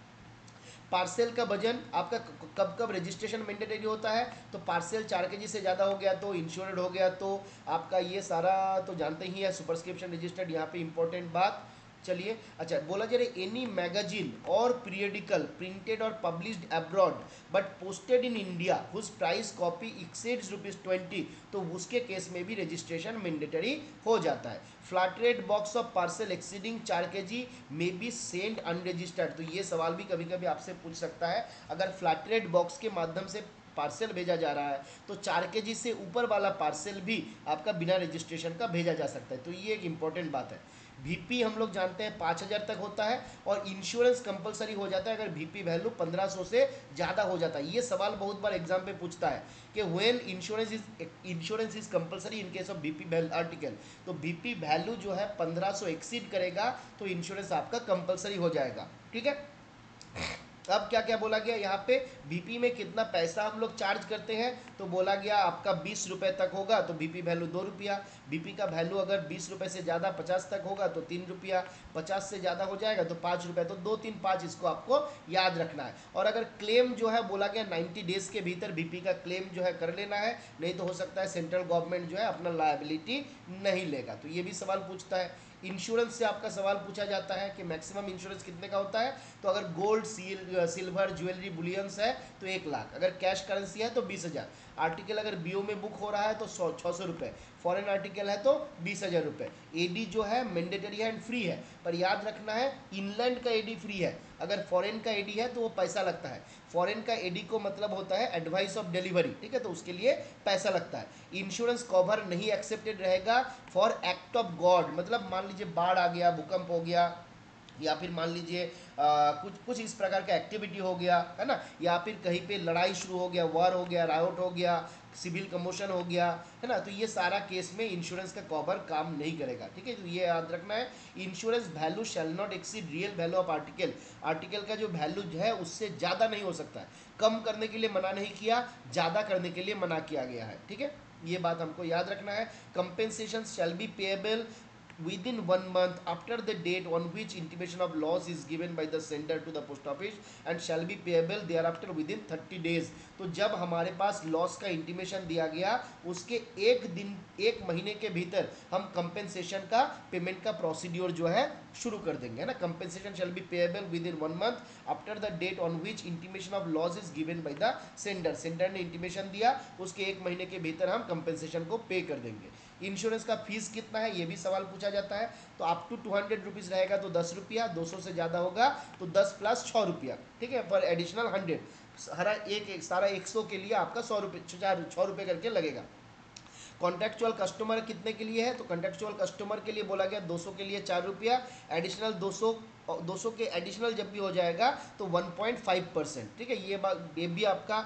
पार्सेल का वजन आपका कब कब रजिस्ट्रेशन मैंडेटरी होता है, तो पार्सेल 4 kg से ज़्यादा हो गया तो इंश्योर्ड हो गया, तो आपका ये सारा तो जानते ही है, सुपरस्क्रिप्शन रजिस्टर्ड। यहाँ पे इंपॉर्टेंट बात, चलिए अच्छा बोला जा रहा है एनी मैगजीन और पीरियडिकल प्रिंटेड और published abroad but posted in India whose price copy exceeds ₹20, तो उसके केस में भी रजिस्ट्रेशन मैंडेटरी हो जाता है। Flat rate box of parcel exceeding 4 kg may be send unregistered, तो ये सवाल भी कभी कभी आपसे पूछ सकता है। अगर फ्लैट रेट बॉक्स के माध्यम से पार्सल भेजा जा रहा है तो 4 kg से ऊपर वाला पार्सल भी आपका बिना रजिस्ट्रेशन का भेजा जा सकता है, तो ये एक इंपॉर्टेंट बात है। वीपी हम लोग जानते हैं 5,000 तक होता है, और इंश्योरेंस कंपलसरी हो जाता है अगर वीपी वैल्यू 1,500 से ज़्यादा हो जाता है। ये सवाल बहुत बार एग्जाम पे पूछता है कि when insurance is compulsory in case of BP article, तो बीपी वैल्यू जो है 1,500 एक्सीड करेगा तो इंश्योरेंस आपका कंपलसरी हो जाएगा, ठीक है। अब क्या क्या बोला गया यहाँ पे, बीपी में कितना पैसा हम लोग चार्ज करते हैं, तो बोला गया आपका 20 रुपये तक होगा तो बीपी वैल्यू 2 रुपया, बीपी का वैल्यू अगर 20 रुपये से ज़्यादा 50 तक होगा तो 3 रुपया, 50 से ज़्यादा हो जाएगा तो 5 रुपये, तो 2 3 5 इसको आपको याद रखना है। और अगर क्लेम जो है बोला गया 90 डेज के भीतर बीपी का क्लेम जो है कर लेना है, नहीं तो हो सकता है सेंट्रल गवर्नमेंट जो है अपना लायबिलिटी नहीं लेगा, तो ये भी सवाल पूछता है। इंश्योरेंस से आपका सवाल पूछा जाता है कि मैक्सिमम इंश्योरेंस कितने का होता है, तो अगर गोल्ड सिल्वर ज्वेलरी बुलियंस है तो 1 लाख, अगर कैश करेंसी है तो 20,000, आर्टिकल अगर बीओ में बुक हो रहा है तो 600 रुपये, फॉरेन आर्टिकल है तो 20,000 रुपये। एडी जो है मैंडेटरी है एंड फ्री है, पर याद रखना है इनलैंड का एडी फ्री है, अगर फॉरेन का एडी है तो वो पैसा लगता है। फॉरेन का एडी को मतलब होता है एडवाइस ऑफ डिलीवरी, ठीक है, तो उसके लिए पैसा लगता है। इंश्योरेंस कवर नहीं एक्सेप्टेड रहेगा फॉर एक्ट ऑफ गॉड, मतलब मान लीजिए बाढ़ आ गया, भूकंप हो गया, या फिर मान लीजिए कुछ कुछ इस प्रकार का एक्टिविटी हो गया है ना, या फिर कहीं पे लड़ाई शुरू हो गया, वॉर हो गया, रायोट हो गया, सिविल कमोशन हो गया, है ना, तो ये सारा केस में इंश्योरेंस का कवर काम नहीं करेगा, ठीक है, तो ये याद रखना है। Insurance value shall not exceed real value of article, article का जो वैल्यू है उससे ज़्यादा नहीं हो सकता है, कम करने के लिए मना नहीं किया, ज़्यादा करने के लिए मना किया गया है, ठीक है, ये बात हमको याद रखना है। Compensation shall be payable within 1 month after the date on which intimation of loss is given by the sender to the post office and shall be payable thereafter within 30 days, तो जब हमारे पास लॉस का intimation दिया गया उसके एक महीने के भीतर हम कंपेंसेशन का पेमेंट का प्रोसीड्योर जो है शुरू कर देंगे, है ना। Compensation shall be payable within 1 month after the date on which intimation of loss is given by the sender, sender ने इंटीमेशन दिया उसके 1 महीने के भीतर हम कंपेंसेशन को पे कर देंगे। इंश्योरेंस का फीस कितना है ये भी सवाल पूछा जाता है, तो अप टू 200 रुपीज़ रहेगा तो 10 रुपया, 200 से ज़्यादा होगा तो 10 + 6 रुपया, ठीक है, पर एडिशनल 100, हरा एक सारा 100 के लिए आपका 100 रुपये 6 रुपये करके लगेगा। कॉन्ट्रेक्चुअल कस्टमर कितने के लिए है, तो कॉन्ट्रेक्चुअल कस्टमर के लिए बोला गया 200 के लिए 4 रुपया, एडिशनल 200 के एडिशनल जब भी हो जाएगा तो 1.5%, ठीक है, ये भी आपका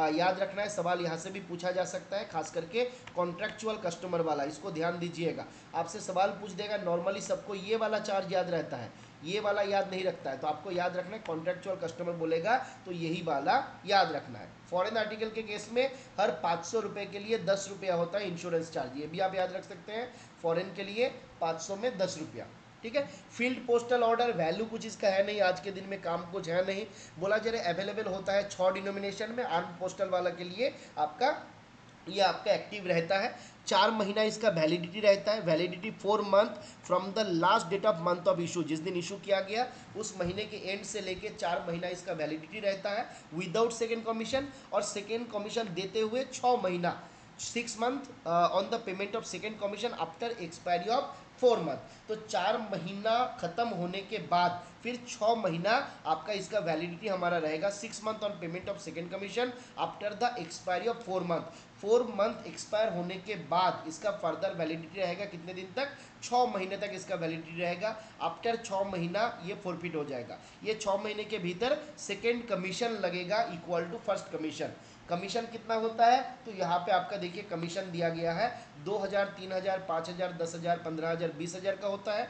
याद रखना है, सवाल यहाँ से भी पूछा जा सकता है, खास करके कॉन्ट्रेक्चुअल कस्टमर वाला, इसको ध्यान दीजिएगा। आपसे सवाल पूछ देगा, नॉर्मली सबको ये वाला चार्ज याद रहता है, ये वाला याद नहीं रखता है, तो आपको याद रखना है कॉन्ट्रेक्चुअल कस्टमर बोलेगा तो यही वाला याद रखना है। फॉरेन आर्टिकल के केस में हर 500 रुपये के लिए 10 रुपया होता है इंश्योरेंस चार्ज, ये भी आप याद रख सकते हैं, फॉरेन के लिए 500 में 10 रुपया, ठीक है। फील्ड पोस्टल ऑर्डर वैल्यू कुछ इसका है नहीं, आज के दिन में काम कुछ है नहीं, बोला जा रहा है अवेलेबल होता है 6 डिनोमिनेशन में, आर्म पोस्टल वाला के लिए ये आपका एक्टिव रहता है, 4 महीना इसका वैलिडिटी रहता है, validity 4 month from the last date of month of issue, जिस दिन इशू किया गया उस महीने के एंड से लेके 4 महीना इसका वैलिडिटी रहता है विदाउट सेकेंड कमीशन, और सेकेंड कमीशन देते हुए 6 महीना 6 month on the payment of second commission after expiry of 4 month, तो 4 महीना खत्म होने के बाद फिर 6 महीना आपका इसका वैलिडिटी हमारा रहेगा, 6 month on payment of second commission after the expiry of 4 month, 4 month expire होने के बाद इसका फर्दर वैलिडिटी रहेगा कितने दिन तक, 6 महीने तक इसका वैलिडिटी रहेगा, आफ्टर 6 महीना ये फॉरफिट हो जाएगा, ये 6 महीने के भीतर सेकेंड कमीशन लगेगा equal to first commission. Commission कितना होता है, तो यहाँ पे आपका देखिए कमीशन दिया गया है 2,000, 3,000, 5,000, 10,000, 15,000, इधर 20,000 का होता है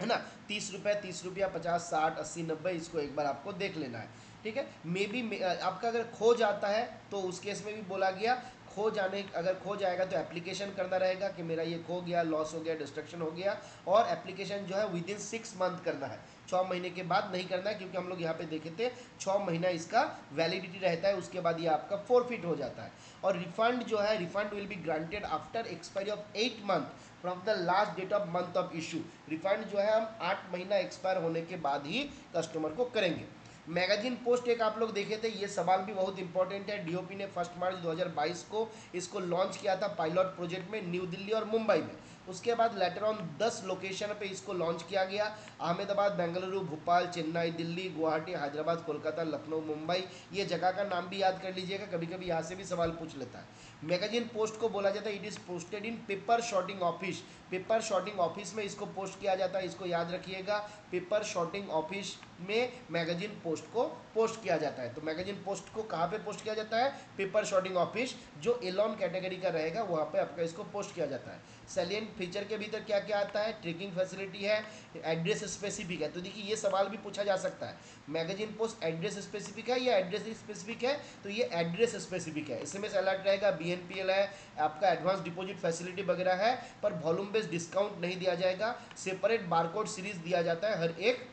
ना। 30 रुपये, 30 रुपया, 50, 60, 80, 90, इसको एक बार आपको देख लेना है, ठीक है। मे बी आपका अगर खो जाता है तो उस केस में भी बोला गया, अगर खो जाएगा तो एप्लीकेशन करना रहेगा कि मेरा ये खो गया, लॉस हो गया, डिस्ट्रक्शन हो गया, और एप्लीकेशन जो है विदिन 6 मंथ करना है, 6 महीने के बाद नहीं करना है, क्योंकि हम लोग यहाँ पे देखे थे 6 महीना इसका वैलिडिटी रहता है, उसके बाद ये आपका फोरफिट हो जाता है। और रिफंड जो है, refund will be granted after expiry of 8 month from the last date of month of issue. Refund जो है हम 8 महीना एक्सपायर होने के बाद ही कस्टमर को करेंगे। मैगजीन पोस्ट एक आप लोग देखे थे, ये सवाल भी बहुत इंपॉर्टेंट है। डीओपी ने 1 मार्च 2022 को इसको लॉन्च किया था पायलट प्रोजेक्ट में न्यू दिल्ली और मुंबई में। उसके बाद लेटर ऑन 10 लोकेशन पे इसको लॉन्च किया गया, अहमदाबाद, बेंगलुरु, भोपाल, चेन्नई, दिल्ली, गुवाहाटी, हैदराबाद, कोलकाता, लखनऊ, मुंबई। ये जगह का नाम भी याद कर लीजिएगा, कभी कभी यहाँ से भी सवाल पूछ लेता है। मैगजीन पोस्ट को बोला जाता है it is posted in paper sorting office. Paper sorting office में इसको पोस्ट किया जाता है, इसको याद रखिएगा, पेपर शॉर्टिंग ऑफिस में मैगजीन पोस्ट को पोस्ट किया जाता है। तो मैगजीन पोस्ट को कहाँ पे पोस्ट किया जाता है? पेपर शॉर्टिंग ऑफिस, जो एलॉन कैटेगरी का रहेगा वहाँ पे आपका इसको पोस्ट किया जाता है। सैलिएंट फीचर के भीतर क्या क्या आता है? ट्रैकिंग फैसिलिटी है, एड्रेस स्पेसिफिक है। तो देखिए ये सवाल भी पूछा जा सकता है, मैगजीन पोस्ट एड्रेस स्पेसिफिक है या एड्रेस स्पेसिफिक है? तो ये एड्रेस स्पेसिफिक है। एसएमएस अलर्ट रहेगा, बीएनपीएल है, आपका एडवांस डिपॉजिट फैसिलिटी वगैरह है, पर वॉल्यूम बेस्ड डिस्काउंट नहीं दिया जाएगा। सेपरेट बारकोड सीरीज दिया जाता है हर एक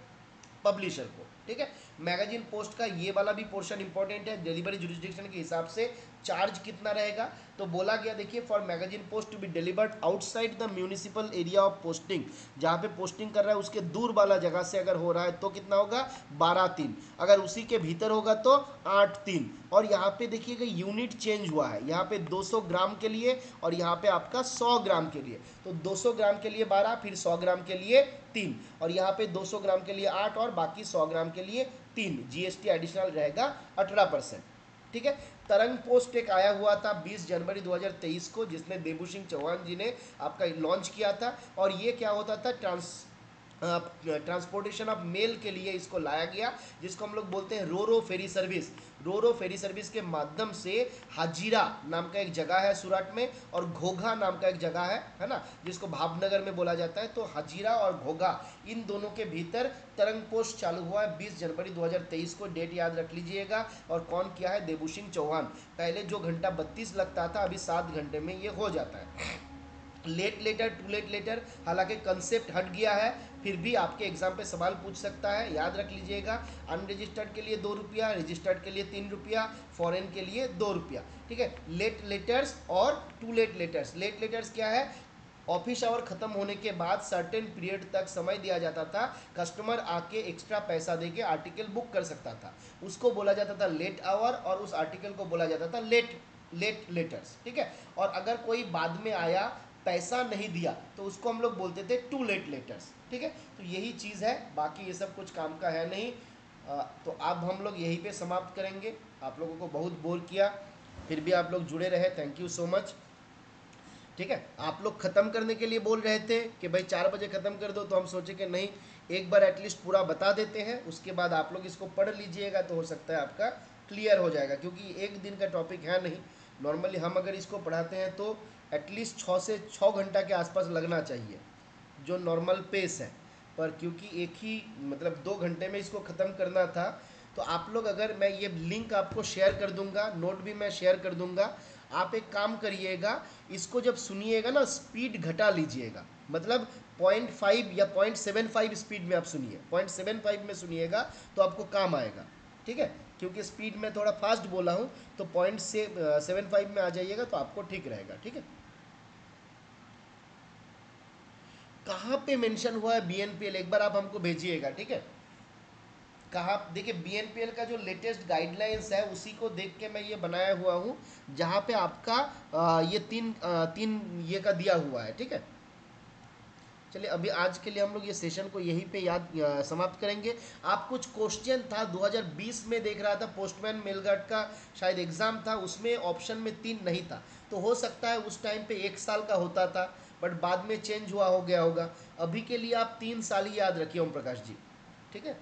पब्लिशर को, ठीक है। मैगजीन पोस्ट का ये वाला भी पोर्शन इंपॉर्टेंट है, डिलीवरी जुरिस्डिक्शन के हिसाब से चार्ज कितना रहेगा। तो बोला गया देखिए, for magazine post to be delivered outside the municipal area of posting, जहाँ पे पोस्टिंग कर रहा है उसके दूर वाला जगह से अगर हो रहा है तो कितना होगा? 12,3। अगर उसी के भीतर होगा तो 8,3। और यहाँ पे देखिएगा यूनिट चेंज हुआ है, यहाँ पे 200 ग्राम के लिए और यहाँ पे आपका 100 ग्राम के लिए। तो 200 ग्राम के लिए 12, फिर 100 ग्राम के लिए 3, और यहाँ पे 200 ग्राम के लिए 8 और बाकी 100 ग्राम के लिए 3। जीएसटी एडिशनल रहेगा 18%, ठीक है। तरंग पोस्ट एक आया हुआ था 20 जनवरी 2023 को, जिसने देबू सिंह चौहान जी ने आपका लॉन्च किया था। और ये क्या होता था? ट्रांसपोर्टेशन ऑफ मेल के लिए इसको लाया गया, जिसको हम लोग बोलते हैं रोरो फेरी सर्विस। रोरो फेरी सर्विस के माध्यम से हाजीरा नाम का एक जगह है सूरत में, और घोघा नाम का एक जगह है ना, जिसको भावनगर में बोला जाता है। तो हाजीरा और घोघा, इन दोनों के भीतर तरंग पोस्ट चालू हुआ है 20 जनवरी 2023 को। डेट याद रख लीजिएगा। और कौन किया है? देबू सिंह चौहान। पहले जो घंटा 32 लगता था, अभी 7 घंटे में ये हो जाता है। Late letter, too late letter, हालांकि कंसेप्ट हट गया है, फिर भी आपके एग्जाम पे सवाल पूछ सकता है, याद रख लीजिएगा। अनरजिस्टर्ड के लिए 2 रुपया, रजिस्टर्ड के लिए 3 रुपया, फॉरेन के लिए 2 रुपया, ठीक है। लेट लेटर्स और too late letters. Late letters क्या है? ऑफिस आवर खत्म होने के बाद सर्टेन पीरियड तक समय दिया जाता था, कस्टमर आके एक्स्ट्रा पैसा देके आर्टिकल बुक कर सकता था, उसको बोला जाता था लेट आवर, और उस आर्टिकल को बोला जाता था लेट लेटर्स, ठीक है। और अगर कोई बाद में आया, पैसा नहीं दिया, तो उसको हम लोग बोलते थे टू लेट लेटर्स, ठीक है। तो यही चीज़ है, बाकी ये सब कुछ काम का है नहीं। तो अब हम लोग यहीं पे समाप्त करेंगे। आप लोगों को बहुत बोर किया, फिर भी आप लोग जुड़े रहे, थैंक यू सो मच, ठीक है। आप लोग ख़त्म करने के लिए बोल रहे थे कि भाई 4 बजे ख़त्म कर दो, तो हम सोचे कि नहीं, एक बार एटलीस्ट पूरा बता देते हैं, उसके बाद आप लोग इसको पढ़ लीजिएगा तो हो सकता है आपका क्लियर हो जाएगा, क्योंकि एक दिन का टॉपिक है नहीं। नॉर्मली हम अगर इसको पढ़ाते हैं तो एटलीस्ट 6 से 6 घंटा के आसपास लगना चाहिए, जो नॉर्मल पेस है। पर क्योंकि एक ही मतलब 2 घंटे में इसको ख़त्म करना था, तो आप लोग, अगर मैं ये लिंक आपको शेयर कर दूंगा, नोट भी मैं शेयर कर दूंगा, आप एक काम करिएगा, इसको जब सुनिएगा ना, स्पीड घटा लीजिएगा, मतलब 0.5 या 0.75 स्पीड में आप सुनिए, 0.75 में सुनिएगा तो आपको काम आएगा, ठीक है। क्योंकि स्पीड में थोड़ा फास्ट बोला हूँ, तो 0.75 में आ जाइएगा तो आपको ठीक रहेगा, ठीक है। कहाँ पे मेंशन हुआ है बीएनपीएल, एक बार आप हमको भेजिएगा, ठीक है। कहाँ? देखिए बीएनपीएल का जो लेटेस्ट गाइडलाइंस है उसी को देख के मैं ये बनाया हुआ हूँ, जहाँ पे आपका ये तीन ये का दिया हुआ है, ठीक है। चलिए अभी आज के लिए हम लोग ये सेशन को यहीं पे समाप्त करेंगे। आप कुछ क्वेश्चन था 2020 में देख रहा था, पोस्टमैन मेलगार्ड का शायद एग्ज़ाम था, उसमें ऑप्शन में 3 नहीं था, तो हो सकता है उस टाइम पे 1 साल का होता था, बट बाद में चेंज हुआ हो गया होगा। अभी के लिए आप 3 साल ही याद रखिए ओम प्रकाश जी, ठीक है।